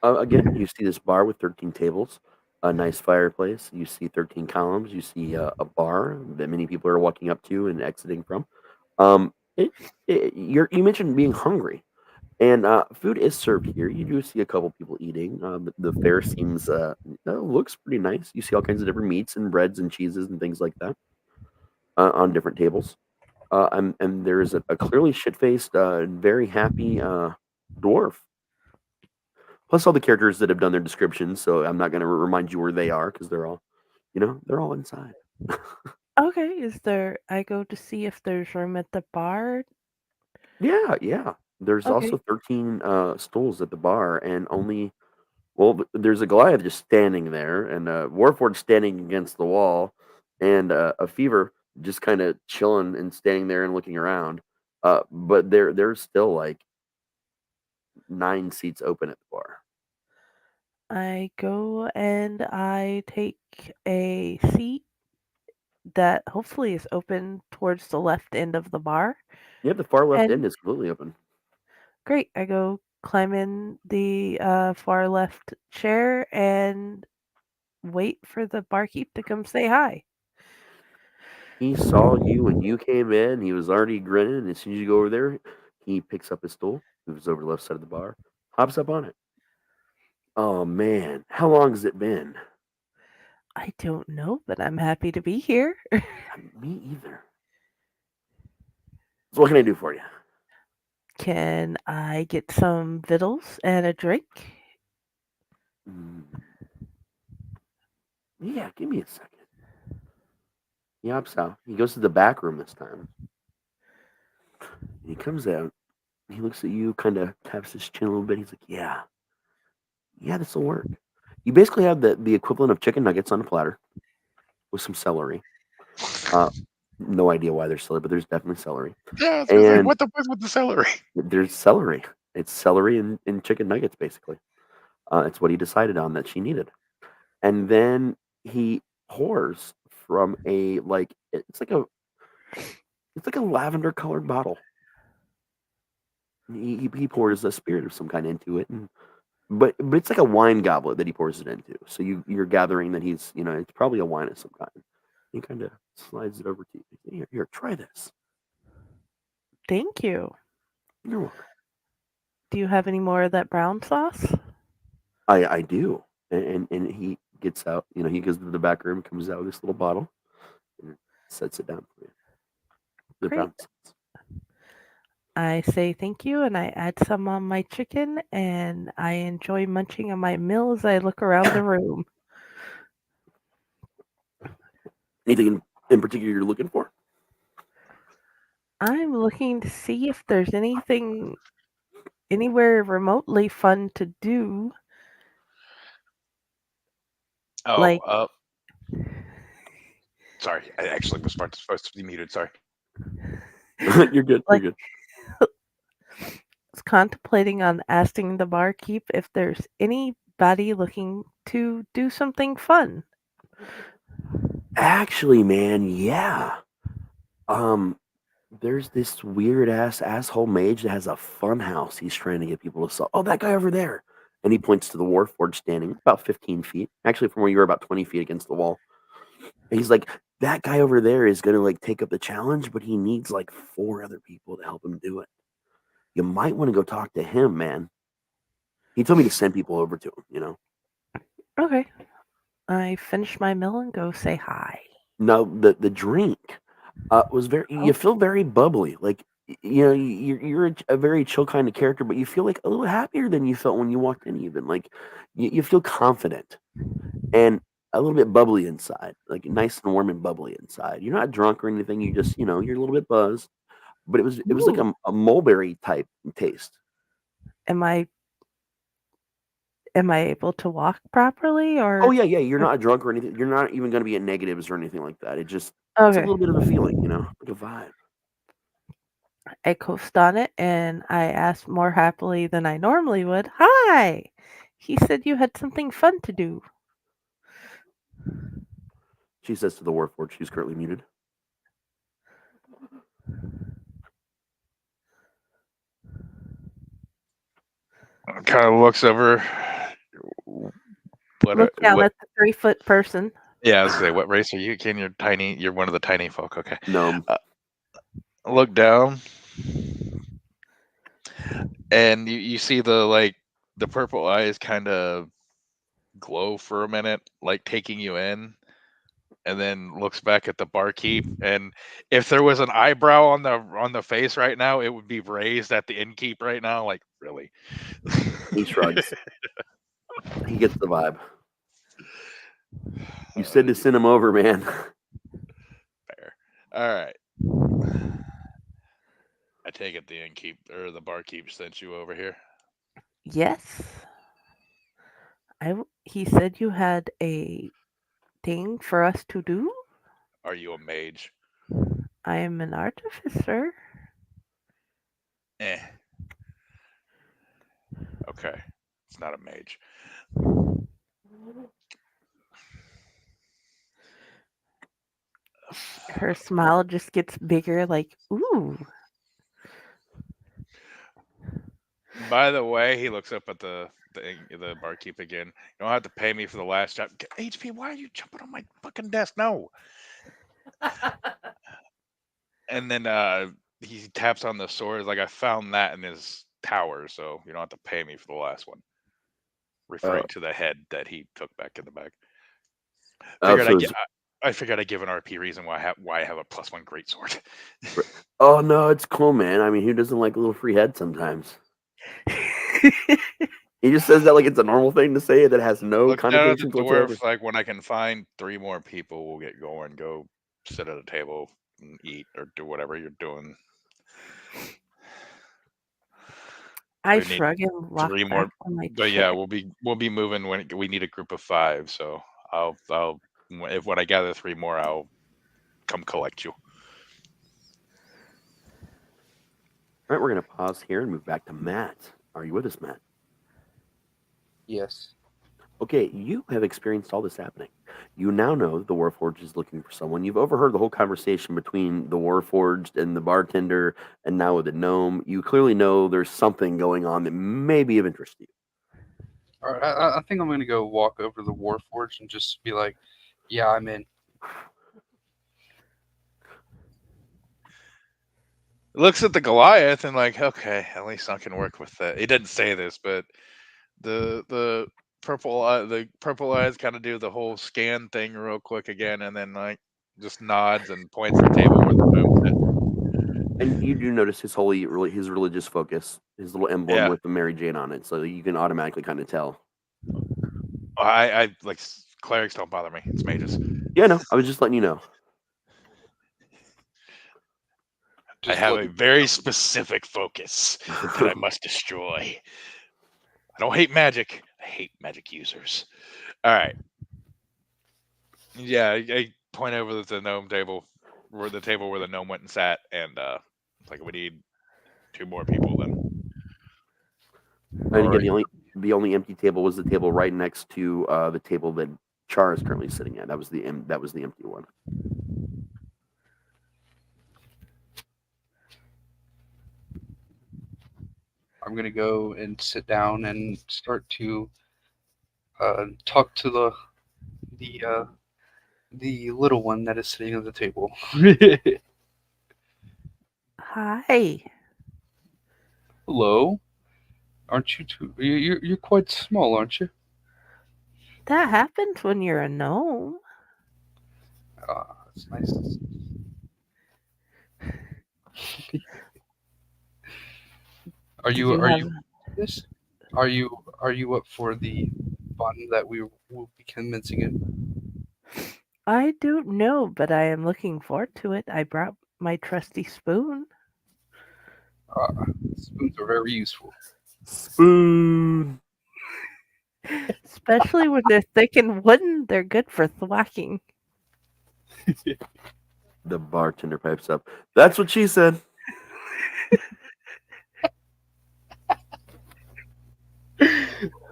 Again, you see this bar with 13 tables, a nice fireplace. You see 13 columns. You see a bar that many people are walking up to and exiting from. Um, you mentioned being hungry, and food is served here. You do see a couple people eating. The fare seems looks pretty nice. You see all kinds of different meats and breads and cheeses and things like that on different tables. And there is a clearly shit faced, very happy dwarf. Plus all the characters that have done their descriptions. So I'm not going to remind you where they are because they're all inside. Okay, I go to see if there's room at the bar. Yeah, yeah. There's Okay, also 13 stools at the bar, and only there's a Goliath just standing there, and Warford standing against the wall, and a Fever just kind of chilling and standing there and looking around. But there's still like 9 seats open at the bar. I go and I take a seat that hopefully is open towards the left end of the bar. Yeah, the far left And end is completely open. great, I go climb in the far left chair and wait for the barkeep to come say hi. He saw you when you came in. He was already grinning. And as soon as you go over there, he picks up his stool, moves over to the left side of the bar, hops up on it. Oh man, how long has it been? I don't know, but I'm happy to be here. Me either. So what can I do for you? Can I get some victuals and a drink? Mm, yeah, give me a second. He hops out. He goes to the back room this time. He comes out. He looks at you, kind of taps his chin a little bit. He's like, yeah, this will work. You basically have the equivalent of chicken nuggets on a platter with some celery. Uh, no idea why there's celery, but there's definitely celery. Yeah, I was gonna say, And what the fuck with the celery? there's celery. It's celery and chicken nuggets, basically. It's what he decided on that she needed. And then he pours from it's like a lavender colored bottle. He pours a spirit of some kind into it, but it's like a wine goblet that he pours it into. So you're gathering that it's probably a wine of some kind. He kind of slides it over to you. Here, try this. Thank you. You're welcome. Do you have any more of that brown sauce? I do. And he gets out. He goes to the back room, comes out with this little bottle, and sets it down for you. The Great. brown sauce. I say thank you and I add some on my chicken and I enjoy munching on my meal as I look around the room. Anything in particular you're looking for? I'm looking to see if there's anything anywhere remotely fun to do. Oh, Like, sorry. I actually was supposed to be muted. Sorry. You're good. Like- You're good. was contemplating on asking the barkeep if there's anybody looking to do something fun. Actually, man, yeah. There's this weird asshole mage that has a fun house. He's trying to get people to sell. Oh, that guy over there. And he points to the Warforged standing about 15 feet. Actually, from where you were, about 20 feet against the wall. And he's like, that guy over there is going to like take up the challenge, but he needs like 4 other people to help him do it. You might want to go talk to him, man. He told me to send people over to him, you know? Okay. I finish my meal and go say hi. No, the drink was very. You feel very bubbly, like you know you're a very chill kind of character, but you feel like a little happier than you felt when you walked in. Even like you feel confident and a little bit bubbly inside, like nice and warm and bubbly inside. You're not drunk or anything. You just you're a little bit buzzed, but it was like Ooh. a mulberry type taste. Am I able to walk properly or Oh yeah, you're not drunk or anything. You're not even going to be at negatives or anything like that. It's a okay. little bit of a feeling, like a vibe. I coast on it and I asked more happily than I normally would. Hi! He said you had something fun to do. She says to the Warforged, she's currently muted. Kind of looks over. Look down at the 3-foot person. Yeah, I was gonna say, what race are you? Ken, you're tiny. You're one of the tiny folk. Okay. No. Look down, and you see the purple eyes kind of glow for a minute, like taking you in, and then looks back at the barkeep. And if there was an eyebrow on the face right now, it would be raised at the innkeep right now. Like, really? He shrugs. He gets the vibe. You said to send him over, man. Fair. All right. I take it the innkeep or the barkeep sent you over here. Yes. He said you had a thing for us to do. Are you a mage? I am an artificer. Okay. It's not a mage. Her smile just gets bigger, like, ooh. By the way, he looks up at the barkeep again. You don't have to pay me for the last job. HP, why are you jumping on my fucking desk? No. And then he taps on the sword. Like, I found that in his tower, so you don't have to pay me for the last one. Referring to the head that he took back in the bag. I figured I'd give an RP reason why I have a +1 greatsword. Oh no, it's cool, man. I mean, who doesn't like a little free head sometimes? He just says that like it's a normal thing to say that has no connotations whatsoever. Like, when I can find 3 more people, we'll get going. Go sit at a table and eat or do whatever you're doing. I shrug and walk 3 back more. on my But chair. yeah, we'll be moving when we need a group of 5. So I'll when I gather 3 more, I'll come collect you. All right, we're gonna pause here and move back to Matt. Are you with us, Matt? Yes. Okay, you have experienced all this happening. You now know that the Warforged is looking for someone. You've overheard the whole conversation between the Warforged and the bartender, and now with the gnome. You clearly know there's something going on that may be of interest to you. All right, I think I'm gonna go walk over to the Warforged and just be like, "Yeah, I'm in." Looks at the Goliath and like, okay, at least I can work with that. He didn't say this, but the purple eyes kind of do the whole scan thing real quick again, and then like just nods and points at the table where the boom's at. And you do notice his religious focus, his little emblem with the Mary Jane on it, so you can automatically kind of tell. I like clerics don't bother me. It's mages. Yeah, no, I was just letting you know. I have a very specific focus that I must destroy. I don't hate magic. I hate magic users. All right. Yeah, I point over to the gnome table, where the gnome went and sat, and it's like we need 2 more people then. And again, the only empty table was the table right next to the table that Char is currently sitting at. That was the empty one. I'm gonna go and sit down and start to talk to the little one that is sitting at the table. Hi. Hello, aren't you too? You're quite small, aren't you? That happens when you're a gnome. It's nice. Are you this? Are you up for the fun that we will be commencing in? I don't know, but I am looking forward to it. I brought my trusty spoon. Spoons are very useful. Spoon. Especially when they're thick and wooden, they're good for thwacking. The bartender pipes up. That's what she said.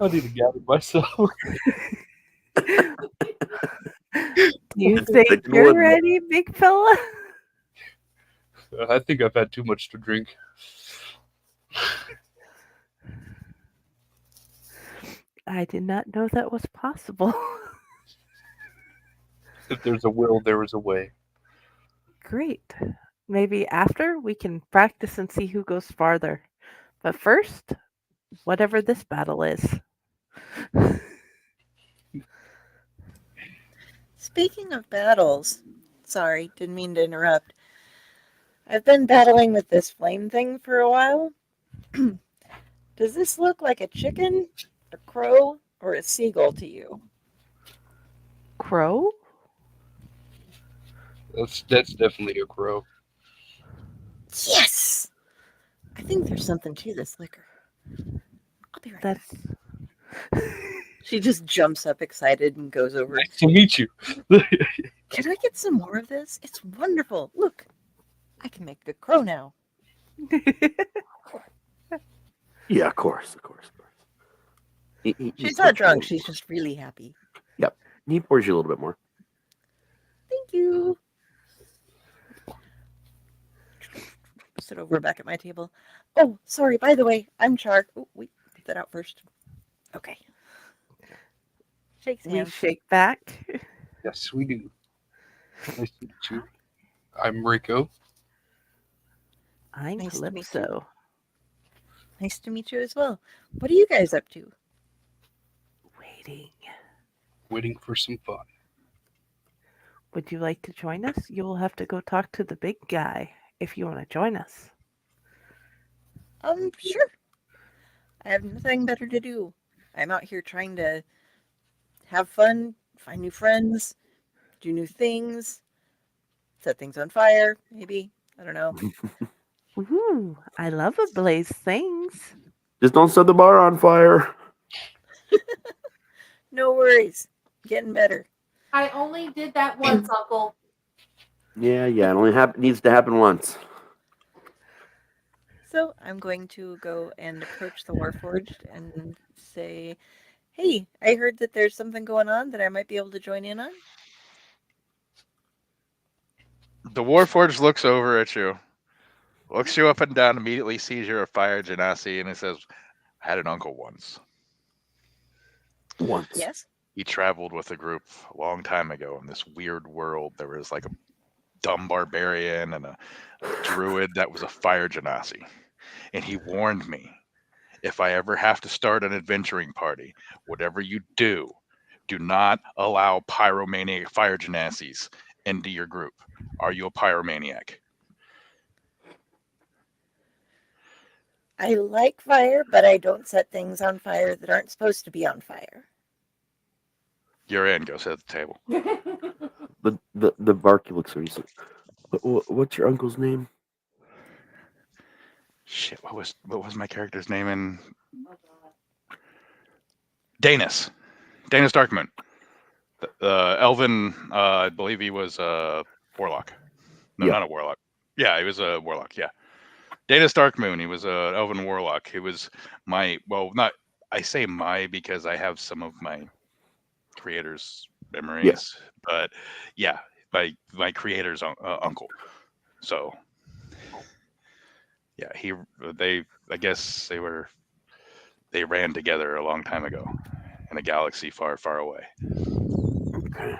I need to gather myself. Do you think you're ready, big fella? I think I've had too much to drink. I did not know that was possible. If there's a will, there is a way. Great. Maybe after we can practice and see who goes farther. But first, whatever this battle is. Speaking of battles, sorry, didn't mean to interrupt. I've been battling with this flame thing for a while. Does this look like a chicken, a crow, or a seagull to you? Crow? That's definitely a crow. Yes! I think there's something to this liquor. I'll be right back. She just jumps up excited and goes over. Nice to meet you. Can I get some more of this? It's wonderful. Look, I can make a crow now. Yeah, of course. She's not drunk. She's just really happy. Yep. He pours you a little bit more. Thank you. Sit over back at my table. Oh, sorry. By the way, I'm Char. Oh, wait, get that out first. Okay. Shakes We hands. shake back. Yes, we do. Nice to meet you. I'm Rico. I'm Nice to meet you. Calypso. Nice to meet you as well. What are you guys up to? Waiting for some fun. Would you like to join us? You will have to go talk to the big guy if you want to join us. Sure. I have nothing better to do. I'm out here trying to have fun, find new friends, do new things, set things on fire, maybe. I don't know. Ooh, I love ablaze things. Just don't set the bar on fire. No worries. Getting better. I only did that once, Uncle. Yeah. It only needs to happen once. So I'm going to go and approach the Warforged and say, hey, I heard that there's something going on that I might be able to join in on. The Warforged looks over at you, looks you up and down, immediately sees you're a fire genasi, and he says, I had an uncle once. Yes? He traveled with a group a long time ago in this weird world. There was like a dumb barbarian and a druid that was a fire genasi. And he warned me, if I ever have to start an adventuring party, whatever you do not allow pyromaniac fire genasis into your group. Are you a pyromaniac? I like fire, but I don't set things on fire that aren't supposed to be on fire. You're in. Go sit at the table. The barkeep looks at you. What's your uncle's name? Shit, what was my character's name in Oh god. Danis? Danis Darkmoon. Elven, I believe he was a warlock. No, Yeah. not a warlock. Yeah, he was a warlock. Yeah, Danis Darkmoon. He was a elven warlock. He was not. I say my because I have some of my creator's memories, but yeah, my creator's uncle. So yeah, I guess they ran together a long time ago in a galaxy far, far away. Okay.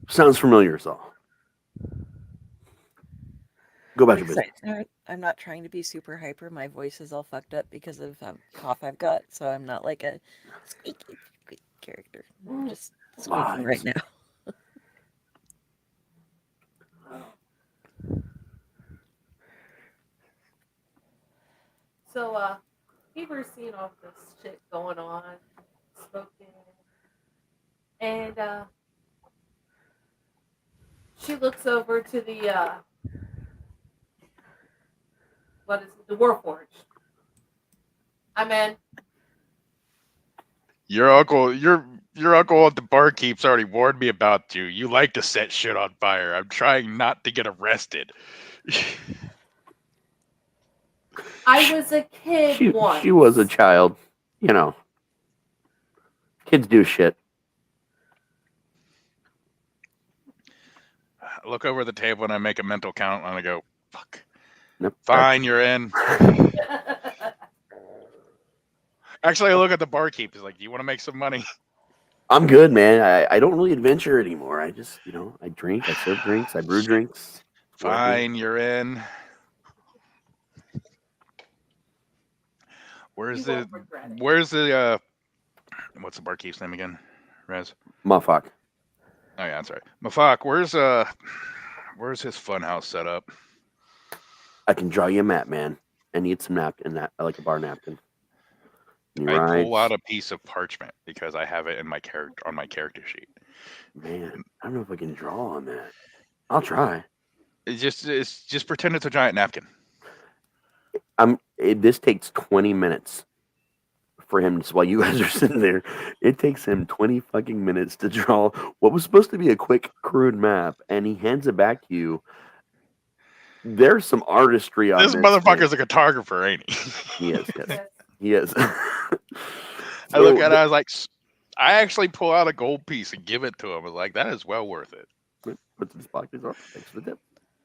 Sounds familiar, Saul. Go about your business. Besides, I'm not trying to be super hyper. My voice is all fucked up because of cough I've got, so I'm not like a squeaky character. I'm just squeaking right now. So, Heber's seeing all this shit going on, smoking, and she looks over to the what is it? The Warforge. I'm in. Your uncle at the barkeep's already warned me about you. You like to set shit on fire. I'm trying not to get arrested. I was a kid once. She was a child. You know, kids do shit. I look over the table and I make a mental count and I go, fuck. Nope. Fine, you're in. Actually, I look at the barkeep. He's like, do you want to make some money? I'm good, man. I don't really adventure anymore. I just, I drink, I serve drinks, I brew drinks. Fine, you're in. Where's the what's the barkeep's name again? Raz? Mafak. Oh yeah, that's right. Mafak, where's his funhouse set up? I can draw you a map, man. I need some napkin, like a bar napkin. I pull out a piece of parchment because I have it in my character sheet. Man, I don't know if I can draw on that. I'll try. It's just pretend it's a giant napkin. This takes 20 minutes for him while you guys are sitting there. It takes him 20 fucking minutes to draw what was supposed to be a quick, crude map, and he hands it back to you. There's some artistry on this. This motherfucker's a cartographer, ain't he? He is, yes. He is. I look at it, I was like, I actually pull out a gold piece and give it to him. I was like, that is well worth it. Puts in his pocket. Thanks for the tip.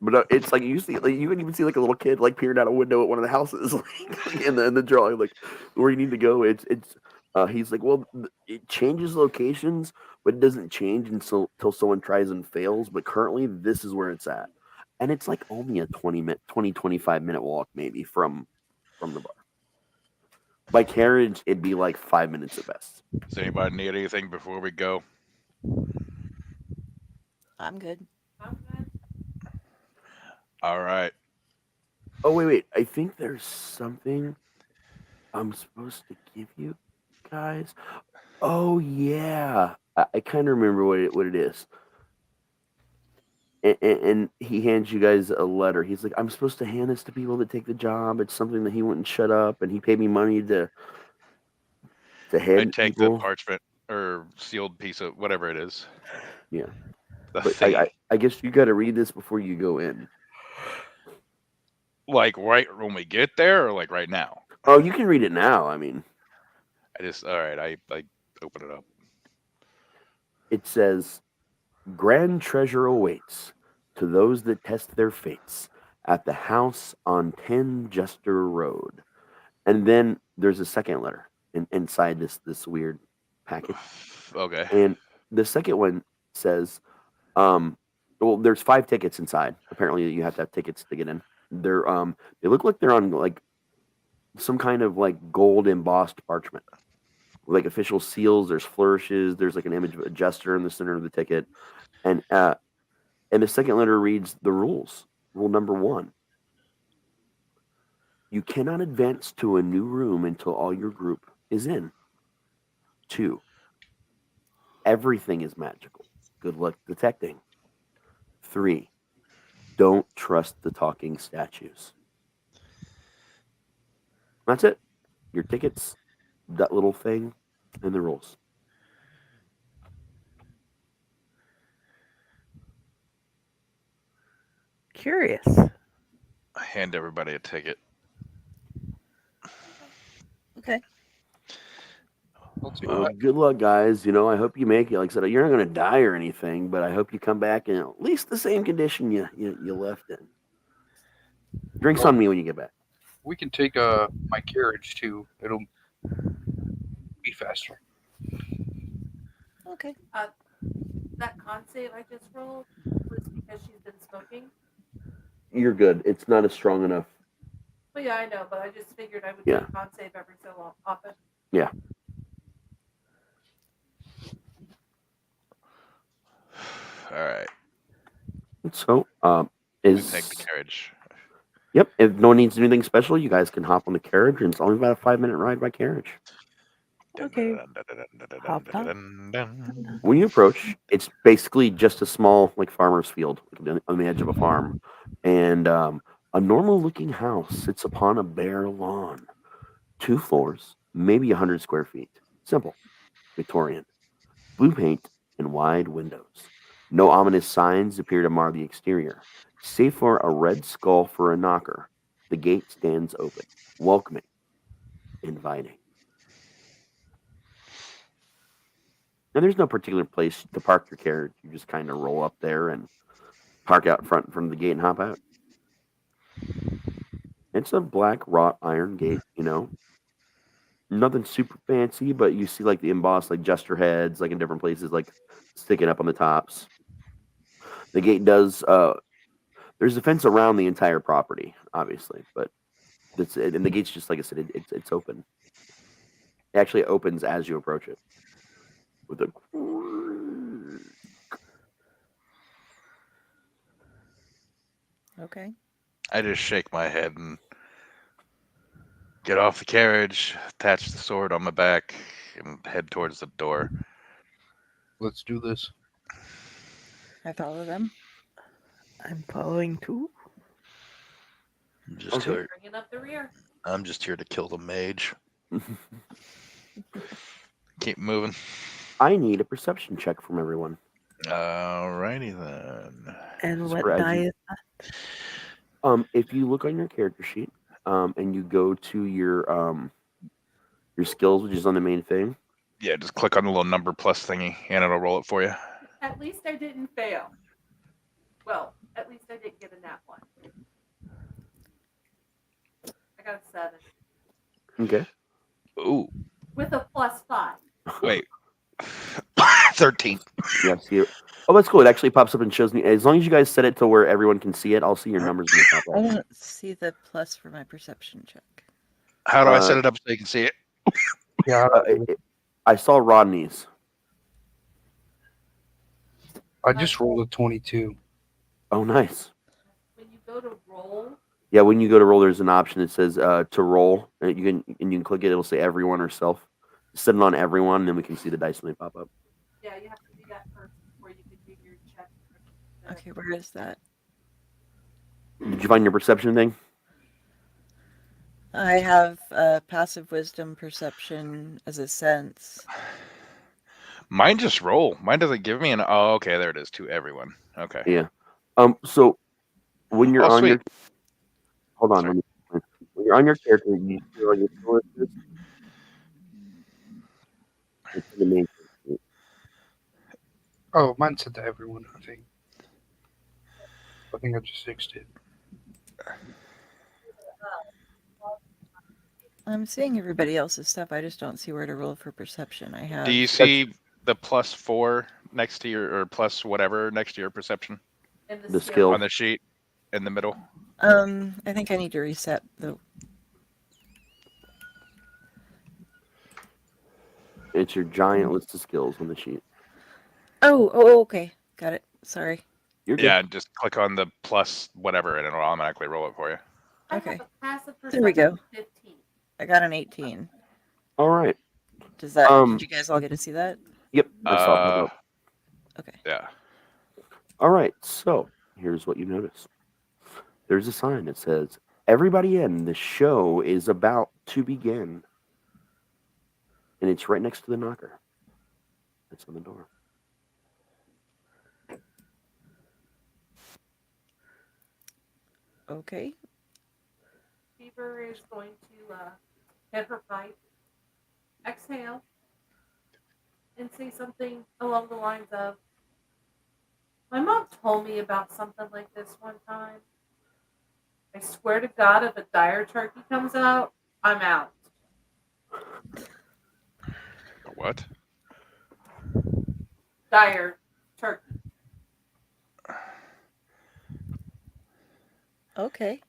But it's like you can even see like a little kid like peering out a window at one of the houses, like in the drawing, like where you need to go. He's like, well, it changes locations, but it doesn't change until someone tries and fails. But currently, this is where it's at, and it's like only a 25 minute walk maybe from the bar. By carriage, it'd be like 5 minutes at best. Does anybody need anything before we go? I'm good. All right. Oh, wait. I think there's something I'm supposed to give you guys. Oh, yeah. I kind of remember what it is. And he hands you guys a letter. He's like, I'm supposed to hand this to people that take the job. It's something that he wouldn't shut up, and he paid me money to hand I take people. the parchment or sealed piece of whatever it is. Yeah. But I guess you got to read this before you go in. Like right when we get there, or like right now? Oh, you can read it now. I mean, all right. I open it up. It says, "Grand treasure awaits to those that test their fates at the house on 10 Jester Road." And then there's a second letter inside this weird package. Okay. And the second one says, well, there's 5 tickets inside. Apparently, you have to have tickets to get in. They look like they're on like some kind of like gold embossed parchment, like official seals. There's flourishes. There's like an image of a jester in the center of the ticket, and the second letter reads the rules. Rule number 1: you cannot advance to a new room until all your group is in. 2: everything is magical. Good luck detecting. 3: don't trust the talking statues. That's it. Your tickets, that little thing, and the rules. Curious. I hand everybody a ticket. Okay. Well, good luck, guys. I hope you make it. Like I said, you're not going to die or anything, but I hope you come back in at least the same condition you left in. Drinks on me when you get back. We can take my carriage too. It'll be faster. Okay. That con save I just rolled was because she's been smoking. You're good. It's not as strong enough. Well, yeah, I know, but I just figured I would Yeah. do a con save every so often. Yeah. All right. So, We take the carriage. Yep. If no one needs anything special, you guys can hop on the carriage, and it's only about a 5-minute ride by carriage. Okay. Hopped up. When you approach, it's basically just a small, like, farmer's field on the edge of a farm, and a normal-looking house sits upon a bare lawn. 2 floors, maybe 100 square feet. Simple, Victorian, blue paint and wide windows. No ominous signs appear to mar the exterior, save for a red skull for a knocker. The gate stands open, welcoming, inviting. And there's no particular place to park your carriage. You just kind of roll up there and park out front in front of the gate and hop out. It's a black wrought iron gate, Nothing super fancy, but you see like the embossed like jester heads, like in different places, like sticking up on the tops. The gate does. There's a fence around the entire property, obviously, but that's it. And the gate's just like I said, it's open. It actually opens as you approach it. With a Okay. I just shake my head and get off the carriage, attach the sword on my back, and head towards the door. Let's do this. I follow them. I'm following too. I'm just here. Bringing up the rear. I'm just here to kill the mage. Keep moving. I need a perception check from everyone. Alrighty then. And what Spread die you- is that? If you look on your character sheet, and you go to your skills, which is on the main thing. Yeah, just click on the little number plus thingy, and it'll roll it for you. At least I didn't fail. Well, at least I didn't get a nat one. I got a 7 Okay. Ooh, with a +5. wait. 13. Yeah. See it. Oh, that's cool. It actually pops up and shows me. As long as you guys set it to where everyone can see it, I'll see your numbers. I Pop up. don't see the plus for my perception check. How do I set it up so you can see it? Yeah, I saw Rodney's. I just rolled a 22. Oh, nice. When you go to roll, Yeah, when you go to roll, there's an option that says to roll, and you can click it. It'll say everyone or self. Set it on everyone, and then we can see the dice when they pop up. yeah, you have to do that first before you can do your check. Okay, where is that? Did you find your perception thing? I have passive wisdom perception as a sense. Mine just roll. Mine doesn't give me an. Oh, okay, there it is to everyone. Okay. Yeah. So when you're Oh, on sweet. your, hold on. Sorry. When you're on your character, you see all your sources. It's the main thing. Oh, mine said to everyone, I think. I think I just fixed it. I'm seeing everybody else's stuff. I just don't see where to roll for perception. I have. Do you see the +4 next to your, or plus whatever next to your perception And The skill. on the sheet in the middle? I think I need to reset the. It's your giant list of skills on the sheet. Oh, okay, got it. Sorry. You're good. Yeah, just click on the plus whatever, and it'll automatically roll it for you. I Okay. have a passive There we go. perception of 15. I got an 18. All right. Does that? Um, Did you guys all get to see that? Yep. I saw it. Okay. Yeah. All right. So here's what you notice. There's a sign that says Everybody in. The show is about to begin. And it's right next to the knocker. It's on the door. Okay. Fever is going to hit her pipe, exhale, and say something along the lines of, "My mom told me about something like this one time. I swear to God, if a dire turkey comes out, I'm out." What? Dire turkey. Okay.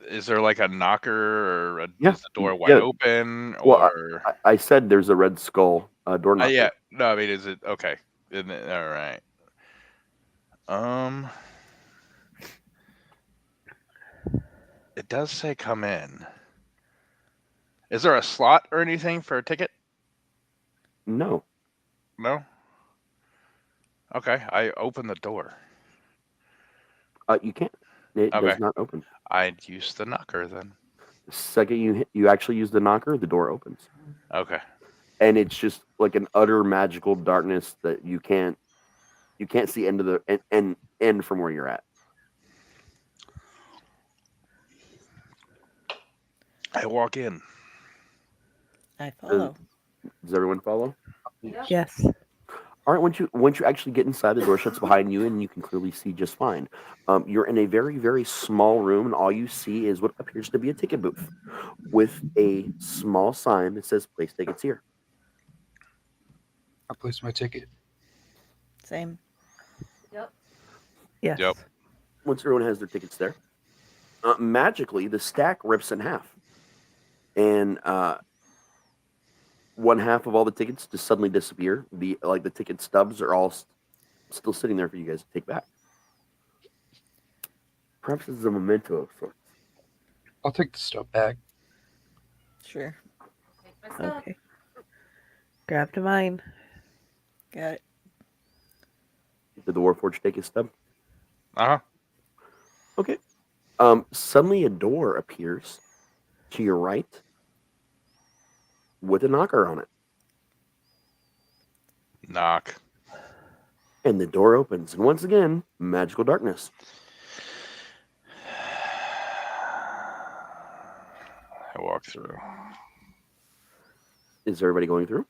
Is there like a knocker, or Yeah. is the door wide Yeah. open, Well, or? I said there's a red skull door knocker. Yeah. No, I mean, is it okay? Isn't it, all right. It does say come in. Is there a slot or anything for a ticket? No. No. Okay, I open the door. You can't. It Okay. does not open. I'd use the knocker then. The second you actually use the knocker, the door opens. Okay. And it's just like an utter magical darkness that you can't see end of the end from where you're at. I walk in. I follow. Does everyone follow? Yep. Yes. All right. Once you actually get inside, the door shuts behind you, and you can clearly see just fine. You're in a very, very small room, and all you see is what appears to be a ticket booth with a small sign that says "Place tickets here." I placed my ticket. Same. Yep. Yes. Yep. Once everyone has their tickets there, magically the stack rips in half, and one half of all the tickets just suddenly disappear. The ticket stubs are all still sitting there for you guys to take back. Perhaps this is a memento of sorts. I'll take the stuff back. Sure. Take my stuff. Okay. Grab to mine. Got it. Did the Warforged take his stub? Uh-huh. Okay. Suddenly a door appears to your right with a knocker on it. Knock. And the door opens. And once again, magical darkness. I walk through. Is everybody going through?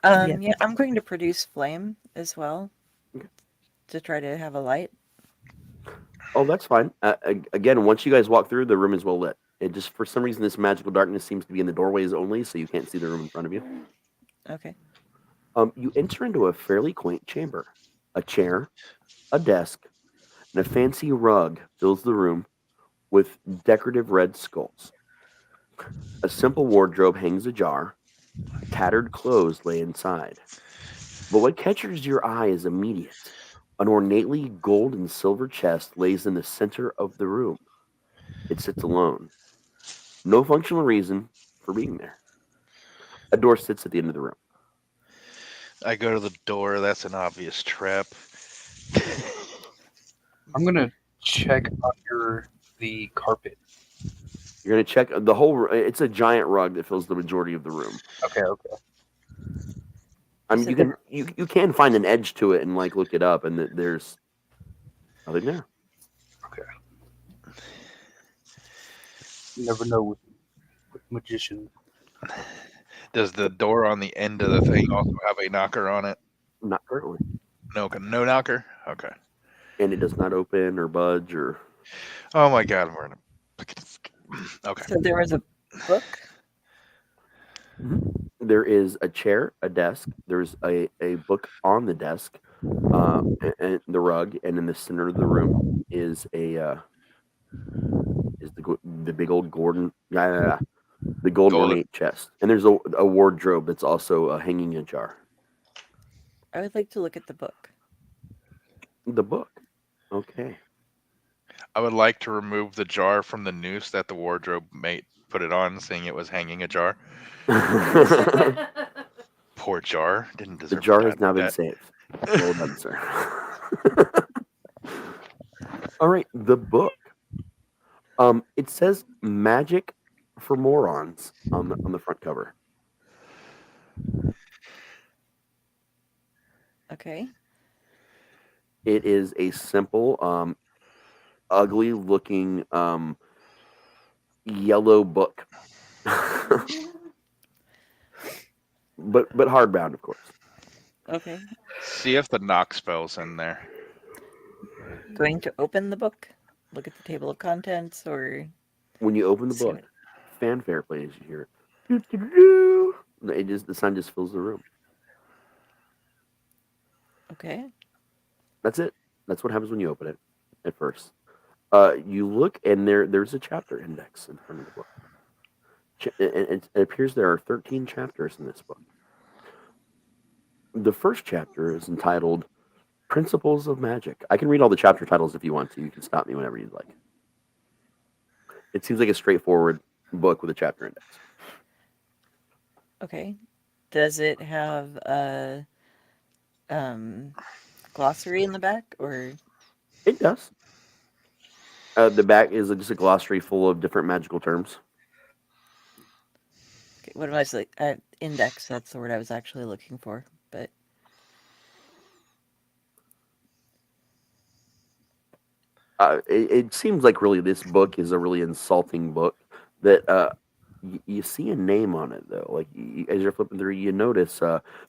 Yes. Yeah, I'm going to produce flame as well. Okay. To try to have a light. Oh, that's fine. Again, once you guys walk through, the room is well lit. It just, for some reason, this magical darkness seems to be in the doorways only, so you can't see the room in front of you. Okay. You enter into a fairly quaint chamber. A chair, a desk, and a fancy rug fills the room with decorative red skulls. A simple wardrobe hangs ajar. Tattered clothes lay inside. But what catches your eye is immediate. An ornately gold and silver chest lays in the center of the room. It sits alone. No functional reason for being there. A door sits at the end of the room. I go to the door. That's an obvious trap. I'm gonna check under the carpet. You're going to check the whole. It's a giant rug that fills the majority of the room. Okay. I mean, So you can find an edge to it and look it up, and there's nothing there. Okay. You never know with magician. Does the door on the end of the thing also have a knocker on it? Not currently, No knocker? Okay. and it does not open or budge or. Oh my god, we're in a... Okay. So there was a book. There is a chair, a desk. There's a book on the desk, and the rug, and in the center of the room is the big old the gold ornate chest, and there's a wardrobe that's also hanging ajar. I would like to look at the book. The book, okay. I would like to remove the jar from the noose that the wardrobe mate put it on, seeing it was hanging ajar. Poor jar. Didn't deserve The jar to has now been that. saved. Well done, sir. All right, the book. It says "Magic for Morons" on the front cover. Okay. It is a simple, ugly looking yellow book, but hardbound, of course. Okay. See if the knock spell's in there. Going to open the book, look at the table of contents, or When you open the see book, what- fanfare plays. You hear, doo-doo-doo. The sound just fills the room. Okay. That's it. That's what happens when you open it. At first, you look, and there's a chapter index in front of the book. It appears there are 13 chapters in this book. The first chapter is entitled "Principles of Magic." I can read all the chapter titles if you want to. You can stop me whenever you'd like. It seems like a straightforward book with a chapter index. Okay. Does it have a glossary in the back, or It does. The back is just a glossary full of different magical terms. okay, what am I saying? Index? That's the word I was actually looking for. But It seems like really this book is a really insulting book that you see a name on it though. Like as you're flipping through, you notice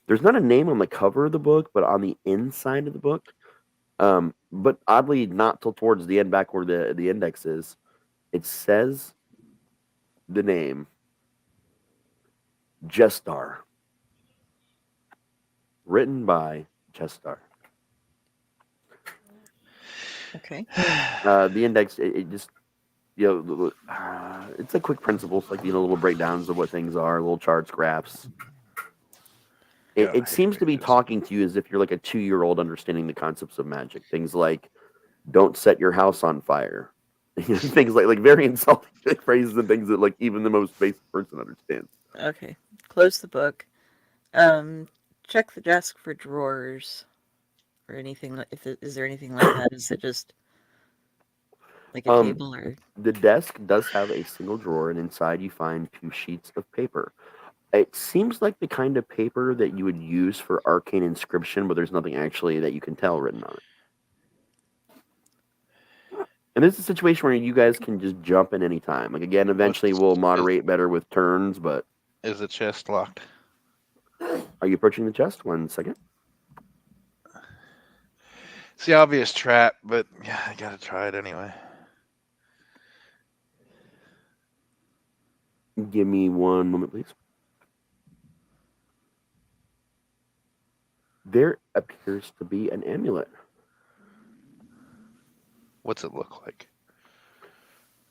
there's not a name on the cover of the book, but on the inside of the book. But oddly, not till towards the end, back where the index is, it says the name Jestar, written by Jestar. okay. The index, it just it's like quick principles, like little breakdowns of what things are, little charts, graphs. It seems to be talking to you as if you're like a 2-year-old understanding the concepts of magic. Things like "don't set your house on fire," things like very insulting phrases and things that like even the most basic person understands. Okay. Close the book. Check the desk for drawers or anything. Is there anything like that? Is it just like a table or? The desk does have a single drawer, and inside you find 2 sheets of paper. It seems like the kind of paper that you would use for arcane inscription, but there's nothing actually that you can tell written on it. And this is a situation where you guys can just jump in any time. Like again, eventually we'll moderate better with turns, but Is the chest locked? are you approaching the chest? 1 second. It's the obvious trap, but yeah, I gotta try it anyway. Give me 1 moment, please. There appears to be an amulet. What's it look like?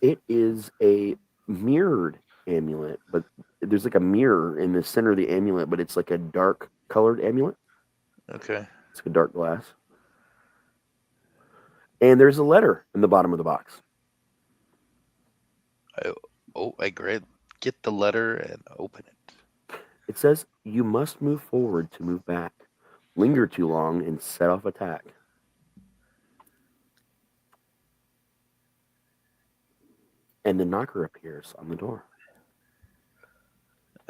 It is a mirrored amulet, but there's like a mirror in the center of the amulet, but it's like a dark colored amulet. Okay. It's like a dark glass. And there's a letter in the bottom of the box. I get the letter and open it. It says, "You must move forward to move back. Linger too long and set off attack." And the knocker appears on the door.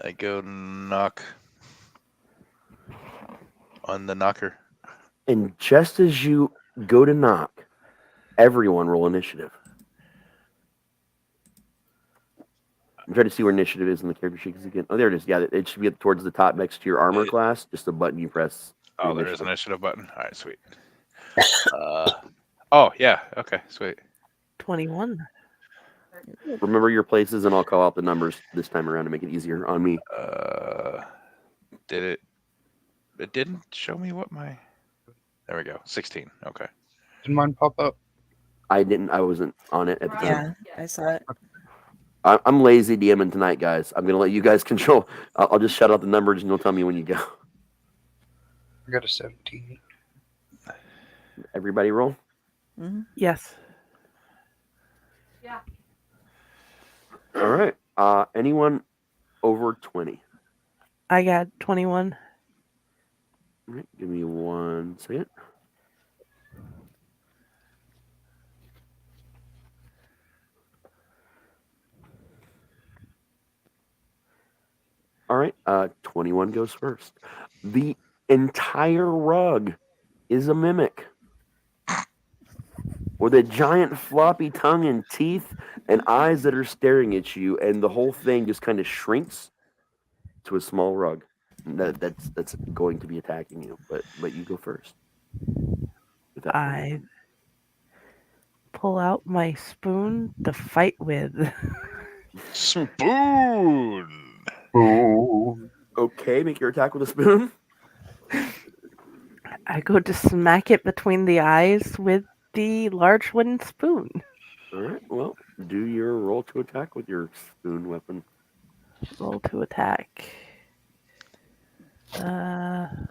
I go knock on the knocker. And just as you go to knock, everyone roll initiative. I'm trying to see where initiative is in the character sheet again. Oh, there it is. Yeah, it should be towards the top next to your armor class. Just a button you press. Oh, there is an initiative button. All right, sweet. Oh, yeah. Okay, sweet. 21. Remember your places, and I'll call out the numbers this time around to make it easier on me. Did it? It didn't show me what my. There we go. 16. Okay. Did mine pop up? I didn't. I wasn't on it at the time. Yeah, I saw it. I'm lazy DMing tonight, guys. I'm gonna let you guys control. I'll just shout out the numbers, and you'll tell me when you go. I got a 17. Everybody roll. Mm-hmm. Yes. Yeah. All right. Anyone over 20? I got 21. All right. Give me 1 second. right. 21 goes first. The entire rug is a mimic with a giant floppy tongue and teeth and eyes that are staring at you, and the whole thing just kind of shrinks to a small rug. That's going to be attacking you, but you go first. With that plan. I pull out my spoon to fight with. Spoon. Okay, make your attack with a spoon. I go to smack it between the eyes with the large wooden spoon. All right. Well, do your roll to attack with your spoon weapon. Roll to attack. I'm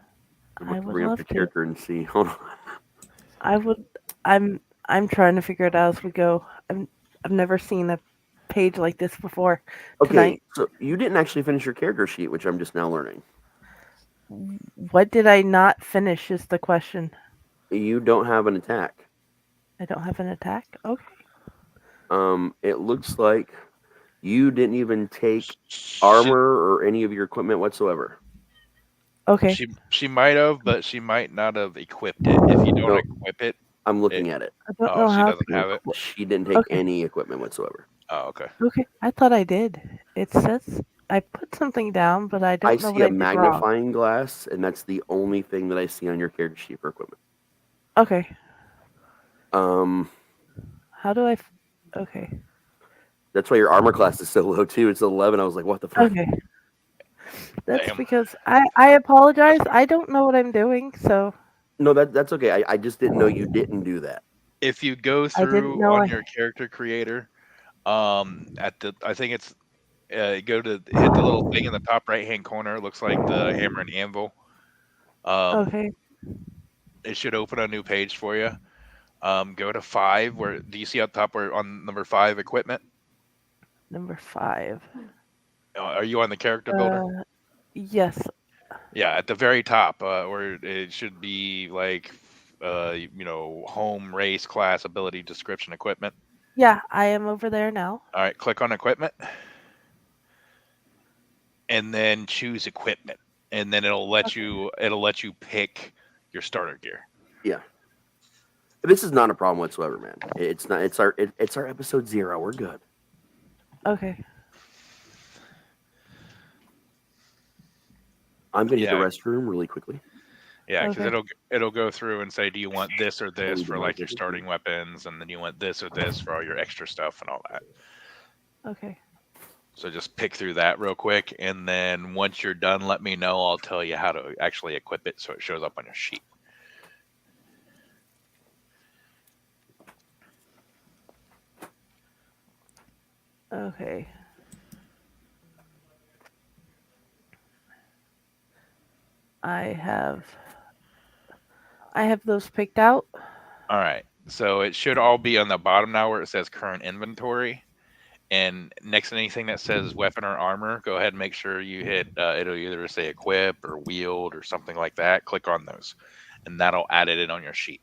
I going to would bring up love the to. character and see. Hold on. I'm trying to figure it out as we go. I've never seen a page like this before. Okay, Tonight. so you didn't actually finish your character sheet, which I'm just now learning. What did I not finish is the question. You don't have an attack. I don't have an attack? Okay. It looks like you didn't even take armor or any of your equipment whatsoever. Okay. She might have, but she might not have equipped it. If you don't equip it, I'm looking at it. I don't know she how doesn't have it. She didn't take Okay. any equipment whatsoever. Oh, okay. Okay. I thought I did. It says I put something down, but I don't know see what a I did wrong. magnifying glass, and that's the only thing that I see on your character sheet for equipment. Okay. How do I? Okay. That's why your armor class is so low too. It's 11. I was like, what the fuck? Okay. That's Damn. because I apologize. I don't know what I'm doing, so. No, that's okay. I just didn't know you didn't do that. If you go I didn't through know on I- your character creator, I think it's go to hit the little thing in the top right hand corner. It looks like the hammer and anvil. Okay. It should open a new page for you. Go to 5. Where do you see up top where on number 5 equipment? Number 5. Are you on the character builder? Yes. Yeah, at the very top, where it should be like, home, race, class, ability, description, equipment. Yeah, I am over there now. All right, click on equipment, and then choose equipment, and then it'll let you pick your starter gear. Yeah. This is not a problem whatsoever, man. It's not. It's our episode 0. We're good. Okay. I'm gonna get the restroom really quickly. Yeah, because Okay. it'll go through and say, do you want this or this for like your starting weapons, and then you want this or this for all your extra stuff and all that. Okay. So just pick through that real quick, and then once you're done, let me know. I'll tell you how to actually equip it so it shows up on your sheet. Okay. I have those picked out. All right. So it should all be on the bottom now where it says current inventory. And next to anything that says weapon or armor, go ahead and make sure you hit, it'll either say equip or wield or something like that. Click on those, and that'll add it in on your sheet.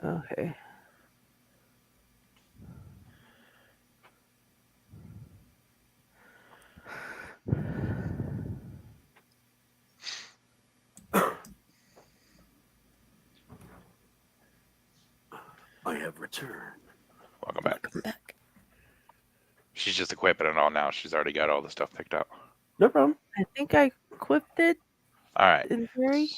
Okay. I have returned. Welcome back. She's just equipping it all now. She's already got all the stuff picked out. No problem. I think I equipped it. All right. In theory.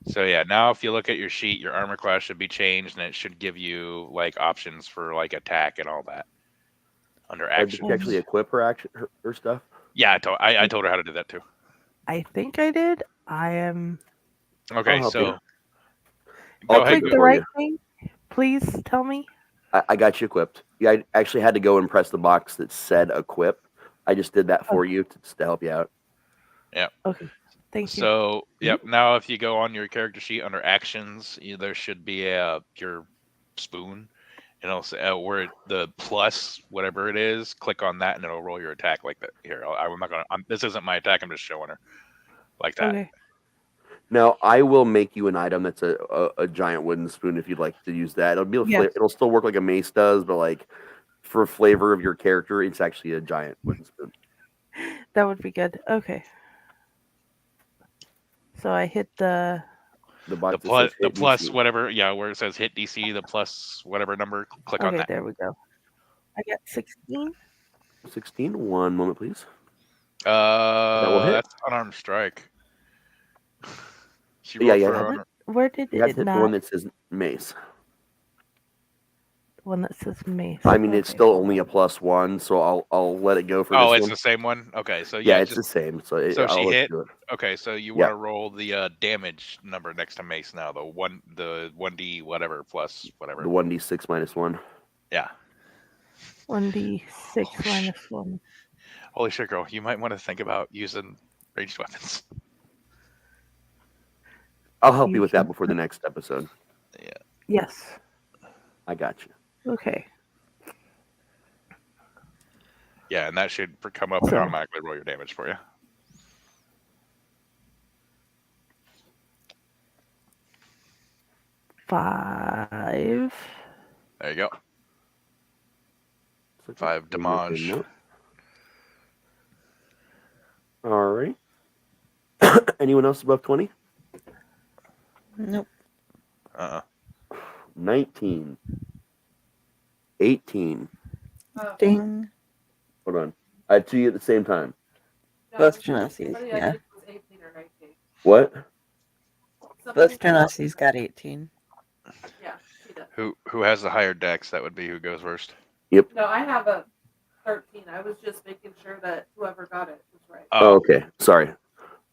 So yeah, now if you look at your sheet, your armor class should be changed, and it should give you like options for like attack and all that under Did action. you actually equip her her stuff? Yeah, I told her how to do that too. I think I did. I am. Okay, help so you. go I'll ahead. take Click it the for right you. thing. Please tell me. I got you equipped. Yeah, I actually had to go and press the box that said equip. I just did that for you to help you out. Okay. Thank you. So yep. Now if you go on your character sheet under actions, there should be your spoon, and it'll say where the plus whatever it is. Click on that, and it'll roll your attack like that. Here, I'm not gonna. This isn't my attack. I'm just showing her like that. Okay. Now I will make you an item that's a giant wooden spoon if you'd like to use that. It'll be Yes. it'll still work like a mace does, but like for flavor of your character, it's actually a giant wooden spoon. That would be good. Okay. So I hit the The box The that says plus, hit DC. whatever, yeah, where it says hit DC, the plus whatever number, click on Okay, that. there we go. I got 16. 16. 1 moment, please. will hit. That's unarmed strike. She Yeah, rolled yeah. for How unarmed. Where did You have it to hit the not? one that says mace. One that says mace. I mean, it's Okay, still hold only a on. +1, so I'll let it go for Oh, this it's one. the same one. Okay, so Yeah, yeah, it's the same. So, so I'll she let hit. you do it. Okay, so you Yeah. want to roll the damage number next to mace now. The 1d whatever plus whatever. The 1d6 minus 1. Yeah. 1d6 Oh, minus 1. Holy shit, girl! You might want to think about using ranged weapons. I'll help you with that Using- before the next episode. Yeah. Yes. I got you. Okay. Yeah, and that should come up and So- automatically roll your damage for you. Five. There you go. So 5 just make a damage. note. All right. Anyone else above 20? Nope. 19. 18. Ding. Hold on. I had 2 at the same time. Both Genasi's, Somebody yeah. I think was 18 or 19. What? Both Genasi's got 18. Yeah, she does. Who has the higher dex? That would be who goes first. No, I have a 13. I was just making sure that whoever got it was right. Oh, okay. Sorry.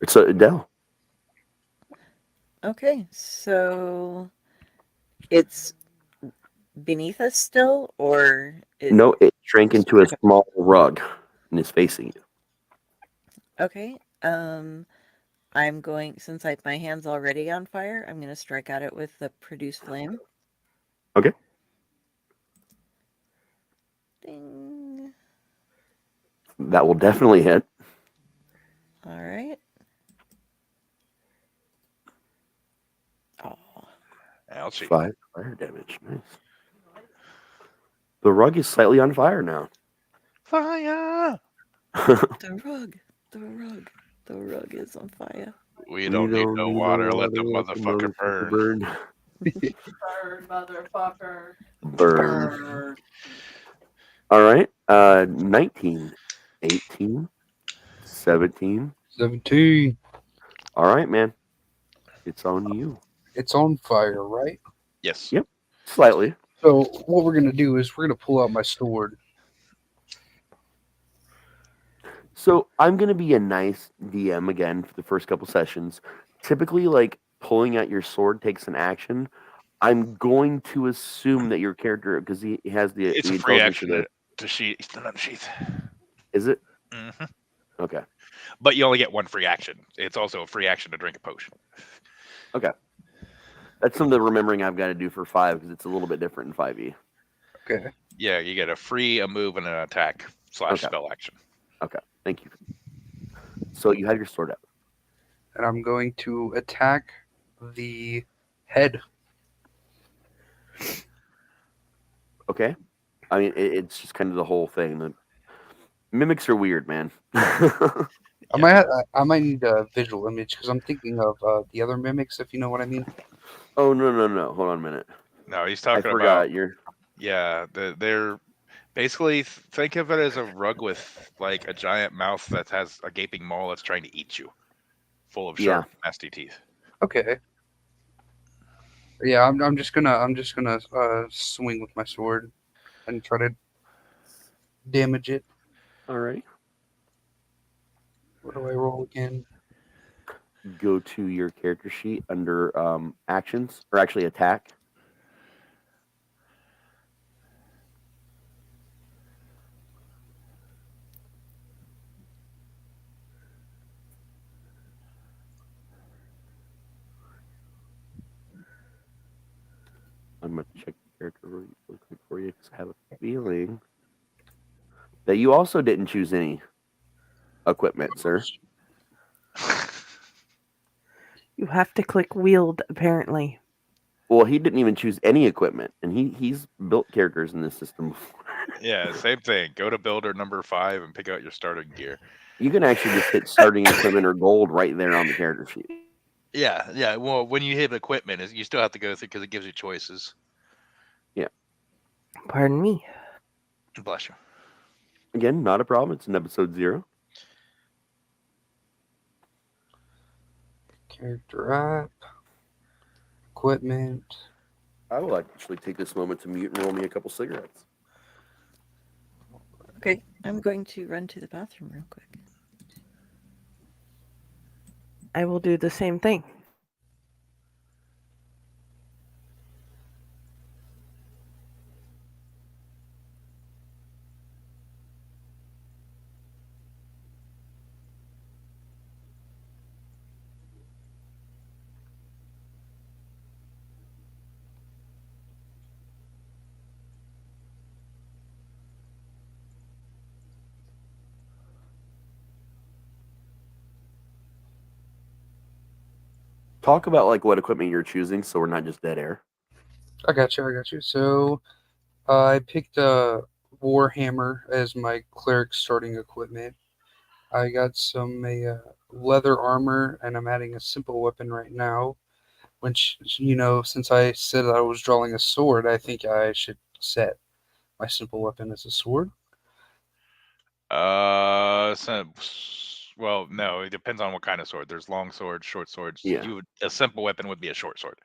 It's Adele. Okay, so it's beneath us still, or No, it shrank into a small rug and is facing you. Okay. I'm going, since my hand's already on fire, I'm going to strike at it with the produce flame. Okay. Ding. That will definitely hit. All right. Oh, Ouchie. 5 fire damage. Nice. The rug is slightly on fire now. Fire! the rug is on fire. We don't need no water. Let the motherfucker burn. Burn, motherfucker. Burn. All right. 19, 18, 17. 17. All right, man. It's on you. It's on fire, right? Yes. Yep. Slightly. So what we're gonna do is we're gonna pull out my sword. So I'm going to be a nice DM again for the first couple sessions. Typically, like, pulling out your sword takes an action. I'm going to assume that your character, because he has the It's the a free intelligence action of to sheath. Unsheath. Is it? hmm Okay. But you only get one free action. It's also a free action to drink a potion. That's some of the remembering I've got to do for 5 because it's a little bit different in 5e. Okay. Yeah, you get a move, and an attack / spell action. Thank you. So you have your sword out. And I'm going to attack the head. Okay. I mean, it's just kind of the whole thing. The mimics are weird, man. I might need a visual image because I'm thinking of the other mimics, if you know what I mean. Oh, no. Hold on a minute. No, he's I talking forgot. about. Yeah, they're basically, think of it as a rug with like a giant mouth that has a gaping maw that's trying to eat you, full of sharp, nasty teeth. Okay. Yeah, I'm just gonna swing with my sword and try to damage it. All right. What do I roll again? Go to your character sheet under actions, or actually attack. I'm going to check the character really quickly for you because I have a feeling that you also didn't choose any equipment, sir. You have to click wield, apparently. Well, he didn't even choose any equipment, and he's built characters in this system before. Yeah, same thing. Go to builder number 5 and pick out your starting gear. You can actually just hit starting equipment or gold right there on the character sheet. Yeah, yeah. Well, when you hit equipment, you still have to go through because it gives you choices. Pardon me. Bless you. Again, not a problem. It's in episode 0. Character app, equipment. I will actually take this moment to mute and roll me a couple cigarettes. Okay, I'm going to run to the bathroom real quick. I will do the same thing. Talk about like what equipment you're choosing, so we're not just dead air. I got you. So I picked a Warhammer as my cleric starting equipment. I got some leather armor, and I'm adding a simple weapon right now. Which, since I said I was drawing a sword, I think I should set my simple weapon as a sword. Well, no, it depends on what kind of sword. There's long swords, short swords. Yeah. A simple weapon would be a short sword.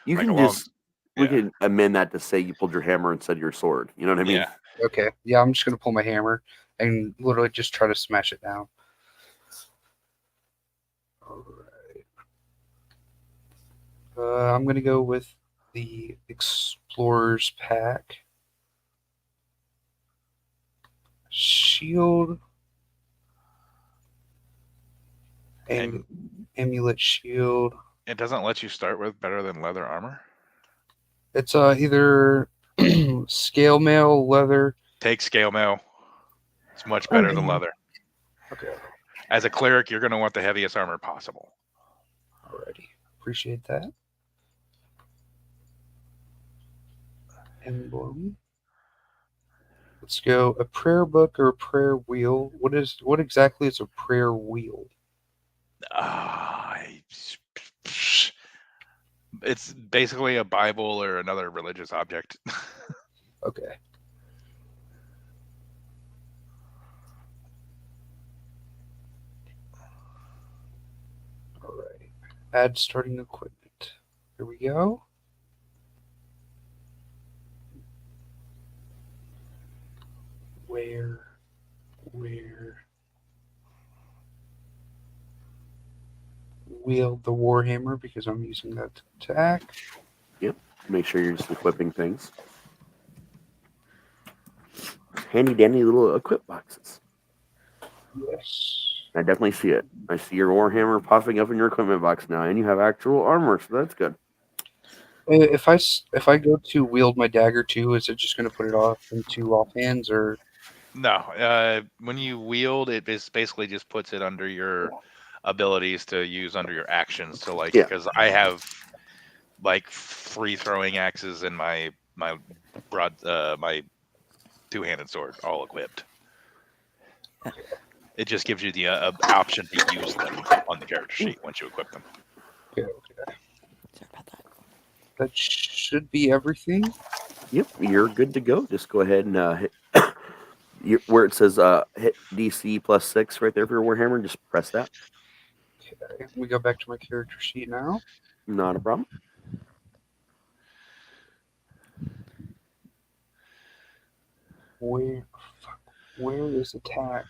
You Like can a long, just we can amend that to say you pulled your hammer instead of your sword. You know what I mean? yeah. Okay, yeah, I'm just gonna pull my hammer and literally just try to smash it down. All right. I'm gonna go with the Explorer's Pack. Shield and Amulet Shield. It doesn't let you start with better than leather armor. It's either scale mail, leather. Take scale mail. It's much better than leather. Okay. As a cleric, you're going to want the heaviest armor possible. Alrighty. Appreciate that. Emblem. Let's go. A prayer book or a prayer wheel. What exactly is a prayer wheel? It's basically a Bible or another religious object. Okay. Alright. Add starting equipment. Here we go. Where? Wield the Warhammer because I'm using that to attack. Yep. Make sure you're just equipping things. Handy dandy little equip boxes. Yes. I definitely see it. I see your Warhammer popping up in your equipment box now, and you have actual armor, so that's good. If I go to wield my dagger too, is it just going to put it off into offhands or? No. When you wield, it basically just puts it under your abilities to use under your actions. So because I have like free throwing axes and my my two-handed sword all equipped. It just gives you the option to use them on the character sheet once you equip them. Okay. Sorry about that. That should be everything. Yep, you're good to go. Just go ahead and hit where it says hit DC +6 right there for your Warhammer. Just press that. Okay. We go back to my character sheet now. Not a problem. Where is attack?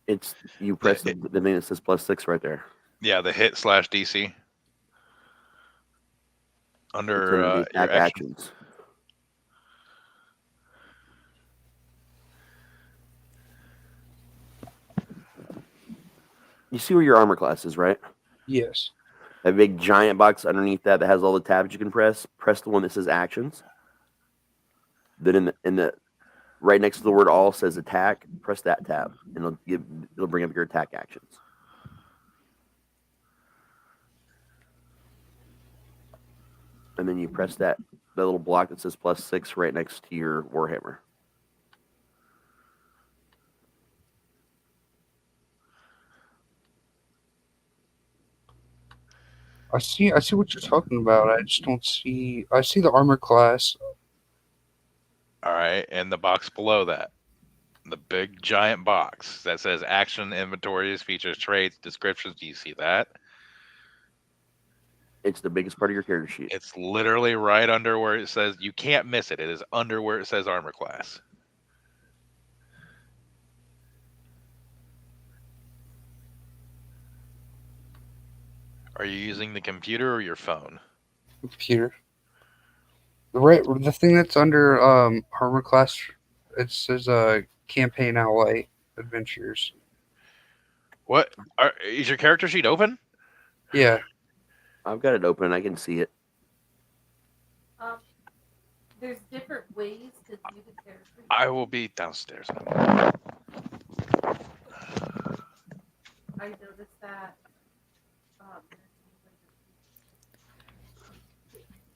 It's you press the thing that says +6 right there. Yeah, the hit /DC under the your attack actions. You see where your armor class is, right? Yes. That big giant box underneath that has all the tabs you can press. Press the one that says actions. Then in the right next to the word all says attack. Press that tab, and it'll bring up your attack actions. And then you press that little block that says +6 right next to your Warhammer. I see what you're talking about. I just don't see. I see the armor class. All right, and the box below that, the big giant box that says action, inventories, features, traits, descriptions. Do you see that? It's the biggest part of your character sheet. It's literally right under where it says, you can't miss it. It is under where it says armor class. Are you using the computer or your phone? Computer. The thing that's under armor class, it says campaign ally adventures. What? Is your character sheet open? Yeah. I've got it open. I can see it. There's different ways to view the character. I will be downstairs. I noticed that.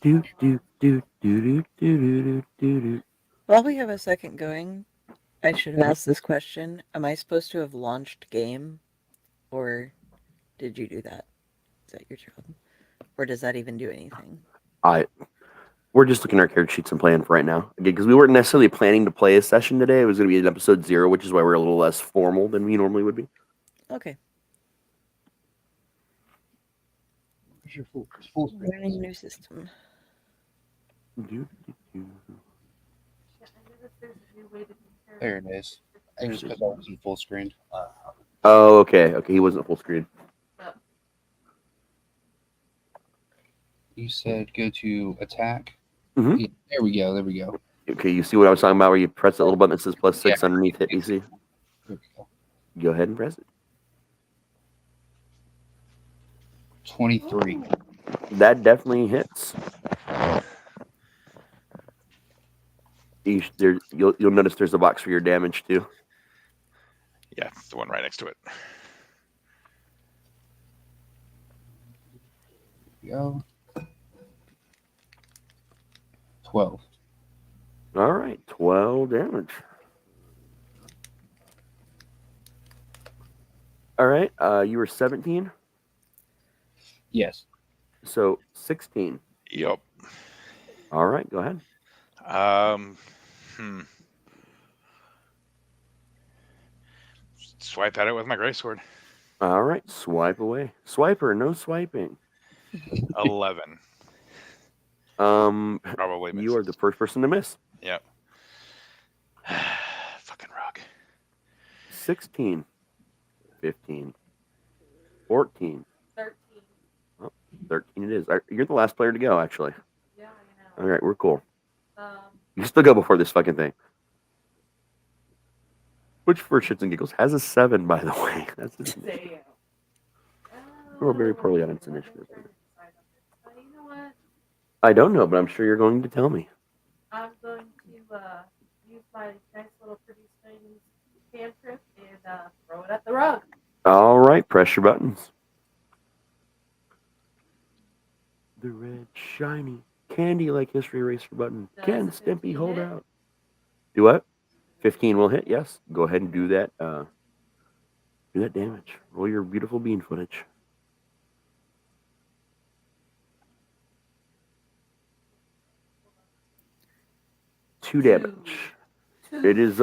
Do do do do do do do do do. While we have a second going, I should have asked this question. Am I supposed to have launched game? Or did you do that? Is that your job? Or does that even do anything? We're just looking at our character sheets and playing for right now. Again, because we weren't necessarily planning to play a session today. It was going to be an episode 0, which is why we're a little less formal than we normally would be. Okay. Where's your full screen? Learning new system. Do, do, do. Yeah, I noticed there's a new way to compare. There it is. It was because I wasn't full screen. Oh, okay. Okay, he wasn't full screen. You said go to attack. Mhm. Yeah, there we go. There we go. Okay, you see what I was talking about where you press that little button that says +6 Yeah. underneath hit DC? There we go. Go ahead and press it. 23. That definitely hits. You'll notice there's a box for your damage too. Yeah, it's the one right next to it. Go. 12. All right, 12 damage. All right, you were 17, Yes. so 16. Yep. All right, go ahead. Swipe at it with my greatsword. All right, swipe away. Swiper, no swiping. 11. Probably You are the first person to miss. Yep. Fucking rock. 16, 15, 14, 13. 13 it is. You're the last player to go, actually. Yeah, I All right, we're cool. know. You still go before this fucking thing. Which, for shits and giggles, has a 7, by the way. That's its initiative. Roll very poorly on its initiative. You know what? I don't know, but I'm sure you're going to tell me. I'm going to use my nice little produce things cantrip and throw it at the rug. All right, press your buttons. The red, shiny, candy-like history eraser button. Does Can 15 Stimpy hold hit? out? Do what? 15 will hit, yes. Go ahead and do that. Do that damage. Roll your beautiful bean footage. Two damage. It is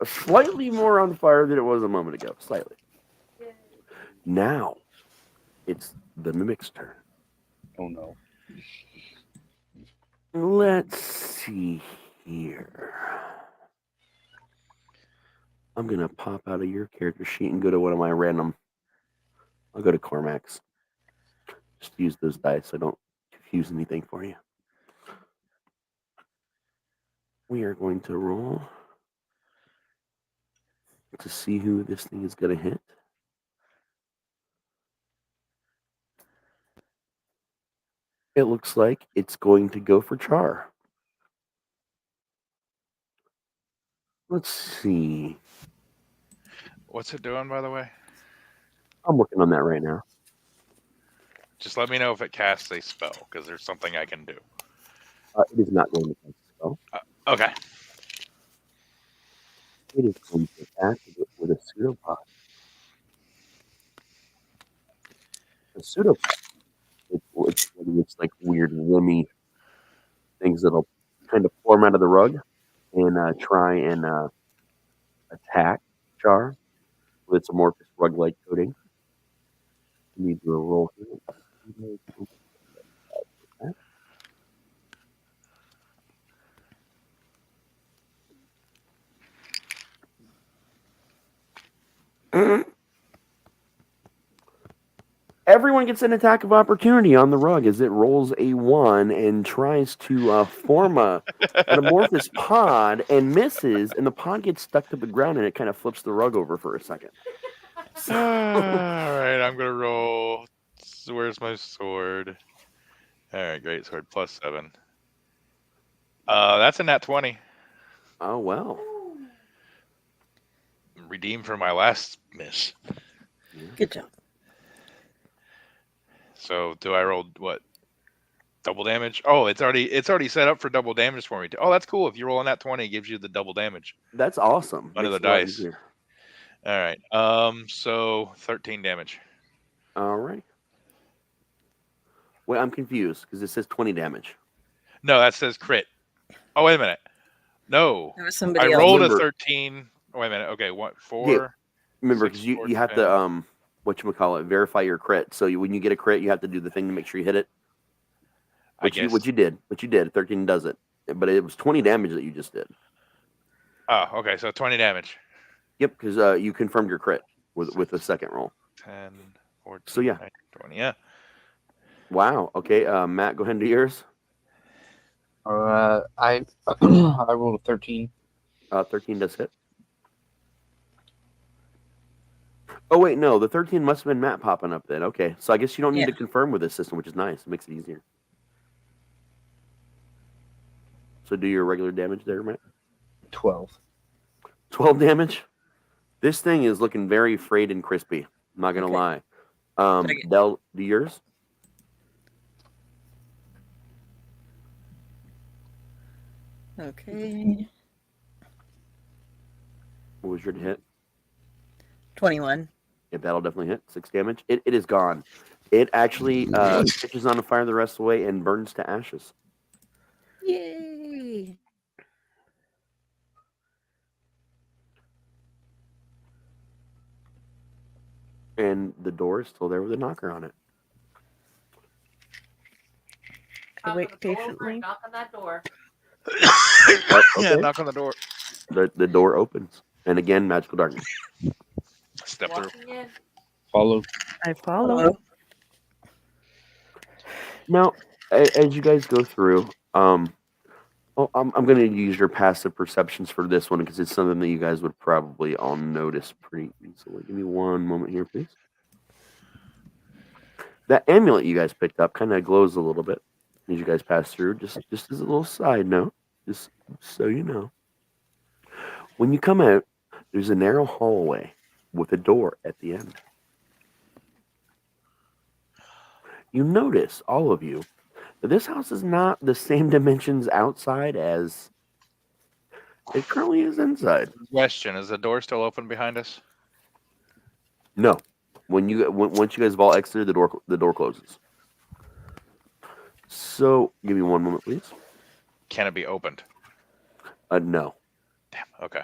slightly more on fire than it was a moment ago. Slightly. Now, it's the mimic's turn. Oh no. Let's see here. I'm going to pop out of your character sheet and go to one of my random. I'll go to Cormac's. Just use those dice so I don't confuse anything for you. We are going to roll to see who this thing is going to hit. It looks like it's going to go for Char. Let's see. What's it doing, by the way? I'm working on that right now. Just let me know if it casts a spell, because there's something I can do. It is not going to cast a spell. Okay. It is going to attack with a pseudopod. A pseudopod It's like weird, wimmy things that'll kind of form out of the rug and try and attack Char with its amorphous rug-like coating. You need to do a roll here. Everyone gets an attack of opportunity on the rug as it rolls a 1 and tries to form an amorphous pod and misses, and the pod gets stuck to the ground and it kind of flips the rug over for a second. All right, I'm gonna roll. Where's my sword? All right, great sword +7. That's a nat 20. Oh, well. Redeemed for my last miss. Good job. So do I roll what? Double damage? Oh, it's already set up for double damage for me. Oh, that's cool. If you roll on that 20, it gives you the double damage. That's awesome. Under the Makes it a lot dice. easier. All right. So 13 damage. All right. Wait, I'm confused because it says 20 damage. No, that says crit. Oh, wait a minute. No. There was somebody I else. rolled a Remember- 13. Oh, wait a minute. Okay, what? 4? Yeah. Remember, 6, because 4, you have 10. to whatchamacallit, verify your crit. So when you get a crit, you have to do the thing to make sure you hit it. I guess. What you did. 13 does it. But it was 20 damage that you just did. Oh, okay. So 20 damage. Yep, because you confirmed your crit with the second roll. 10, 14, So, yeah. 19, 20. Yeah. Wow. Okay, Matt, go ahead and do yours. I I rolled a 13. 13 does hit. Oh, wait, no. The 13 must have been Matt popping up then. Okay, so I guess you don't need Yeah. to confirm with this system, which is nice. It makes it easier. So do your regular damage there, Matt. 12. 12 damage. This thing is looking very frayed and crispy. I'm not going to Okay. lie. Did I get- Del, do yours? Okay. What was your hit? 21. Yeah, that'll definitely hit. 6 damage. It is gone. It actually catches on fire the rest of the way and burns to ashes. Yay! And the door is still there with a knocker on it. I wait I'm gonna go over patiently. and knock on that door. Oh, Yeah, okay. knock on the door. The door opens. And again, magical darkness. Step through. Walking in. Follow. I follow. Hello? Now, as you guys go through, I'm going to use your passive perceptions for this one because it's something that you guys would probably all notice pretty easily. Give me one moment here, please. That amulet you guys picked up kind of glows a little bit as you guys pass through. Just as a little side note, just so you know. When you come out, there's a narrow hallway with a door at the end. You notice, all of you, that this house is not the same dimensions outside as it currently is inside. Question: is the door still open behind us? No. Once you guys have all exited, the door closes. So, give me one moment, please. Can it be opened? No. Damn. Okay.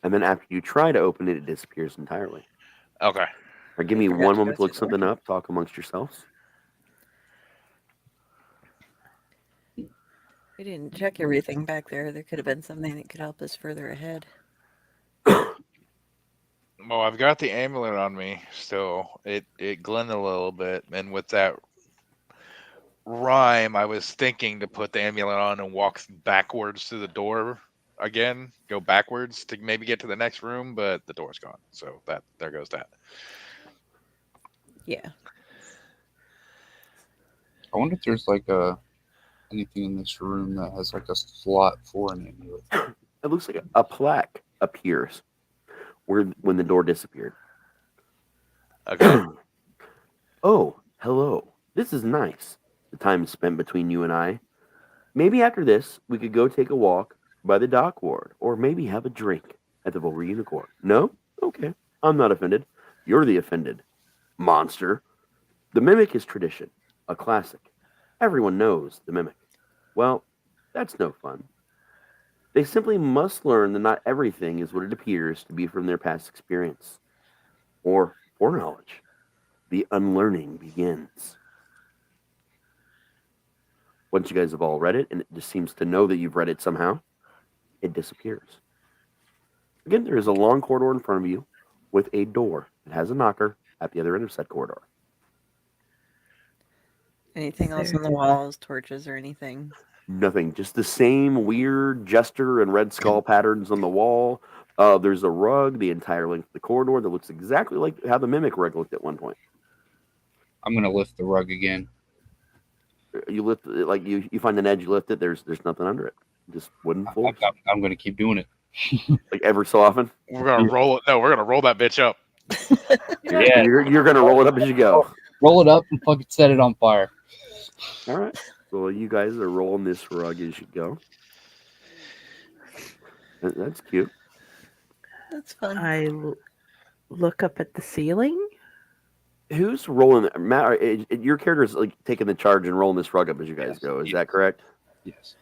And then after you try to open it, it disappears entirely. Okay. Or give me forgot one to moment to go look through the something up, talk amongst yourselves. We didn't check everything back there. There could have been something that could help us further ahead. Well, I've got the amulet on me still. It glinted a little bit, and with that rhyme, I was thinking to put the amulet on and walk backwards to the door again, go backwards to maybe get to the next room, but the door's gone. So there goes that. Yeah. I wonder if there's like anything in this room that has like a slot for an amulet. It looks like a plaque appears when the door disappeared. Okay. Oh, hello. This is nice. The time spent between you and I. Maybe after this, we could go take a walk by the dock ward, or maybe have a drink at the Vulgar Unicorn. No? Okay. I'm not offended. You're the offended monster. The mimic is tradition. a classic. Everyone knows the mimic. Well, that's no fun. They simply must learn that not everything is what it appears to be from their past experience or foreknowledge. The unlearning begins. Once you guys have all read it, and it just seems to know that you've read it somehow, it disappears. Again, there is a long corridor in front of you with a door that has a knocker at the other end of said corridor. Anything else on the walls, torches, or anything? Nothing, just the same weird jester and red skull patterns on the wall. There's a rug the entire length of the corridor that looks exactly like how the mimic rug looked at one point. I'm gonna lift the rug again. You lift it, like you find an edge, you lift it. There's nothing under it, just wooden floors. I'm gonna keep doing it. Like every so often. We're gonna roll it. No, we're gonna roll that bitch up. Yeah. You're gonna roll it up as you go. Roll it up and fucking set it on fire. All right. So you guys are rolling this rug as you go. That's cute. That's fun. Look up at the ceiling. Who's rolling? Matt, your character's like taking the charge and rolling this rug up as you guys go. Is that correct? Yes.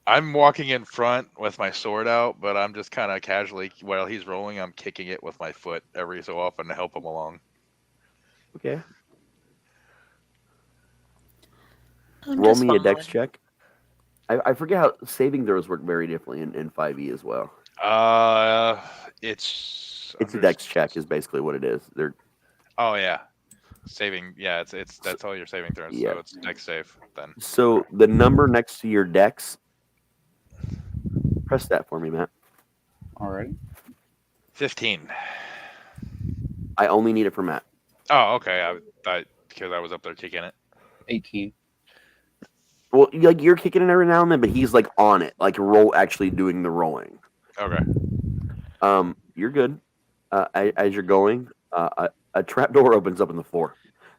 I'm walking in front with my sword out, but I'm just kind of casually, while he's rolling, I'm kicking it with my foot every so often to help him along. Okay. I'm Roll just me a dex following. check. I forget how saving throws work very differently in 5e as well. It's a dex check is basically what it is. They're Oh yeah, saving. Yeah, it's that's all your saving throws. Yeah. So it's dex save then. so the number next to your dex. Press that for me, Matt. All right. 15. I only need it for Matt. Oh, okay. I because I was up there kicking it. 18. Well, like you're kicking it every now and then, but he's like on it, like actually doing the rolling. Okay. You're good. As you're going, a trap door opens up in the floor,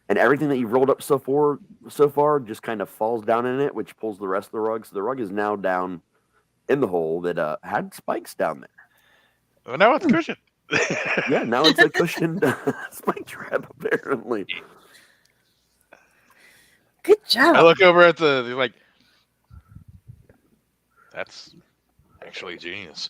and everything that you've rolled up so far just kind of falls down in it, which pulls the rest of the rug. So the rug is now down in the hole that had spikes down there. Well, now it's cushioned. Yeah, now it's a cushioned spike trap apparently. Good job. I look over at the like. That's actually genius.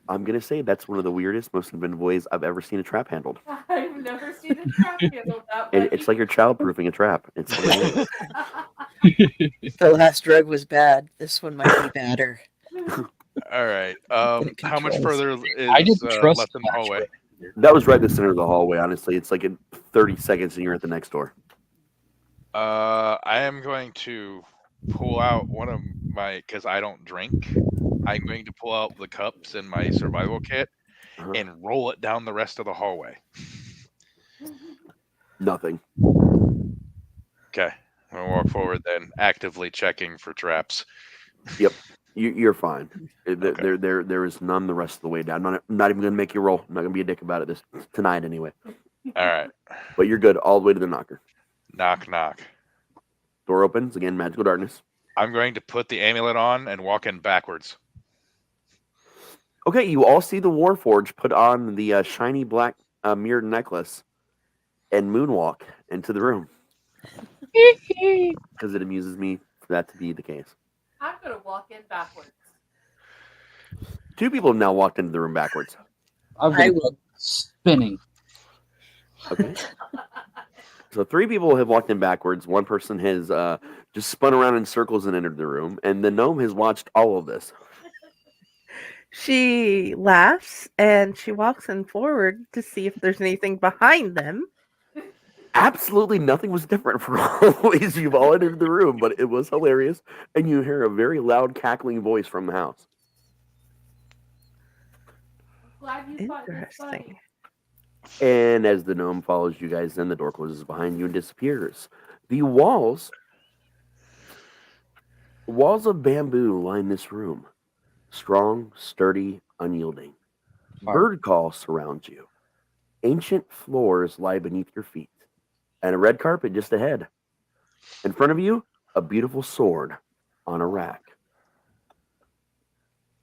I'm gonna say that's one of the weirdest, most inventive ways I've ever seen a trap handled. I've never seen a trap handled that way. It's like you're childproofing a trap. It's hilarious. The last drug was bad. This one might be badder. All right. It How much controls. further is I didn't trust left in the Smash hallway? That was right in the center of the hallway. Honestly, it's like in 30 seconds, and you're at the next door. I am going to pull out one of my, because I don't drink. I'm going to pull out the cups in my survival kit Uh-huh. and roll it down the rest of the hallway. Nothing. Okay. I'm going to walk forward then, actively checking for traps. You're fine. Okay. There is none the rest of the way down. I'm not even gonna make you roll. I'm not gonna be a dick about it tonight anyway. All right. But you're good all the way to the knocker. Knock, knock. Door opens again. Magical darkness. I'm going to put the amulet on and walk in backwards. Okay, you all see the Warforged put on the shiny black mirrored necklace and moonwalk into the room because it amuses me for that to be the case. I'm gonna walk in backwards. 2 people have now walked into the room backwards. I've I been will. spinning. Okay. So 3 people have walked in backwards. 1 person has just spun around in circles and entered the room, and the gnome has watched all of this. She laughs and she walks in forward to see if there's anything behind them. Absolutely nothing was different from always. You've all entered the room, but it was hilarious, and you hear a very loud cackling voice from the house. Glad you thought it was funny. Interesting. And as the gnome follows you guys, then the door closes behind you and disappears. The walls of bamboo line this room. Strong, sturdy, unyielding. Bird call surrounds you. Ancient floors lie beneath your feet, and a red carpet just ahead. In front of you, a beautiful sword on a rack.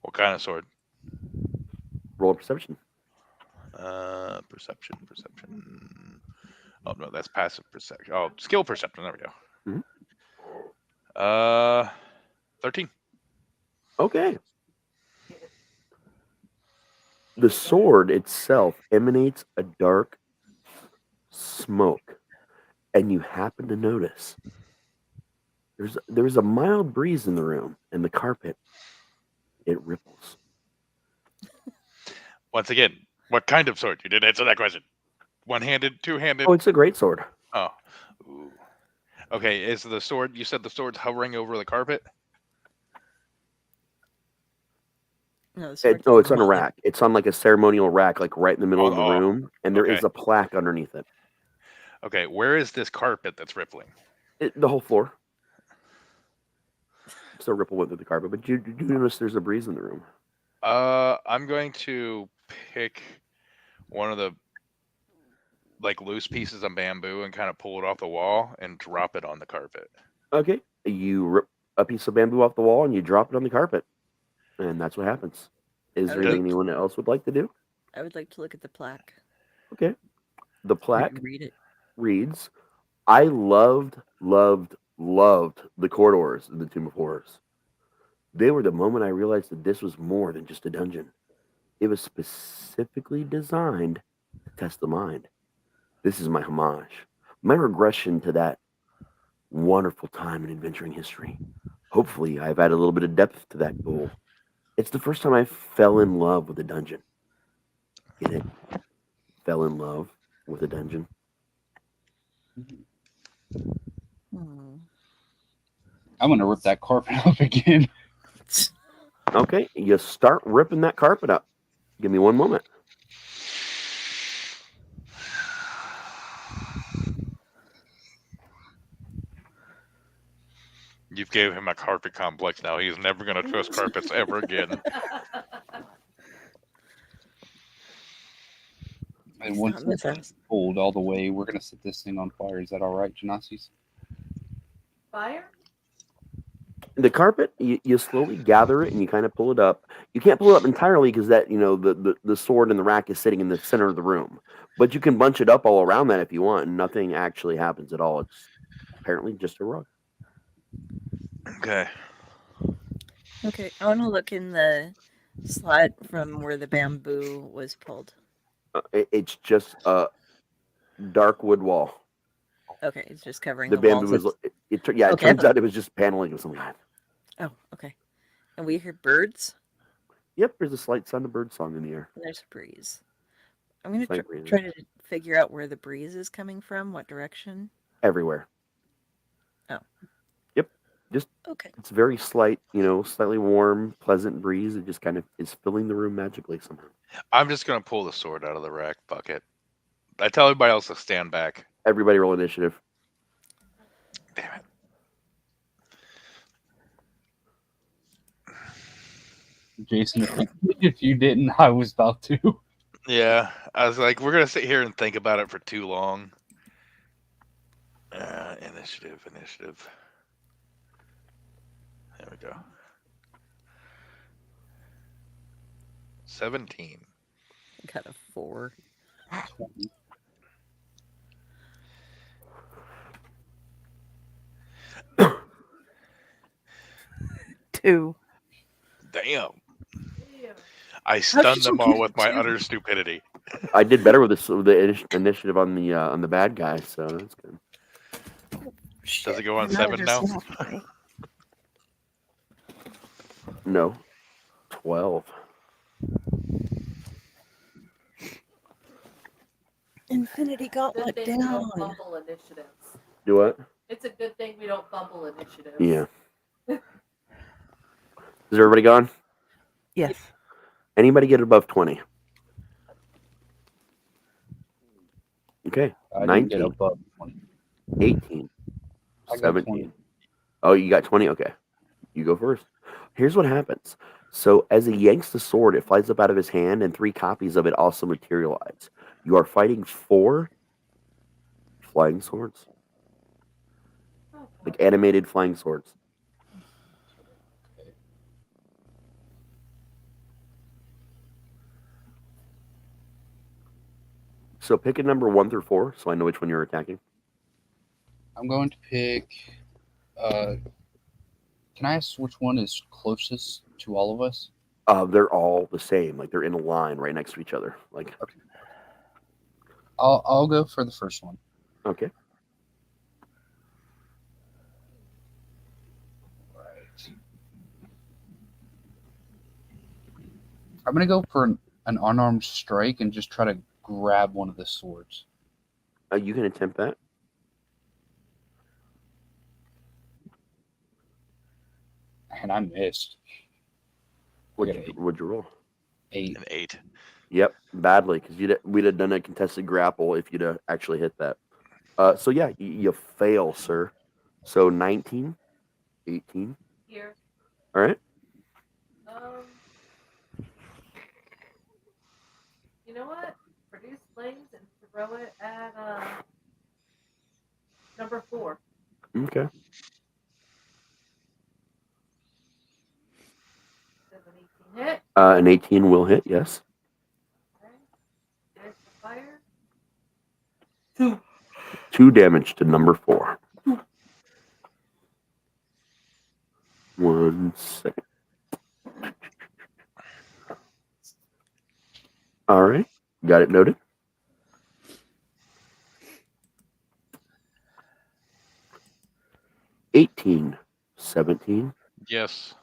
What kind of sword? Roll a perception. Perception. Oh no, that's passive perception. Oh, skill perception. There we go. Mhm. 13. Okay. The sword itself emanates a dark smoke, and you happen to notice there's a mild breeze in the room, and the carpet it ripples. Once again, what kind of sword? You didn't answer that question. One-handed, two-handed. Oh, it's a great sword. Oh. Ooh. Okay, is the sword? You said the sword's hovering over the carpet. No, the It, sword's no, it's on a above. rack. It's on like a ceremonial rack, like right in the middle Oh, of the oh, room, and there is okay. a plaque underneath it. Okay, where is this carpet that's rippling? The whole floor. It's a ripple went through the carpet, but you do notice there's a breeze in the room. I'm going to pick one of the like loose pieces of bamboo and kind of pull it off the wall and drop it on the carpet. Okay, you rip a piece of bamboo off the wall and you drop it on the carpet, and that's what happens. Is there Okay. anything anyone else would like to do? I would like to look at the plaque. Okay, the plaque Read it. reads, "I loved the corridors in the Tomb of Horrors. They were the moment I realized that this was more than just a dungeon. It was specifically designed to test the mind. This is my homage, my regression to that wonderful time in adventuring history. Hopefully, I've added a little bit of depth to that goal. It's the first time I fell in love with a dungeon. Get it? Fell in love with a dungeon." Hmm. I'm gonna rip that carpet up again. Okay, you start ripping that carpet up. Give me one moment. You've gave him a carpet complex now. He's never going to trust carpets ever again. And It's once not it's moving. cold all the way, we're gonna set this thing on fire. Is that all right, Janasis? Fire? The carpet, you slowly gather it and you kind of pull it up. You can't pull it up entirely because that, the sword and the rack is sitting in the center of the room. But you can bunch it up all around that if you want, and nothing actually happens at all. It's apparently just a rug. Okay. Okay, I want to look in the slot from where the bamboo was pulled. It's just a dark wood wall. Okay, it's just covering The the walls. bamboo is, it Okay, turns out it was just paneling of some kind. Oh, okay. And we hear birds, Yep, there's a slight sound of bird song in the air. and there's a breeze. I'm going to Slight breeze. try to figure out where the breeze is coming from, what direction. Everywhere. Oh. Yep, just Okay. it's very slight, slightly warm, pleasant breeze. It just kind of is filling the room magically somehow. I'm just going to pull the sword out of the rack. Fuck it. I tell everybody else to stand back. Everybody roll initiative. Damn it. Jayson, if you didn't, I was about to. Yeah, I was like, we're going to sit here and think about it for too long. Initiative. There we go. 17. Got a 4. Two. Damn. Yeah. I stunned did them you all get with my two? utter stupidity. I did better with the initiative on the bad guy, so that's good. Does it go on Now 7 now? there's nothing. No, 12. Infinity Good Gauntlet thing we don't down. fumble initiatives. Do what? It's a good thing we don't fumble initiatives. Yeah. Is everybody gone? Yes. Anybody get above 20? Okay. I didn't get 19, above 20. 18, I got 17. 20. Oh, you got 20? Okay. You go first. Here's what happens. So as he yanks the sword, it flies up out of his hand, and 3 copies of it also materialize. You are fighting 4 flying swords. Oh, Like animated flying swords. So pick a number 1 through 4, so I know which one you're attacking. I'm going to pick. Can I ask which one is closest to all of us? They're all the same. Like they're in a line right next to each other. Like I'll go for the first one. okay. Right. I'm gonna go for an unarmed strike and just try to grab one of the swords. You can attempt that. And I missed. What'd you roll? 8. An 8. Yep, badly because we'd have done a contested grapple if you'd have actually hit that. So yeah, you fail, sir. So 19, 18. Here. All right. You know what? Produce flames and throw it at number 4. Okay. Does an 18 hit? An 18 will hit. Yes. Okay. There's the fire. 2 damage to number 4. 1 second. All right. Got it noted. $18, 17. Yes.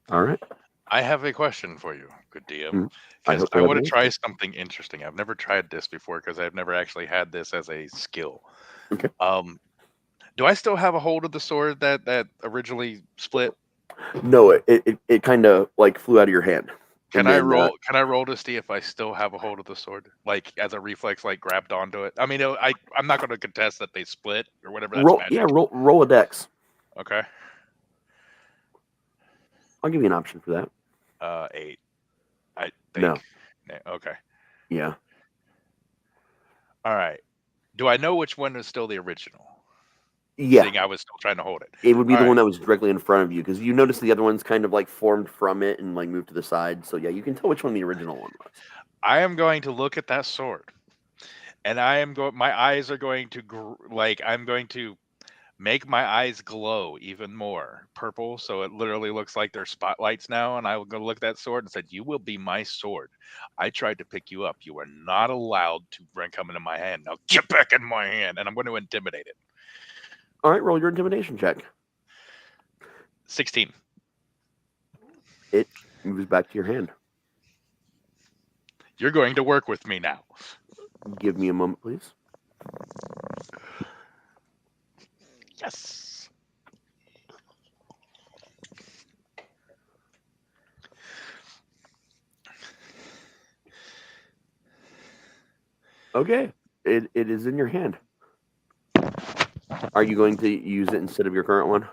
All right. I have a question for you, good DM. Mm. Because hope I you have want an to try something interesting. I've never tried this before because I've never actually had this as a skill. Okay. Do I still have a hold of the sword that originally split? No, it kind of like flew out of your hand. Can And I then, roll? Can I roll to see if I still have a hold of the sword, like as a reflex, like grabbed onto it? I mean, I'm not going to contest that they split or whatever. That's roll? magic. Yeah, roll a dex. Okay. I'll give you an option for that. 8. I think. No. Okay. Yeah. All right. Do I know which one is still the original? Yeah. Seeing I was still trying to hold it. It would be All the right. one that was directly in front of you because you notice the other one's kind of like formed from it and like moved to the side. So yeah, you can tell which one the original one was. I am going to look at that sword, and I am going. My eyes are going to I'm going to make my eyes glow even more purple, so it literally looks like they're spotlights now. And I will go look at that sword and said, "You will be my sword. I tried to pick you up. You are not allowed to come into my hand. Now get back in my hand." And I'm going to intimidate it. All right, roll your intimidation check. 16. It moves back to your hand. You're going to work with me now. Give me a moment, please. Yes. Okay, it is in your hand. Are you going to use it instead of your current one?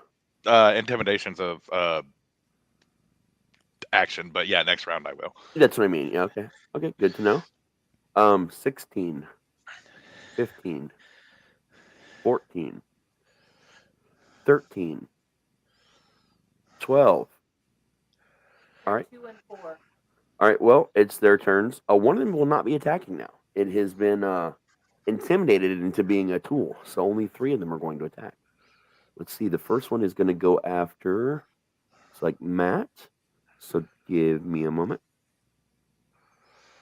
Intimidation's of action, but yeah, next round I will. That's what I mean. Yeah, okay. Okay, good to know. 16, 15, 14, 13, 12. All right. 2 and 4. All right, well, it's their turns. One of them will not be attacking now. It has been intimidated into being a tool, so only 3 of them are going to attack. Let's see. The first one is going to go after, it's like Matt. So give me a moment.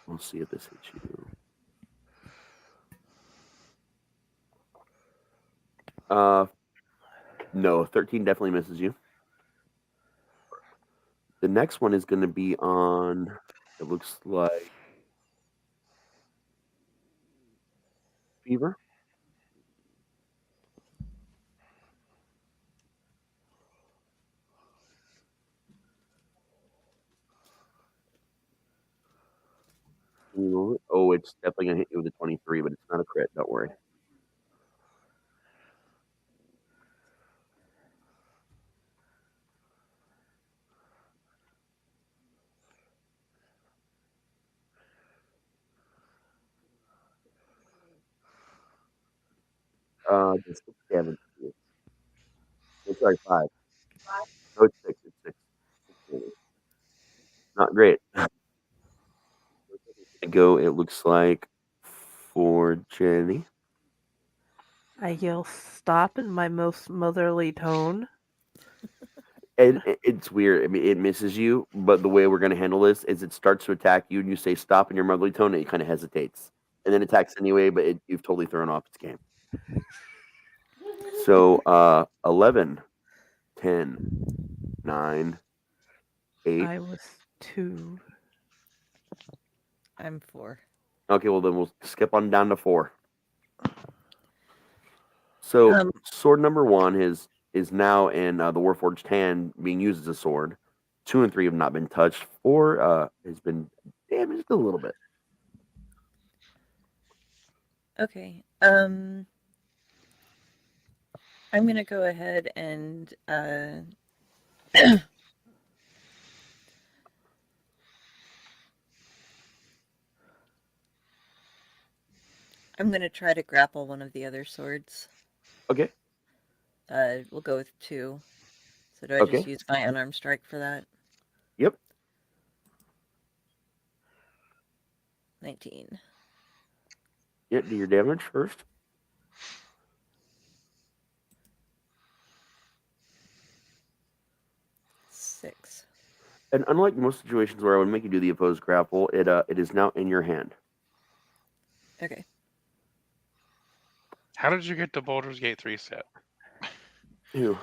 We'll see if this hits you. No, 13 definitely misses you. The next one is going to be on, it looks like, Fever. Oh, it's definitely going to hit you with a 23, but it's not a crit. Don't worry. Just 6 damage. I'm sorry, 5. No, it's 6. It's 6. Not great. Go. It looks like for Jenny. I yell stop in my most motherly tone. And it's weird. I mean, it misses you, but the way we're going to handle this is it starts to attack you, and you say stop in your motherly tone, and it kind of hesitates. And then attacks anyway, but you've totally thrown off its game. So, 11, 10, 9, 8. I was 2. I'm 4. Okay, well, then we'll skip on down to 4. So, sword number 1 is now in the Warforged hand being used as a sword. 2 and 3 have not been touched. 4 has been damaged a little bit. Okay. I'm gonna go ahead and I'm gonna try to grapple one of the other swords. Okay. We'll go with 2. So do I Okay. just use my unarmed strike for that? Yep. 19. Yeah, do your damage first. 6. And unlike most situations where I would make you do the opposed grapple, it is now in your hand. Okay. How did you get the Baldur's Gate 3 set? Ew.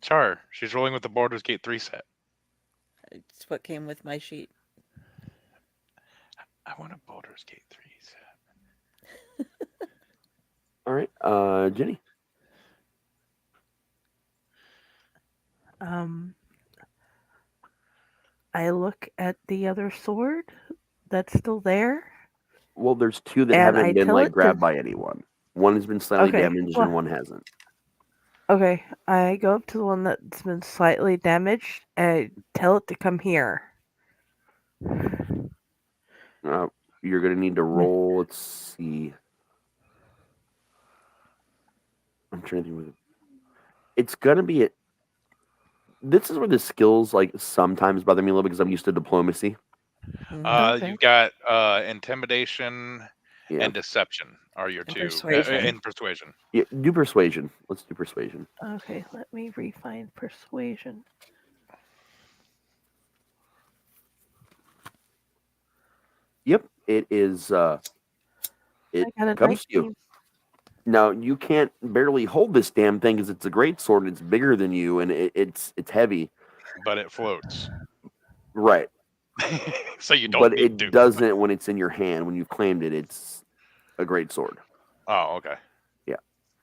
Char, she's rolling with the Baldur's Gate 3 set. It's what came with my sheet. I want a Baldur's Gate 3 set. All right, Jenny. I look at the other sword that's still there. Well, there's 2 that And haven't I been tell like it to- grabbed by anyone. One has been slightly Okay, damaged, well- and one hasn't. Okay, I go up to the one that's been slightly damaged and I tell it to come here. You're gonna need to roll. Let's see. I'm trying to think with it. It's gonna be this is where the skills like sometimes bother me a little bit because I'm used to diplomacy. Okay. You've got intimidation Yeah. and deception are your And 2. persuasion. And persuasion. Yeah, do persuasion. Let's do persuasion. Okay, let me refine persuasion. Yep, it is. It I got a comes to you. 19. Now you can't barely hold this damn thing because it's a great sword and it's bigger than you and it's heavy. But it floats. Right. So you don't But need it to. doesn't when it's in your hand. When you've claimed it, it's a great sword. Oh, okay.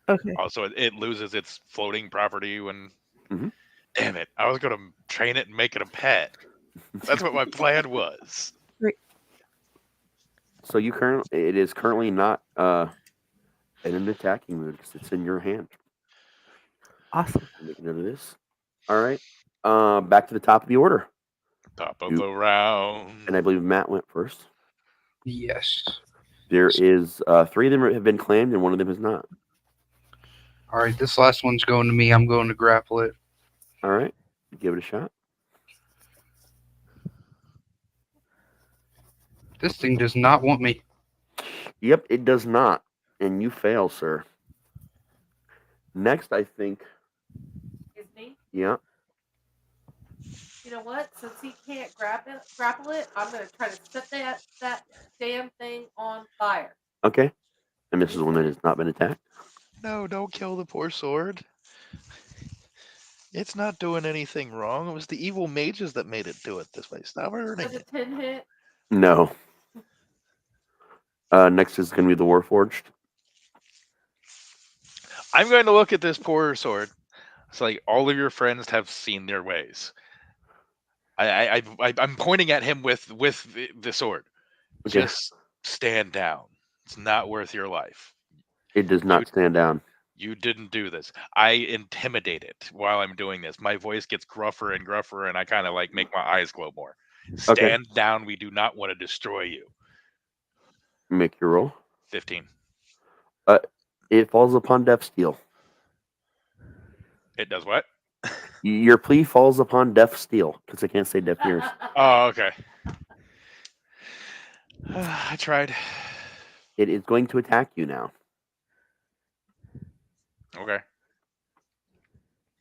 Okay. Oh, so it loses its floating property when... Mhm. Damn it. I was going to train it and make it a pet. That's what my plan was. So it is currently not in an attacking mood because it's in your hand. Awesome. Make a note of this. All right. Back to the top of the order. Top of the round. And I believe Matt went first. Yes. There is 3 of them have been claimed and 1 of them has not. All right, this last one's going to me. I'm going to grapple it. All right. Give it a shot. This thing does not want me. Yep, it does not. And you fail, sir. Next, I think. Is me. Yeah. You know what? Since he can't grapple it, I'm gonna try to set that damn thing on fire. Okay. And this is one that has not been attacked. No, don't kill the poor sword. It's not doing anything wrong. It was the evil mages that made it do it this way. Stop hurting Does a it. 10 hit? No. Next is going to be the Warforged. I'm going to look at this poor sword. It's like all of your friends have seen their ways. I'm pointing at him with the sword. Okay. Just stand down. It's not worth your life. It does not stand down. You didn't do this. I intimidate it while I'm doing this. My voice gets gruffer and gruffer, and I kind of like make my eyes glow more. Stand down. We do not want to destroy you. Make your roll. 15. It falls upon deaf steel. It does what? Your plea falls upon deaf steel because I can't say deaf ears. Oh, okay. I tried. It is going to attack you now. Okay.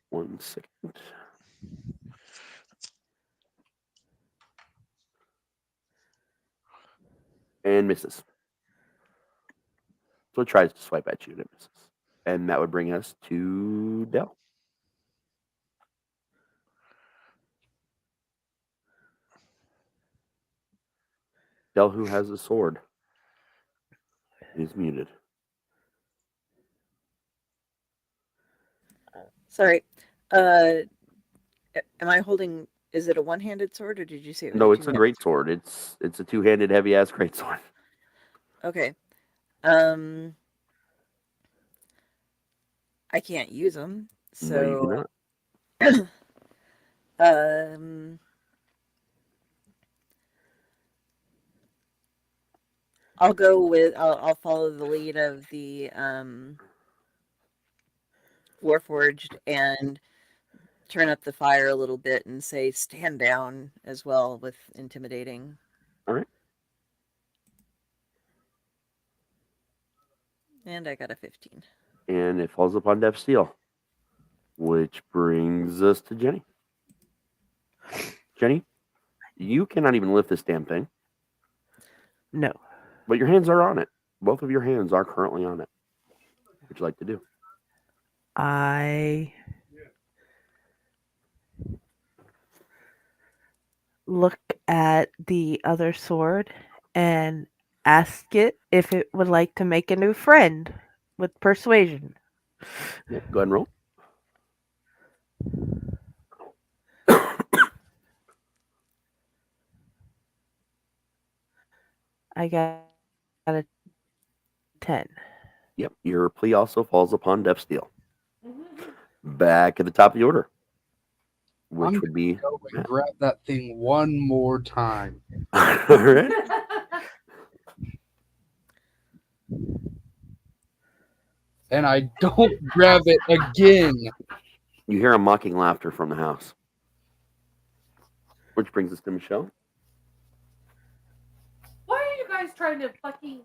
1 second. And misses. So it tries to swipe at you and it misses. And that would bring us to Del. Del, who has a sword, is muted. Sorry. Am I holding? Is it a one-handed sword, or did you say it was No, a it's a two-handed? great sword. It's a two-handed, heavy-ass great sword. Okay. I can't use them, No, you do so not. I'll go with I'll follow the lead of the Warforged and turn up the fire a little bit and say stand down as well with intimidating. All right. And I got a 15. And it falls upon Deaf Steel, which brings us to Jenny. Jenny, you cannot even lift this damn thing, No. but your hands are on it. Both of your hands are currently on it. What would you like to do? I look at the other sword and ask it if it would like to make a new friend with persuasion. Yeah, go ahead and roll. I got a 10. Yep, your plea also falls upon Deaf Steel. Back at the top of the order, which would be go and grab that thing one more time. all right. And I don't grab it again. You hear a mocking laughter from the house, which brings us to Michelle. Why are you guys trying to fucking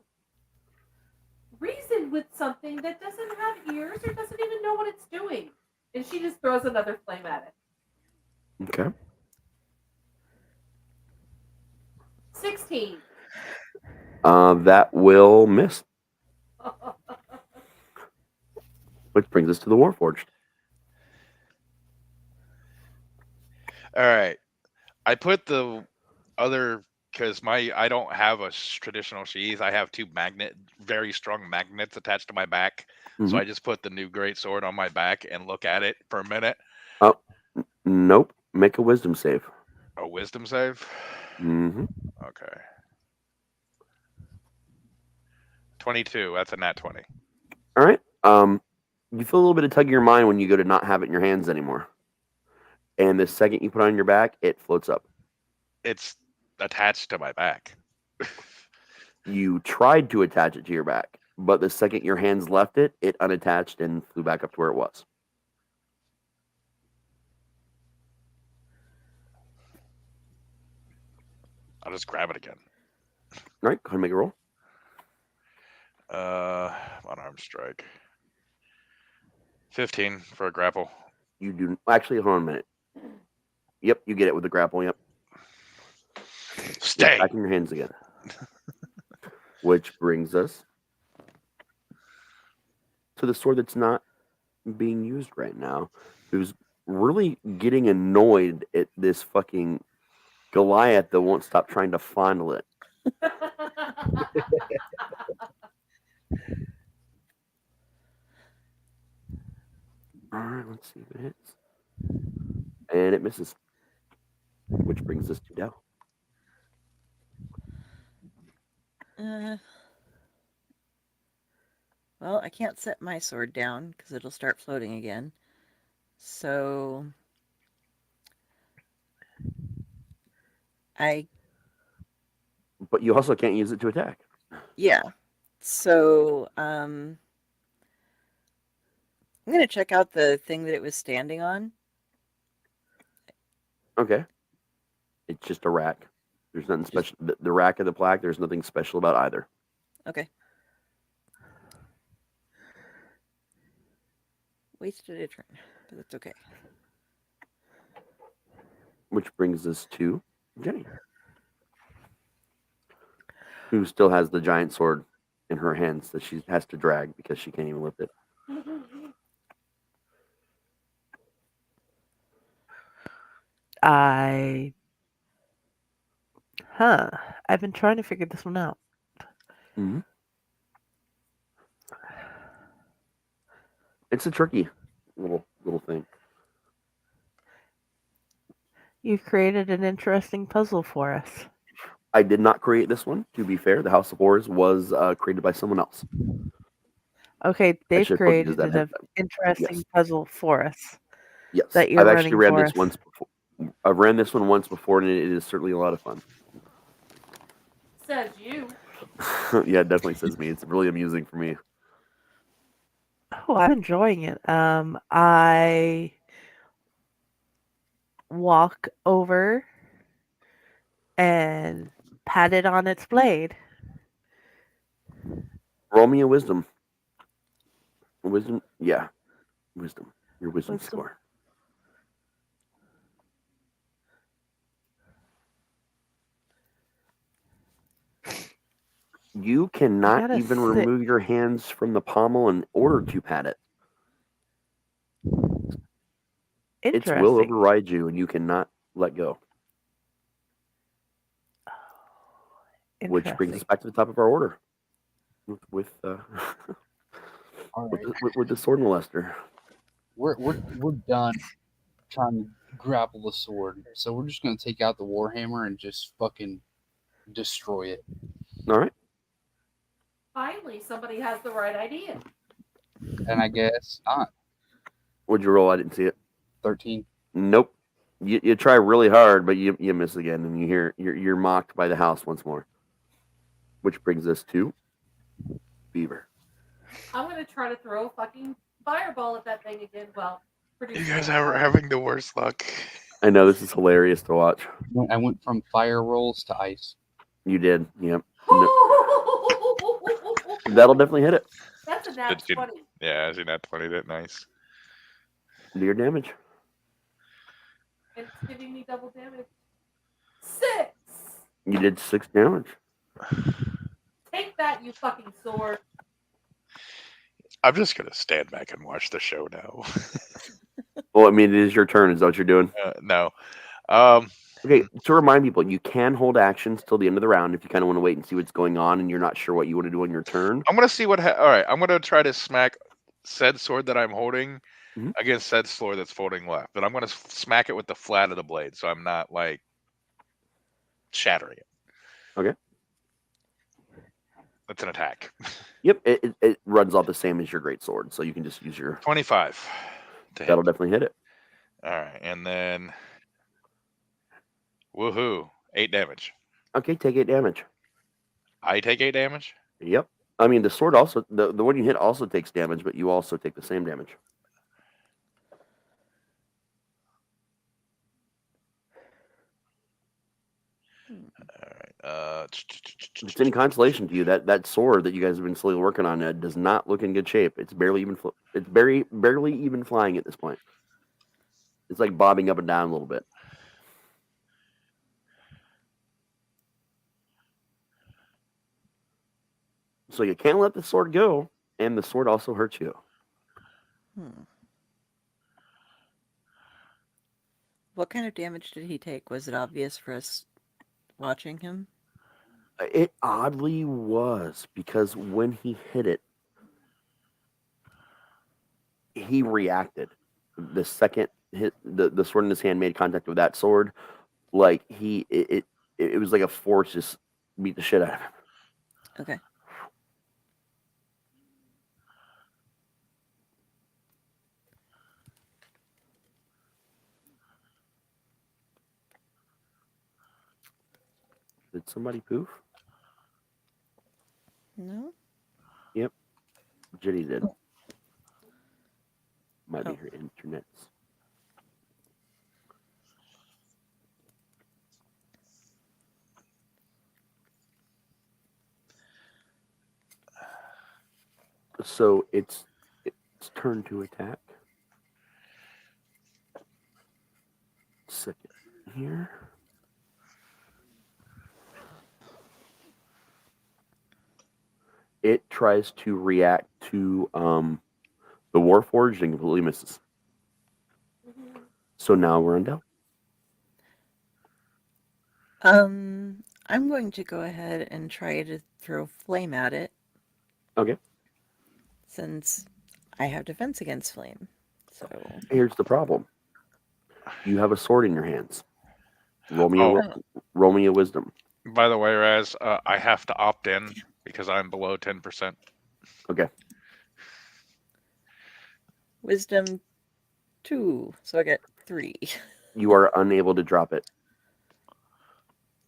reason with something that doesn't have ears or doesn't even know what it's doing? And she just throws another flame at it. Okay. 16. That will miss. Which brings us to the Warforged. All right. I put the other because I don't have a traditional sheath. I have two very strong magnets attached to my back. Mhm. So I just put the new great sword on my back and look at it for a minute. Oh, nope. Make a wisdom save. A wisdom save. Mm-hmm. Okay. 22. That's a nat 20. All right. You feel a little bit of tug of your mind when you go to not have it in your hands anymore. And the second you put it on your back, it floats up. It's attached to my back. You tried to attach it to your back, but the second your hands left it, it unattached and flew back up to where it was. I'll just grab it again. All right, go ahead and make a roll. Unarmed strike. 15 for a grapple. You do actually. Hold on a minute. Yep, you get it with the grapple. Yep. Stay. Back in your hands again. Which brings us to the sword that's not being used right now, who's really getting annoyed at this fucking Goliath that won't stop trying to fondle it. All right, let's see if it hits. And it misses. Which brings us to Del. Well, I can't set my sword down because it'll start floating again. So But you also can't use it to attack. yeah. So I'm gonna check out the thing that it was standing on. Okay. It's just a rack. There's nothing special. The rack and the plaque. There's nothing special about either. Okay. Wasted a turn, but that's okay. Which brings us to Jenny, who still has the giant sword in her hands that she has to drag because she can't even lift it. I've been trying to figure this one out. Mm-hmm. It's a tricky little thing. You've created an interesting puzzle for us. I did not create this one. To be fair, the House of Horrors was created by someone else. Okay, they've should have told you created that ahead an of time. interesting Yes. puzzle for us Yes, that you're I've actually running ran for this us. once before. I've ran this one once before, and it is certainly a lot of fun. Says you. Yeah, it definitely says me. It's really amusing for me. Oh, I'm enjoying it. I walk over and pat it on its blade. Roll me a wisdom. Wisdom? Yeah. Wisdom. Your wisdom score. You cannot even remove your hands from the pommel in order to pat it. Its will override you, and you cannot let go. Which brings us back to the top of our order with the sword molester. We're done trying to grapple the sword, so we're just gonna take out the warhammer and just fucking destroy it. All right. Finally, somebody has the right idea. And I guess not. What'd you roll? I didn't see it. 13. Nope. You try really hard, but you miss again, and you're mocked by the house once more. Which brings us to Beaver. I'm gonna try to throw a fucking fireball at that thing again. Well, you guys are having the worst luck. I know, this is hilarious to watch. I went from fire rolls to ice. You did, yep. That'll definitely hit it. That's a nat 20. Yeah, I see that 20. That nice. Do your damage. And it's giving me double damage. 6. You did 6 damage. Take that, you fucking sword. I'm just gonna stand back and watch the show now. Well, I mean, it is your turn. Is that what you're doing? No. Okay, to remind people, you can hold actions till the end of the round if you kind of want to wait and see what's going on and you're not sure what you want to do on your turn. I'm gonna see what. All right, I'm gonna try to smack said sword that I'm holding against said sword that's folding left, but I'm gonna smack it with the flat of the blade, so I'm not like shattering it. Okay. That's an attack. Yep, it runs off the same as your great sword, so you can just use your 25. That'll definitely hit it. All right, and then woohoo, 8 damage. Okay, take 8 damage. I take 8 damage? Yep. I mean, the sword also, the one you hit also takes damage, but you also take the same damage. All right. If it's any consolation to you, that sword that you guys have been slowly working on does not look in good shape. It's barely even barely even flying at this point. It's like bobbing up and down a little bit. So you can't let the sword go, and the sword also hurts you. What kind of damage did he take? Was it obvious for us watching him? It oddly was, because when he hit it, he reacted. The second the sword in his hand made contact with that sword, like it was like a force just beat the shit out of him. Okay. Did somebody poof? No. Yep. Jenny did. Might be her internet's. So it's turn to attack. Second here. It tries to react to the Warforged and completely misses. So now we're on Del. I'm going to go ahead and try to throw flame at it. Okay. Since I have defense against flame. So here's the problem. You have a sword in your hands. Roll me a wisdom. By the way, Raz, I have to opt in because I'm below 10%. Okay. Wisdom 2, so I get 3. You are unable to drop it.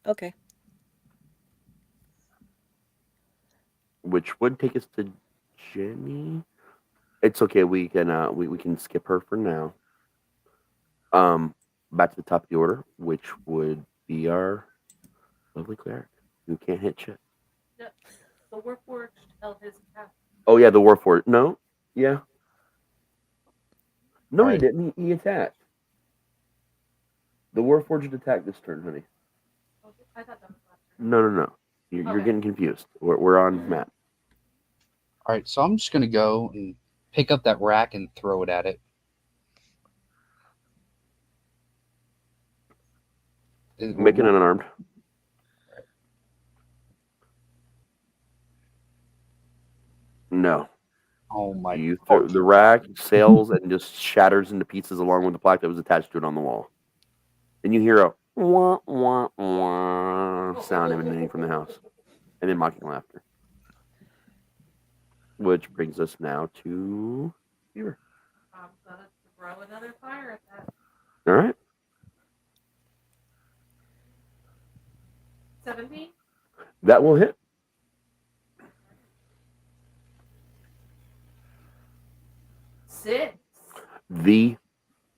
Okay. Which would take us to Jenny. It's okay. We can we can skip her for now. Back to the top of the order, which would be our lovely cleric who can't hit shit. Yep. The Warforged held his attack. Oh yeah, the Warforged. No, yeah. No, Right. he didn't. He attacked. The Warforged attacked this turn, honey. I thought that was last No. You're Okay. getting confused. We're on Matt. All right, so I'm just gonna go and pick up that rack and throw it at it. Make it unarmed. No. Oh my! You throw the rack sails and just shatters into pieces along with the plaque that was attached to it on the wall. Then you hear a wah wah wah sound emanating from the house, and then mocking laughter. Which brings us now to Beaver. I'm gonna throw another fire at that. All right. 17? That will hit. Six. The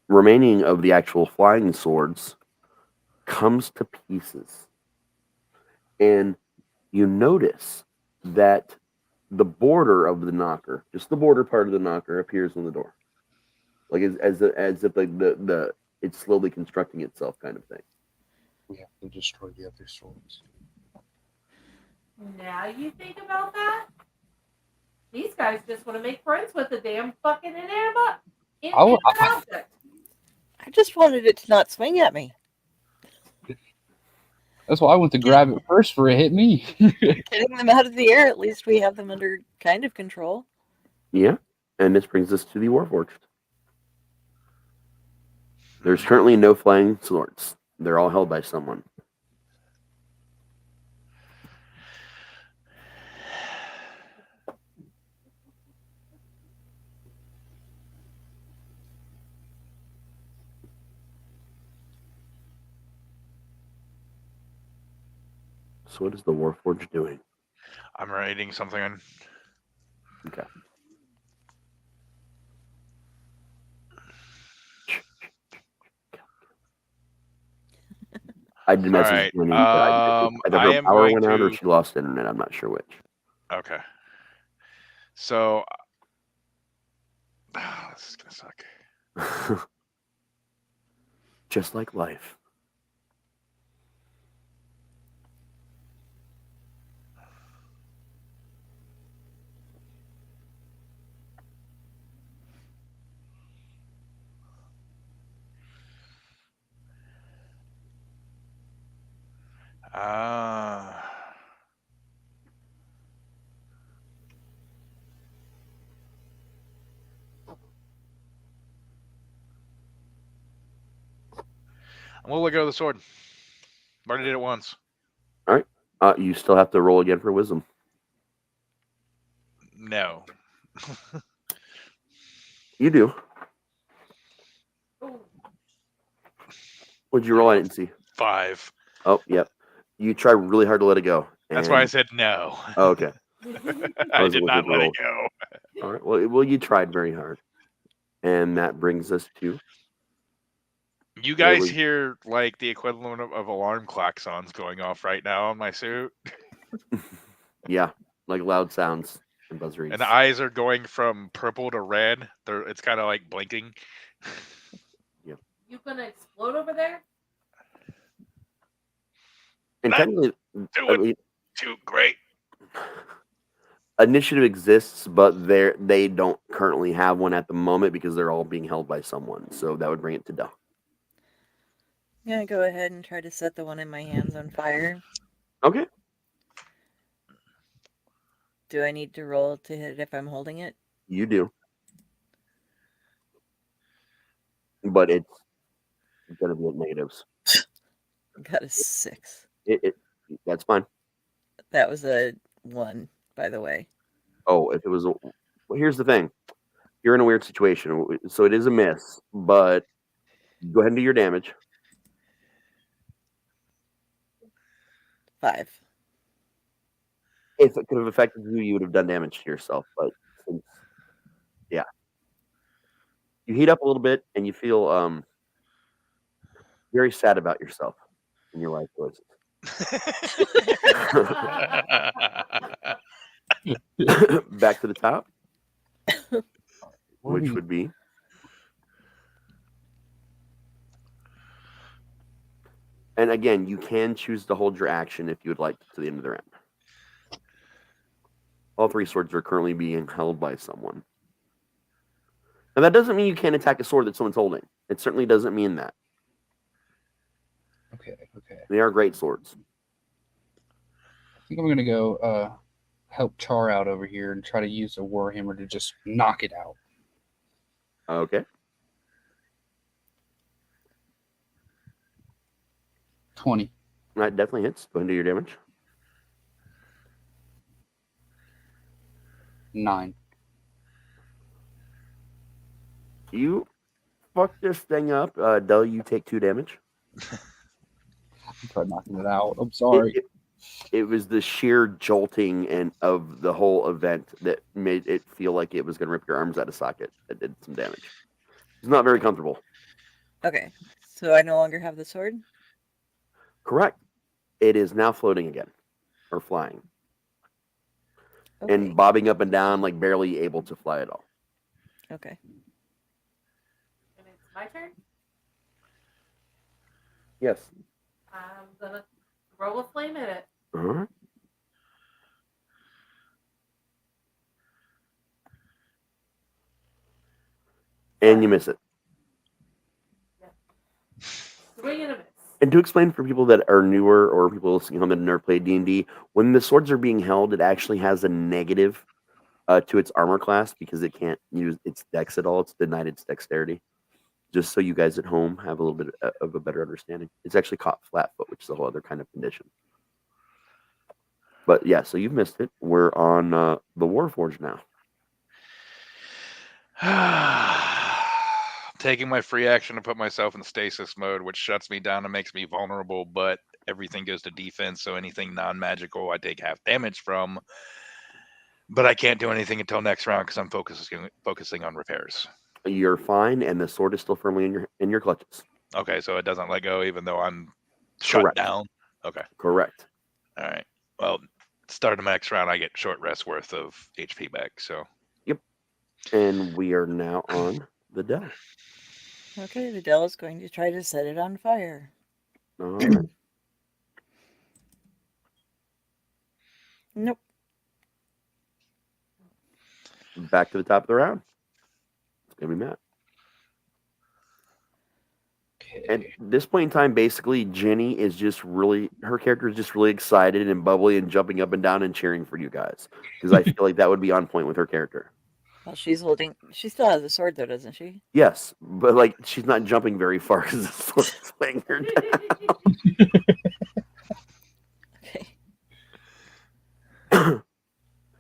remaining of the actual flying swords comes to pieces. And you notice that the border of the knocker, just the border part of the knocker, appears on the door. Like as if like the it's slowly constructing itself kind of thing. We have to destroy the other swords. Now you think about that? These guys just want to make friends with the damn fucking inanimate object. I just wanted it to not swing at me. That's why I went to grab it first for it hit me. Getting them out of the air, at least we have them under kind of control. Yeah. And this brings us to the Warforged. There's currently no flying swords. They're all held by someone. So what is the Warforged doing? I'm writing something in. Okay. I did message Jenny, but either I her am power going went out or to- she lost internet. I'm not sure which. Okay. So this is gonna suck. Just like life. I'm gonna let go of the sword. I've already did it once. All right. You still have to roll again for wisdom. No. You do. What'd you roll? I didn't see. 5. Oh, yep. You try really hard to let it go. That's why I said no. Oh, okay. I was did looking not at the let roll. it go. All right. Well, you tried very hard, and that brings us to. You guys hear like the equivalent of alarm klaxons going off right now on my suit? Yeah, like loud sounds and buzzeries. And the eyes are going from purple to red. It's kind of like blinking. You gonna explode over there? And Not technically, doing too great. initiative exists, but they don't currently have one at the moment because they're all being held by someone. So that would bring it to Del. I'm gonna go ahead and try to set the one in my hands on fire. Okay. Do I need to roll to hit it if I'm holding it? You do. But it's going to be at negatives. Got a 6. That's fine. That was a 1, by the way. Oh, if it was well, here's the thing. You're in a weird situation. So it is a miss, but go ahead and do your damage. 5. If it could have affected you, you would have done damage to yourself. But yeah. You heat up a little bit and you feel very sad about yourself and your life choices. Back to the top, which would be and again, you can choose to hold your action if you would like to the end of the round. All 3 swords are currently being held by someone. And that doesn't mean you can't attack a sword that someone's holding. It certainly doesn't mean that. Okay. They are great swords. I think I'm gonna go help Char out over here and try to use a Warhammer to just knock it out. Okay. 20. That definitely hits. Go ahead and do your damage. 9. You fuck this thing up. Del, you take 2 damage. I'm trying knocking it out. I'm sorry. It was the sheer jolting and of the whole event that made it feel like it was going to rip your arms out of socket. That did some damage. It's not very comfortable. Okay, so I no longer have the sword? Correct. It is now floating again, or flying. Okay. And bobbing up and down, like barely able to fly at all. Okay. And it's my turn. Yes. I'm gonna roll a flame in it. Uh-huh. And you miss it. Swing and a miss. And to explain for people that are newer or people listening home that have never played D&D, when the swords are being held, it actually has a negative to its armor class because it can't use its dex at all. It's denied its dexterity. Just so you guys at home have a little bit of a better understanding. It's actually caught flat-foot, which is a whole other kind of condition. But yeah, so you've missed it. We're on the Warforged now. Taking my free action to put myself in stasis mode, which shuts me down and makes me vulnerable, but everything goes to defense, so anything non-magical I take half damage from. But I can't do anything until next round because I'm focusing on repairs. You're fine, and the sword is still firmly in your clutches. Okay, so it doesn't let go even though I'm shut Correct. down? Okay. Correct. All right. Well, start of the next round, I get short rest worth of HP back, so. Yep. And we are now on the Del. Okay, the Del is going to try to set it on fire. All right. Nope. Back to the top of the round. It's going to be Matt. At this point in time, basically, Jenny is just really, her character is just really excited and bubbly and jumping up and down and cheering for you guys. Because I feel like that would be on point with her character. Well, she still has a sword though, doesn't she? Yes, but like she's not jumping very far because the sword is weighing her down. Okay. I'm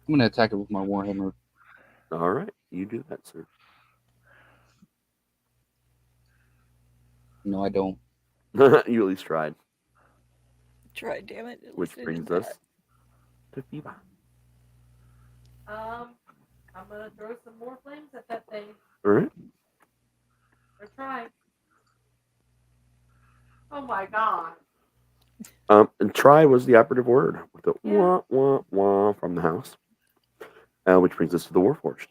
going to attack it with my Warhammer. All right, you do that, sir. No, I don't. You at least tried. Try, damn it. At Which least I brings did us that. to Fiba. I'm gonna throw some more flames at that thing. All right. Or try. Oh my god. And try was the operative word with the Yeah. wah wah wah from the house. Which brings us to the Warforged.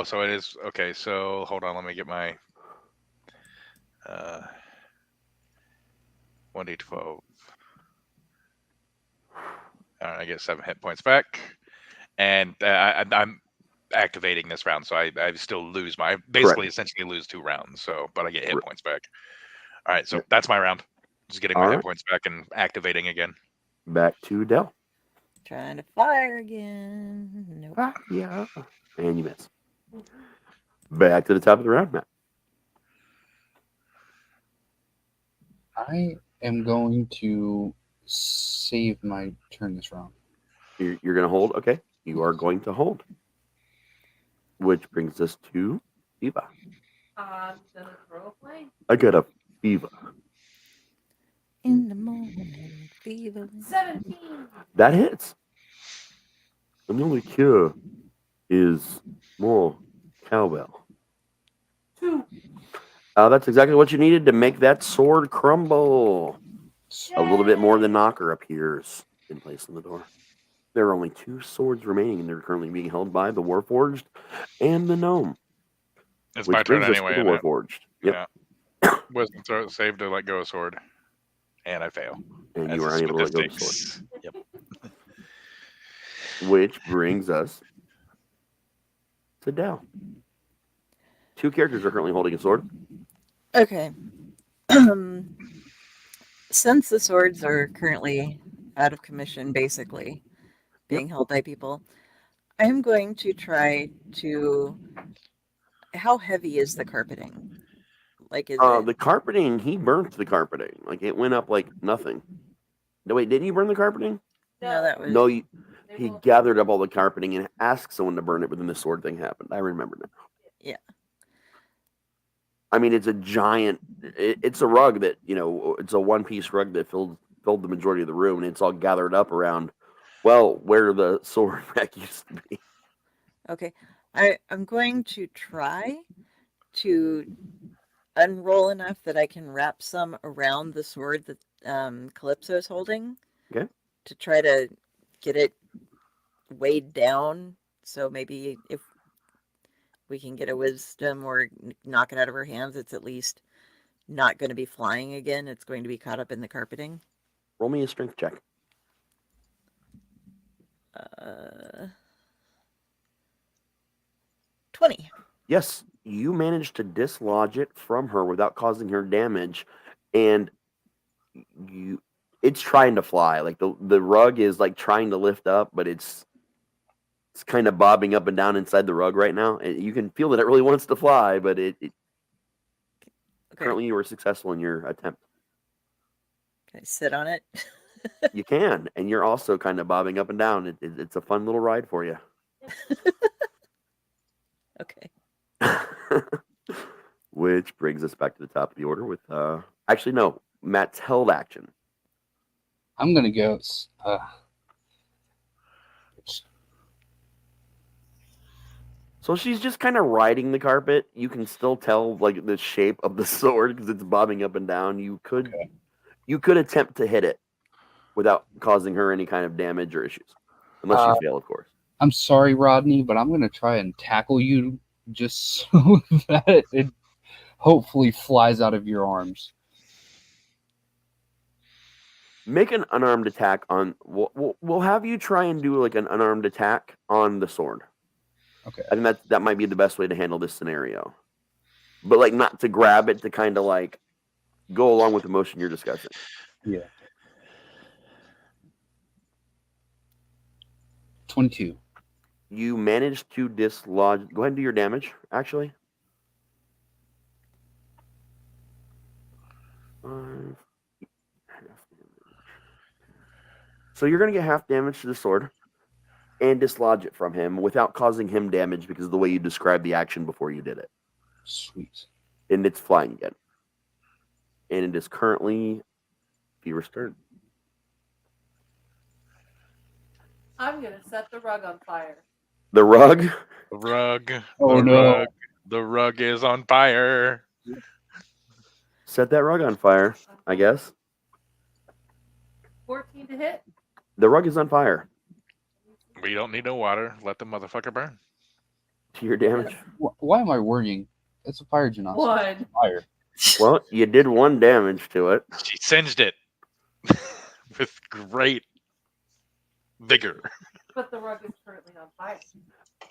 So it is okay. So hold on, let me get my 1d12. All right, I get 7 hit points back, and I'm activating this round, so I still lose my essentially lose 2 rounds. So, but I get hit points back. All right, so that's my round. Just getting my hit points back and activating again. Back to Del. Trying to fire again. Nope. Yeah. And you miss. Back to the top of the round, Matt. I am going to save my turn this round. You're going to hold? Okay. You are going to hold. Which brings us to Eva. I'm gonna throw a flame. I got a Eva. In the morning, fever. 17. That hits. And the only cure is more cowbell. 2. That's exactly what you needed to make that sword crumble. A little bit more than knocker appears in place on the door. There are only 2 swords remaining, and they're currently being held by the Warforged and the gnome. It's my turn anyway. The Warforged. Yep. Yeah. Wisdom throw save to let go of sword, and I fail. And you are unable to let go of the sword. Yep. Which brings us to Del. 2 characters are currently holding a sword. Okay. Since the swords are currently out of commission, basically being held by people, I'm going to try to. How heavy is the carpeting? Like, is it... the carpeting? He burnt the carpeting. Like, it went up like nothing. No, wait, didn't you burn the carpeting? No, that was... No, he gathered up all the carpeting and asked someone to burn it, but then the sword thing happened. I remember now. Yeah. I mean, it's a giant. It's a rug that, it's a one-piece rug that filled the majority of the room, and it's all gathered up around, well, where the sword rack used to be. Okay. I'm going to try to unroll enough that I can wrap some around the sword that Calypso's holding. Okay. To try to get it weighed down. So maybe if we can get a wisdom or knock it out of her hands, it's at least not going to be flying again. It's going to be caught up in the carpeting. Roll me a strength check. 20. Yes, you managed to dislodge it from her without causing her damage, and it's trying to fly. Like the rug is like trying to lift up, but it's kind of bobbing up and down inside the rug right now. And you can feel that it really wants to fly, but Okay. Currently you were successful in your attempt. Can I sit on it? You can, and you're also kind of bobbing up and down. It's a fun little ride for you. Okay. Which brings us back to the top of the order with actually no, Matt's held action. I'm gonna go. So she's just kind of riding the carpet. You can still tell like the shape of the sword because it's bobbing up and down. You could attempt to hit it without causing her any kind of damage or issues, unless you fail, of course. I'm sorry, Rodney, but I'm gonna try and tackle you just so that it hopefully flies out of your arms. Make an unarmed attack on. We'll have you try and do like an unarmed attack on the sword. Okay. I think that might be the best way to handle this scenario. But like not to grab it, to kind of like go along with the motion you're discussing. Yeah. 22. You managed to dislodge. Go ahead and do your damage, actually. 5. So you're going to get half damage to the sword and dislodge it from him without causing him damage because of the way you described the action before you did it. Sweet. And it's flying again. And it is currently Fever's turn. I'm going to set the rug on fire. The rug? The rug. Oh, the no. rug. The rug is on fire. Set that rug on fire, I guess. 14 to hit. The rug is on fire. We don't need no water. Let the motherfucker burn. To your damage. Why am I worrying? It's a fire genasi. One. Fire. Well, you did 1 damage to it. She singed it with great vigor. But the rug is currently on fire.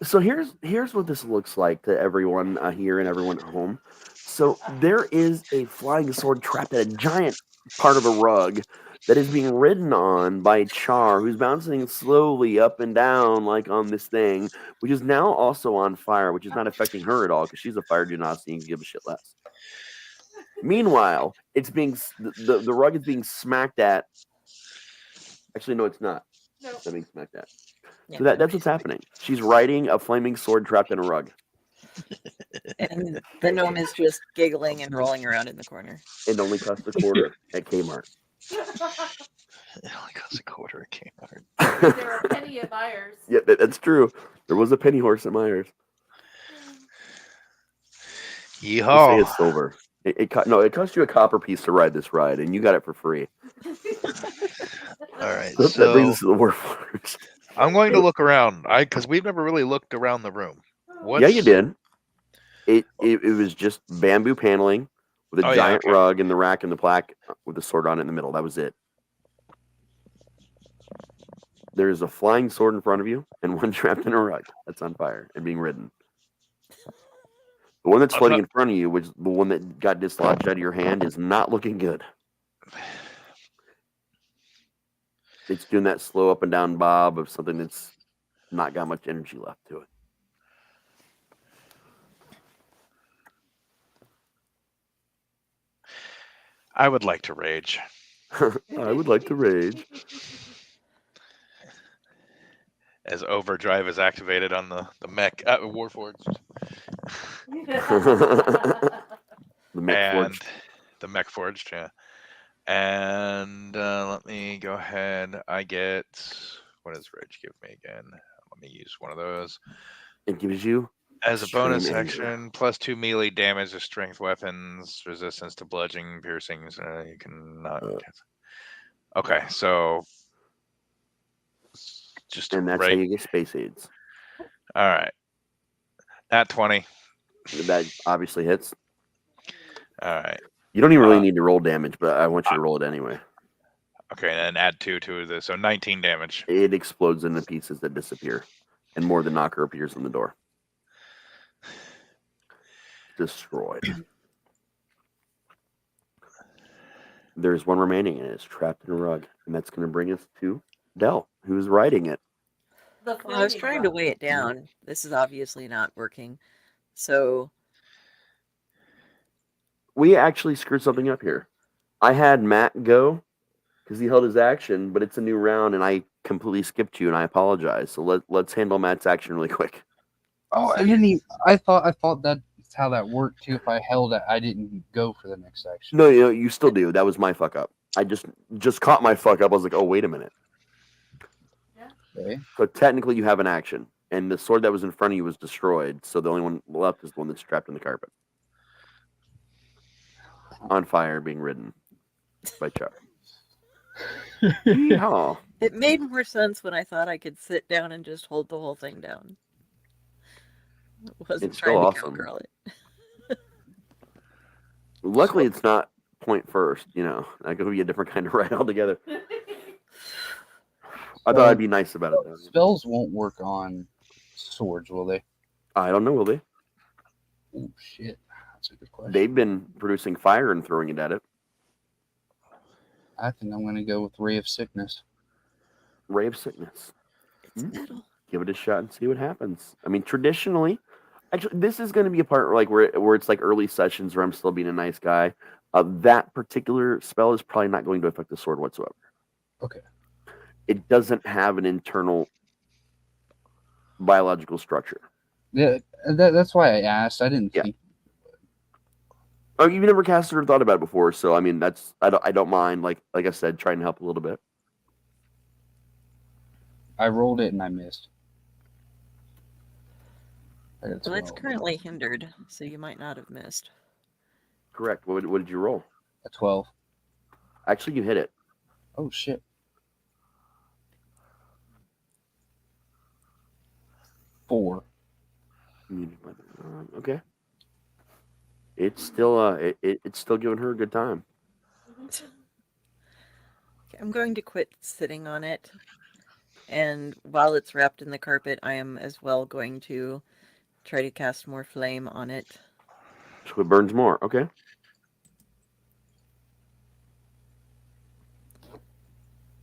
So here's what this looks like to everyone here and everyone at home. So there is a flying sword trapped at a giant part of a rug that is being ridden on by Char, who's bouncing slowly up and down like on this thing, which is now also on fire, which is not affecting her at all because she's a fire genasi and can give a shit less. Meanwhile, it's being the rug is being smacked at. Actually, no, it's not. No. It's not being smacked at. Yeah, So that's what's happening. She's riding a flaming sword trapped in a rug. And the gnome is just giggling and rolling around in the corner. It only cost $0.25 at Kmart. It only costs $0.25 at Kmart. There are a penny at Myers. Yeah, that's true. There was a penny horse at Myers. Just say Yeehaw. it's silver. It cost you a copper piece to ride this ride, and you got it for free. All right, That so brings us to the Warforged. I'm going to look around. Because we've never really looked around the room. Yeah, you did. It was just bamboo paneling with a giant rug and the rack and the plaque with the sword on it in the middle. That was it. There's a flying sword in front of you and one trapped in a rug that's on fire and being ridden. The one that's floating in front of you, which the one that got dislodged out of your hand, is not looking good. It's doing that slow up and down bob of something that's not got much energy left to it. I would like to rage. I would like to rage. As overdrive is activated on the mech Warforged. The mech forged. The mech forged, yeah. And let me go ahead. I get, what does rage give me again? Let me use one of those. It gives you As a bonus extreme action, +2 melee damage to strength weapons, resistance to bludgeoning, piercings. You can not. Okay, so just and that's how you get space aids. All right, at 20. That obviously hits. All right. You don't even really need to roll damage, but I want you to roll it anyway. Okay, and then add 2 to this, so 19 damage. It explodes into pieces that disappear, and more than Knocker appears in the door. Destroyed. There's one remaining, and it's trapped in a rug, and that's going to bring us to Del, who's riding it. Well, I was trying to weigh it down. This is obviously not working. So we actually screwed something up here. I had Matt go because he held his action, but it's a new round, and I completely skipped you, and I apologize. So let's handle Matt's action really quick. Oh, I didn't even, I thought that's how that worked too. If I held it, I didn't go for the next action. No, you still do. That was my fuck up. I just caught my fuck up. I was like, oh, wait a minute. Okay. So technically you have an action, and the sword that was in front of you was destroyed, so the only one left is the one that's trapped in the carpet. On fire, being ridden by Chuck. Yeehaw. it made more sense when I thought I could sit down and just hold the whole thing down. Wasn't It's trying still to awesome. cowgirl it. Luckily, it's not point first, That could be a different kind of ride altogether. I thought I'd be nice about it, though. Spells won't work on swords, will they? I don't know, will they? Oh, shit. That's a good question. They've been producing fire and throwing it at it. I think I'm going to go with Ray of Sickness. Ray of Sickness. It's metal. Give it a shot and see what happens. I mean, traditionally, actually, this is going to be a part where it's like early sessions where I'm still being a nice guy. That particular spell is probably not going to affect the sword whatsoever. Okay. It doesn't have an internal biological structure. Yeah, that's why I asked. I didn't think. Oh, you've never casted or thought about it before, so I mean, I don't mind. Like I said, trying to help a little bit. I rolled it and I missed. Well, it's currently hindered, so you might not have missed. Correct. What did you roll? A 12. Actually, you hit it. Oh shit! 4. Okay. It's still it's still giving her a good time. Okay, I'm going to quit sitting on it. And while it's wrapped in the carpet, I am as well going to try to cast more flame on it. So it burns more. Okay.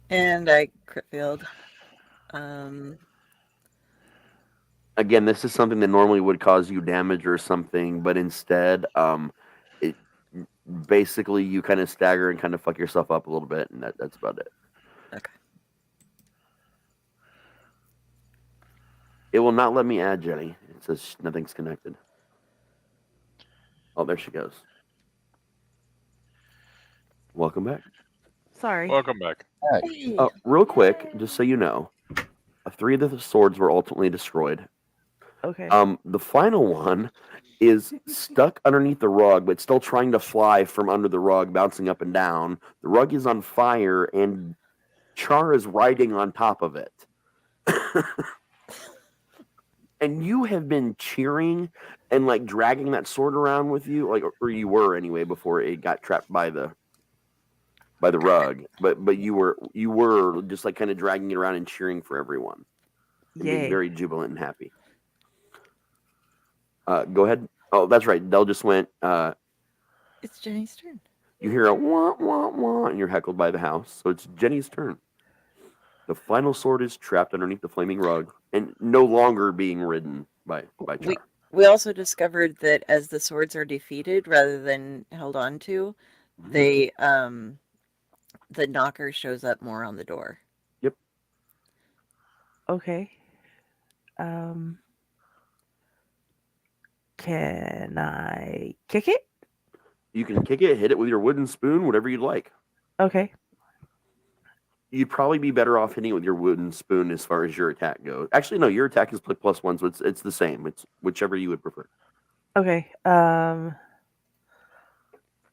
And I crit failed. Again, this is something that normally would cause you damage or something, but instead, it basically you kind of stagger and kind of fuck yourself up a little bit, and that's about it. Okay. It will not let me add Jenny. It says nothing's connected. Oh, there she goes. Welcome back. Sorry. Welcome back. Hey. Real quick, just so you know, 3 of the swords were ultimately destroyed. Okay. The final one is stuck underneath the rug, but still trying to fly from under the rug, bouncing up and down. The rug is on fire, and Char is riding on top of it. And you have been cheering and like dragging that sword around with you, like, or you were anyway before it got trapped by the rug. But you were just like kind of dragging it around and cheering for everyone, and being Yay. very jubilant and happy. Go ahead. Oh, that's right. Dell just went. It's Jenny's turn. You hear a wah wah wah, and you're heckled by the house. So it's Jenny's turn. The final sword is trapped underneath the flaming rug and no longer being ridden by Char. We also discovered that as the swords are defeated rather than held on to, they the knocker shows up more on the door. Yep. Okay. Can I kick it? You can kick it, hit it with your wooden spoon, whatever you'd like. Okay. You'd probably be better off hitting it with your wooden spoon as far as your attack goes. Actually, no, your attack is +1, so it's the same. It's whichever you would prefer. Okay.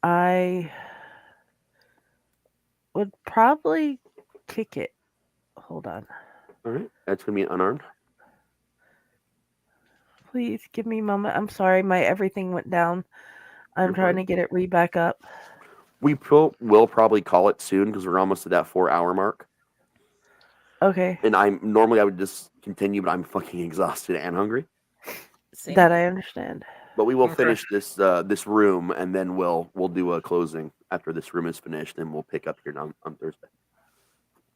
I would probably kick it. Hold on. All right, that's gonna be unarmed. Please give me a moment. I'm sorry, my everything went down. I'm You're trying fine. to get it back up. We will probably call it soon because we're almost at that 4-hour mark. Okay. And I would just continue, but I'm fucking exhausted and hungry. Same. That I understand. But we will Okay. finish this room, and then we'll do a closing after this room is finished, and we'll pick up here on Thursday.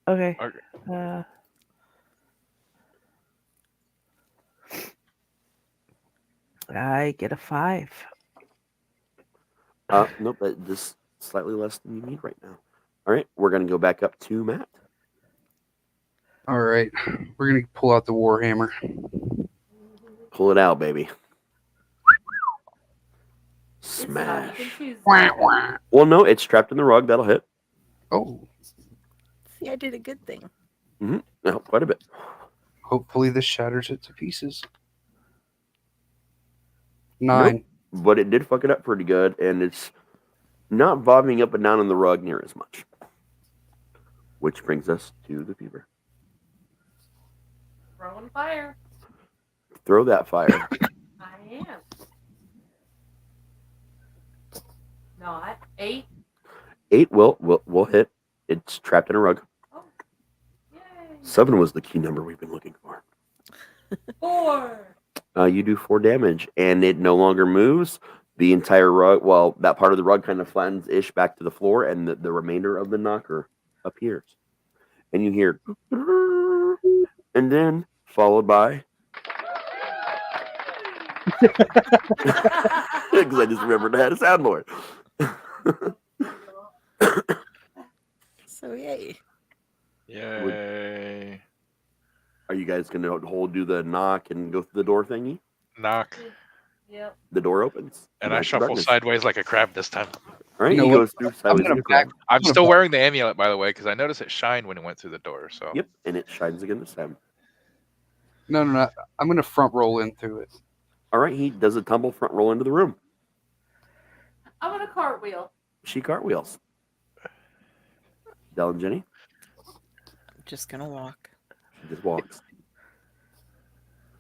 Okay. Okay. I get a 5. Nope, that just slightly less than you need right now. All right, we're gonna go back up to Matt. All right, we're gonna pull out the warhammer. Pull it out, baby. It's not. You can Smash. choose. Well, no, it's trapped in the rug. That'll hit. Oh, See, I did a good thing. No, quite a bit. hopefully this shatters it to pieces. 9. Nope, but it did fuck it up pretty good, and it's not bobbing up and down on the rug near as much. Which brings us to the fever. Throwing fire. Throw that fire. I am. Not 8. 8 will hit. It's trapped in a rug. Oh, yay. 7 was the key number we've been looking for. 4. You do 4 damage, and it no longer moves. The entire rug, well, that part of the rug kind of flattens ish back to the floor, and the remainder of the knocker appears. And you hear, and then followed by, because I just remembered I had a soundboard. So yay. Yay. Are you guys going to do the knock and go through the door thingy? Knock. Yep. The door opens. And I shuffle sideways like a crab this time. All right, You know he what? goes through I'm sideways. gonna like a crab. I'm still wearing the amulet, by the way, because I noticed it shined when it went through the door. So Yep, and it shines again this time. No. I'm gonna front roll in through it. All right, he does a tumble front roll into the room. I'm gonna cartwheel. She cartwheels. Del and Jenny, I'm just gonna walk. she just walks.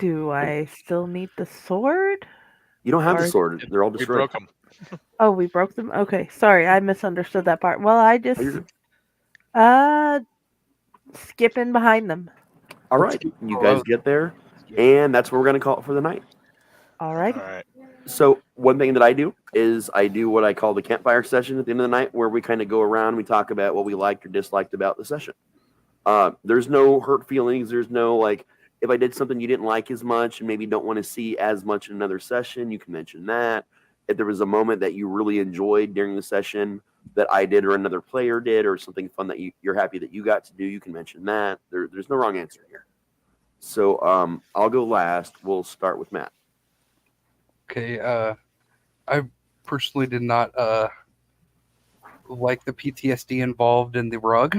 Do I still need the sword? You don't have the Or- sword. They're all We destroyed. broke them. Oh, we broke them? Okay, sorry, I misunderstood that part. Well, I just Oh, you're good. skipping behind them. All right, you guys get there, and that's what we're gonna call it for the night. All right. All right. So one thing that I do is I do what I call the campfire session at the end of the night, where we kind of go around, we talk about what we liked or disliked about the session. There's no hurt feelings. There's no like, if I did something you didn't like as much and maybe don't want to see as much in another session, you can mention that. If there was a moment that you really enjoyed during the session that I did or another player did, or something fun that you're happy that you got to do, you can mention that. There's no wrong answer here. So I'll go last. We'll start with Matt. Okay, I personally did not like the PTSD involved in the rug,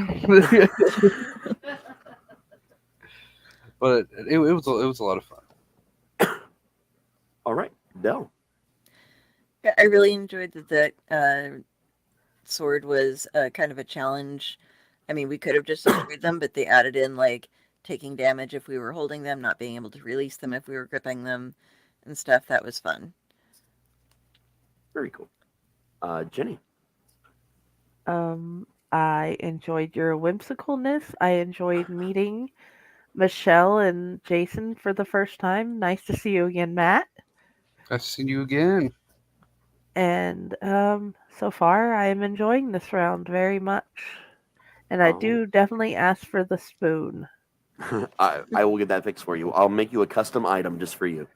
but it was a lot of fun. All right, Del. Yeah, I really enjoyed that the sword was kind of a challenge. I mean, we could have just destroyed them, but they added in like taking damage if we were holding them, not being able to release them if we were gripping them and stuff. That was fun. Very cool. Jenny. I enjoyed your whimsicalness. I enjoyed meeting Michelle and Jayson for the first time. Nice to see you again, Matt. I've seen you again. And so far, I am enjoying this round very much. And I do definitely ask for the spoon. I will get that fixed for you. I'll make you a custom item just for you.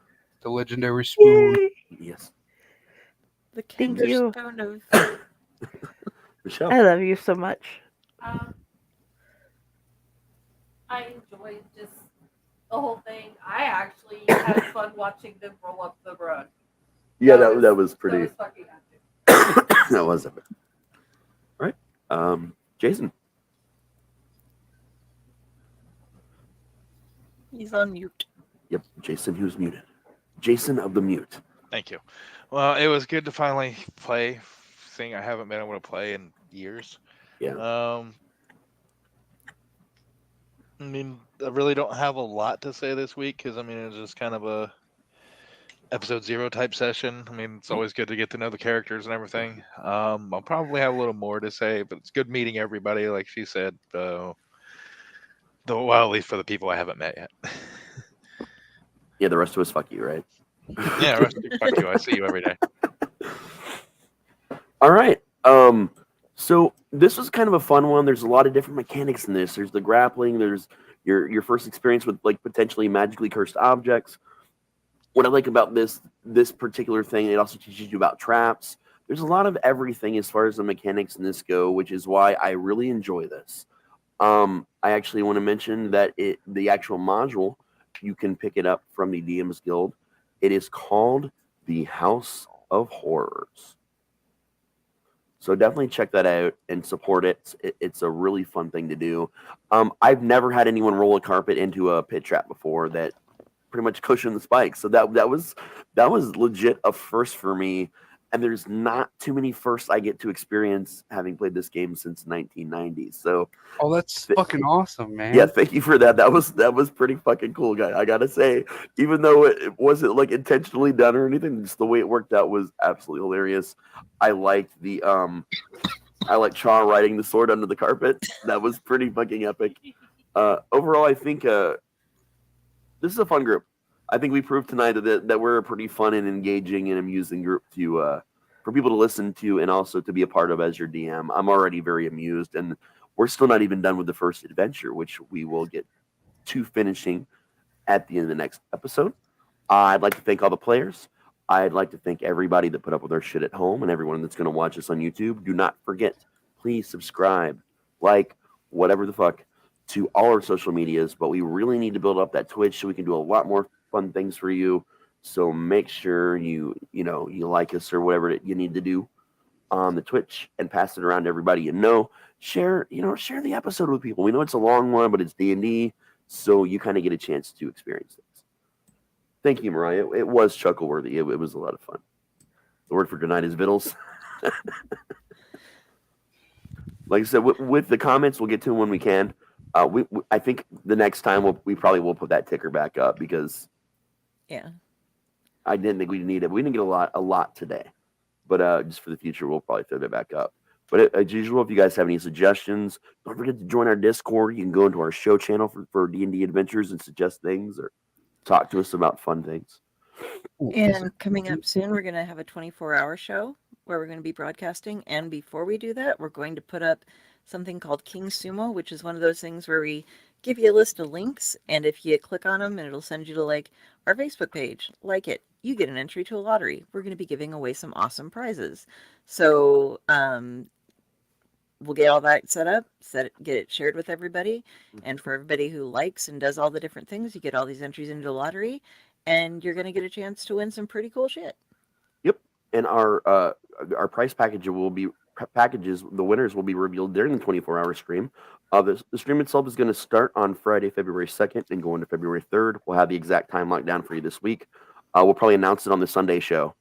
The legendary spoon. Yay! Yes. The Thank kinder you. stone of Michelle. I love you so much. I enjoyed just the whole thing. I actually had fun watching them roll up the rug. Yeah, that was pretty. That was fucking active. That was epic. All right. Jayson. he's on mute. Yep, Jayson, he was muted. Jayson of the mute. Thank you. Well, it was good to finally play. Thing I haven't been able to play in years. Yeah. I mean, I really don't have a lot to say this week because I mean it's just kind of a episode 0 type session. I mean, it's always good to get to know the characters and everything. I'll probably have a little more to say, but it's good meeting everybody, like she said. Well, at least for the people I haven't met yet. Yeah, the rest of us, fuck you, right? Yeah, rest of you, fuck you. I see you every day. All right. So this was kind of a fun one. There's a lot of different mechanics in this. There's the grappling. There's your first experience with like potentially magically cursed objects. What I like about this particular thing, it also teaches you about traps. There's a lot of everything as far as the mechanics in this go, which is why I really enjoy this. I actually want to mention that the actual module, you can pick it up from the DM's Guild. It is called the House of Horrors. So definitely check that out and support it. It's a really fun thing to do. I've never had anyone roll a carpet into a pit trap before that pretty much cushioned the spikes. So that was legit a first for me. And there's not too many firsts I get to experience having played this game since 1990. So that's fucking awesome, man. yeah, thank you for that. That was pretty fucking cool, guy. I gotta say, even though it wasn't like intentionally done or anything, just the way it worked out was absolutely hilarious. I liked the I like Char riding the sword under the carpet. That was pretty fucking epic. Overall, I think this is a fun group. I think we proved tonight that we're a pretty fun and engaging and amusing group to for people to listen to and also to be a part of as your DM. I'm already very amused, and we're still not even done with the first adventure, which we will get to finishing at the end of the next episode. I'd like to thank all the players. I'd like to thank everybody that put up with our shit at home and everyone that's going to watch us on YouTube. Do not forget, please subscribe, like, whatever the fuck, to all our social medias. But we really need to build up that Twitch so we can do a lot more fun things for you. So make sure you like us or whatever you need to do on the Twitch and pass it around to everybody you know. Share the episode with people. We know it's a long one, but it's D&D, so you kind of get a chance to experience things. Thank you, Mariah. It was chuckle-worthy. It was a lot of fun. The word for tonight is vittles. Like I said, with the comments, we'll get to them when we can. I think the next time we probably will put that ticker back up because Yeah. I didn't think we'd need it. We didn't get a lot today, but just for the future, we'll probably fill it back up. But as usual, if you guys have any suggestions, don't forget to join our Discord. You can go into our show channel for D&D adventures and suggest things or talk to us about fun things. And coming up soon, we're going to have a 24-hour show where we're going to be broadcasting. And before we do that, we're going to put up something called King Sumo, which is one of those things where we give you a list of links. And if you click on them, and it'll send you to like our Facebook page, like it, you get an entry to a lottery. We're going to be giving away some awesome prizes. So we'll get all that set up, get it shared with everybody. And for everybody who likes and does all the different things, you get all these entries into the lottery. And you're going to get a chance to win some pretty cool shit. Yep. And our prize package will be packages. The winners will be revealed during the 24-hour stream. The stream itself is going to start on Friday, February 2nd, and go into February 3rd. We'll have the exact time locked down for you this week. We'll probably announce it on the Sunday show.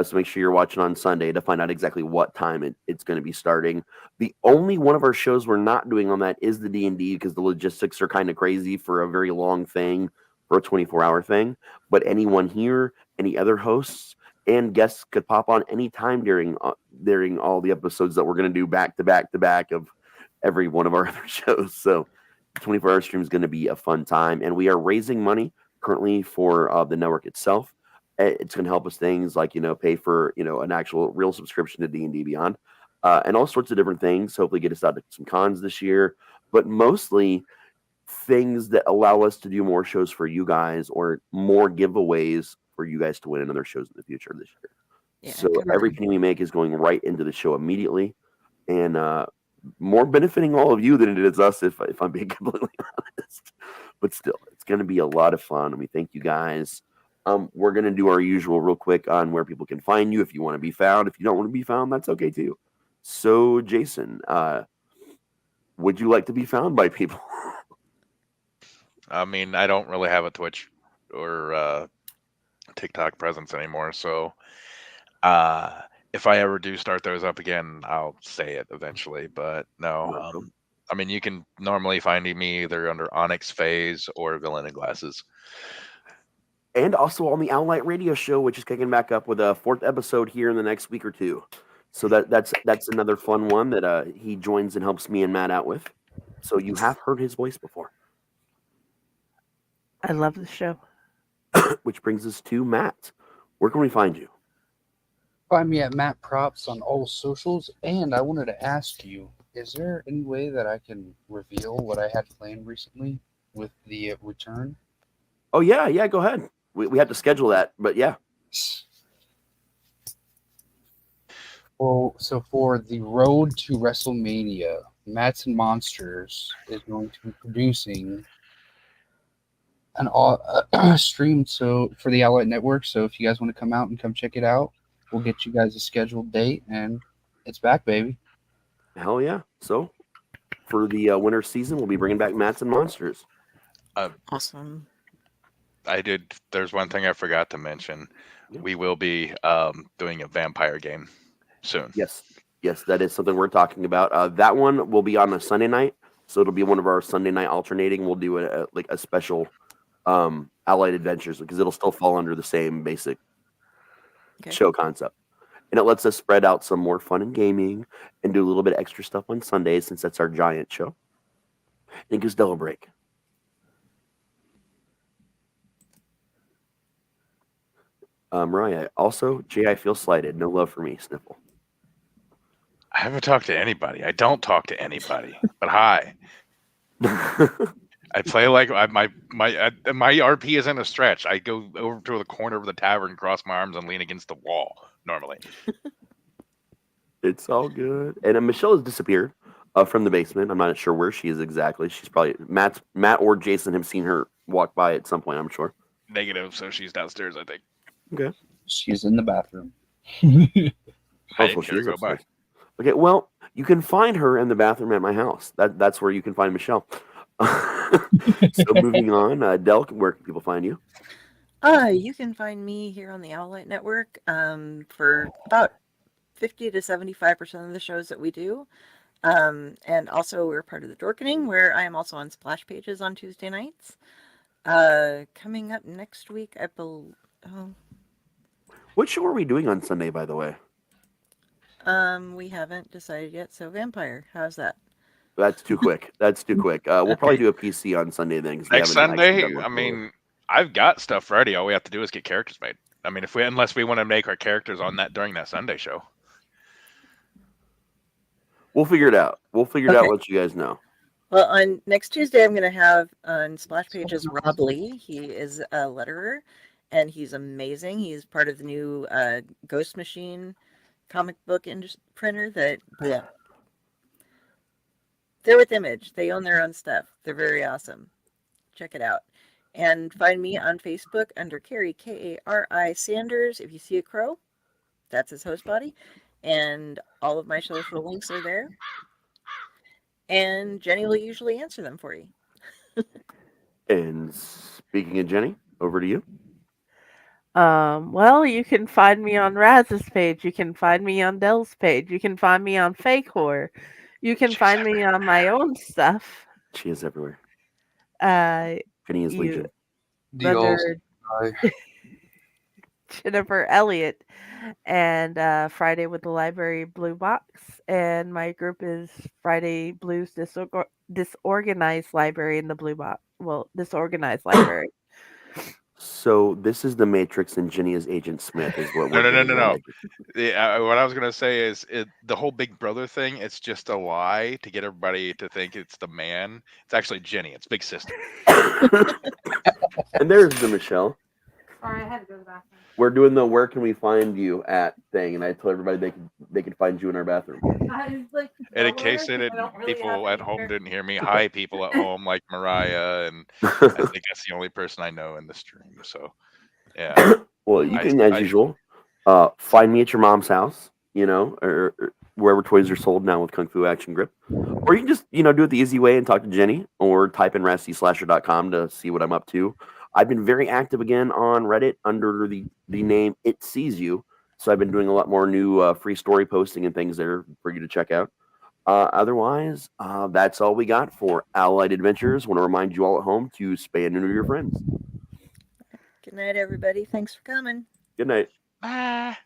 So make sure you're watching on Sunday to find out exactly what time it's going to be starting. The only one of our shows we're not doing on that is the D&D because the logistics are kind of crazy for a very long thing, for a 24-hour thing. But anyone here, any other hosts, and guests could pop on anytime during all the episodes that we're going to do back to back to back of every one of our other shows. So the 24-hour stream is going to be a fun time. And we are raising money currently for the network itself. It's going to help us things like, pay for, an actual real subscription to D&D Beyond and all sorts of different things. Hopefully get us out to some cons this year, but mostly things that allow us to do more shows for you guys or more giveaways for you guys to win in other shows in the future this year. Yeah, so every penny we make is going right into the show immediately and more benefiting all of you than it is us, if I'm being completely honest. But still, it's going to be a lot of fun. And we thank you guys. We're going to do our usual real quick on where people can find you if you want to be found. If you don't want to be found, that's okay too. So, Jayson, would you like to be found by people? I mean, I don't really have a Twitch or TikTok presence anymore, so if I ever do start those up again, I'll say it eventually. But no, I mean, you can normally find me either under Onyx Phase or Villain in Glasses. And also on the Owlite Radio Show, which is kicking back up with a 4th episode here in the next week or two. So that's another fun one that he joins and helps me and Matt out with. So you have heard his voice before. I love the show. Which brings us to Matt. Where can we find you? Find me at Matt Propz on all socials. And I wanted to ask you, is there any way that I can reveal what I had planned recently with the return? Oh, yeah, go ahead. We have to schedule that, but yeah. Well, so for the road to WrestleMania, Mats and Monsters is going to be producing an stream for the Elliott Network. So if you guys want to come out and come check it out, we'll get you guys a scheduled date, and it's back, baby. Hell yeah! So for the winter season, we'll be bringing back Mats and Monsters. Awesome. There's one thing I forgot to mention. Yeah. We will be doing a vampire game soon. Yes, that is something we're talking about. That one will be on a Sunday night, so it'll be one of our Sunday night alternating. We'll do a special Allied Adventures because it'll still fall under the same basic show concept. And it lets us spread out some more fun and gaming and do a little bit of extra stuff on Sundays since that's our giant show. And it gives Dell a break. Mariah, also, Jay, I feel slighted. No love for me, Sniffle. I haven't talked to anybody. I don't talk to anybody. But hi. I play like my RP is in a stretch. I go over to the corner of the tavern, cross my arms, and lean against the wall normally. It's all good. And Michelle has disappeared from the basement. I'm not sure where she is exactly. She's probably Matt or Jayson have seen her walk by at some point, I'm sure. Negative, so she's downstairs, I think. Okay. She's in the bathroom. Go by. Okay, well, you can find her in the bathroom at my house. That's where you can find Michelle. So moving on, Del, where can people find you? You can find me here on the Owlite Network for about 50 to 75% of the shows that we do. And also we're part of the Dorkening, where I am also on Splash Pages on Tuesday nights. Coming up next week, I believe. Oh, What show are we doing on Sunday, by the way? we haven't decided yet. So vampire, how's that? That's too quick. That's too quick. We'll probably do a PC on Sunday then. 'Cause we Next haven't actually Sunday, done one I for- mean, I've got stuff ready. All we have to do is get characters made. I mean, unless we want to make our characters on that during that Sunday show. we'll figure it out. We'll figure it out. Okay. Let you guys know. Well, on next Tuesday, I'm going to have on Splash Pages Rob Lee. He is a letterer, and he's amazing. He's part of the new Ghost Machine comic book printer that. Yeah. They're with Image. They own their own stuff. They're very awesome. Check it out. And find me on Facebook under Carrie, Kari Sanders. If you see a crow, that's his host body. And all of my social links are there. And Jenny will usually answer them for you. And speaking of Jenny, over to you. Well, you can find me on Raz's page. You can find me on Dell's page. You can find me on Fake Horror. You can find me on my own stuff. She is everywhere. You, Legion. The old under Jennifer Elliott, and Friday with the Library Blue Box, and my group is Friday Blues Disorganized Library in the Blue Box. Well, Disorganized Library. So this is the Matrix, and Jenny is Agent Smith. Is what we're No. doing. Yeah, what I was gonna say is the whole Big Brother thing. It's just a lie to get everybody to think it's the man. It's actually Jenny. It's Big Sister. And there's the Michelle. Sorry, I had to go to the bathroom. We're doing the "Where can we find you" at thing, and I told everybody they can find you in our bathroom. I was like, And in nowhere, case 'cause they I didn't, don't really people have at home anywhere. didn't hear me. Hi, people at home, like Mariah, and I think that's the only person I know in the stream. So, yeah. Well, you can, as usual, find me at your mom's house, or wherever toys are sold now with Kung Fu Action Grip. Or you can just, do it the easy way and talk to Jenny, or type in RazTSlasher.com to see what I'm up to. I've been very active again on Reddit under the name It Sees You. So I've been doing a lot more new free story posting and things there for you to check out. Otherwise, that's all we got for Allied Adventures. Want to remind you all at home to spay and neuter your friends. Good night, everybody. Thanks for coming. Good night. Bye.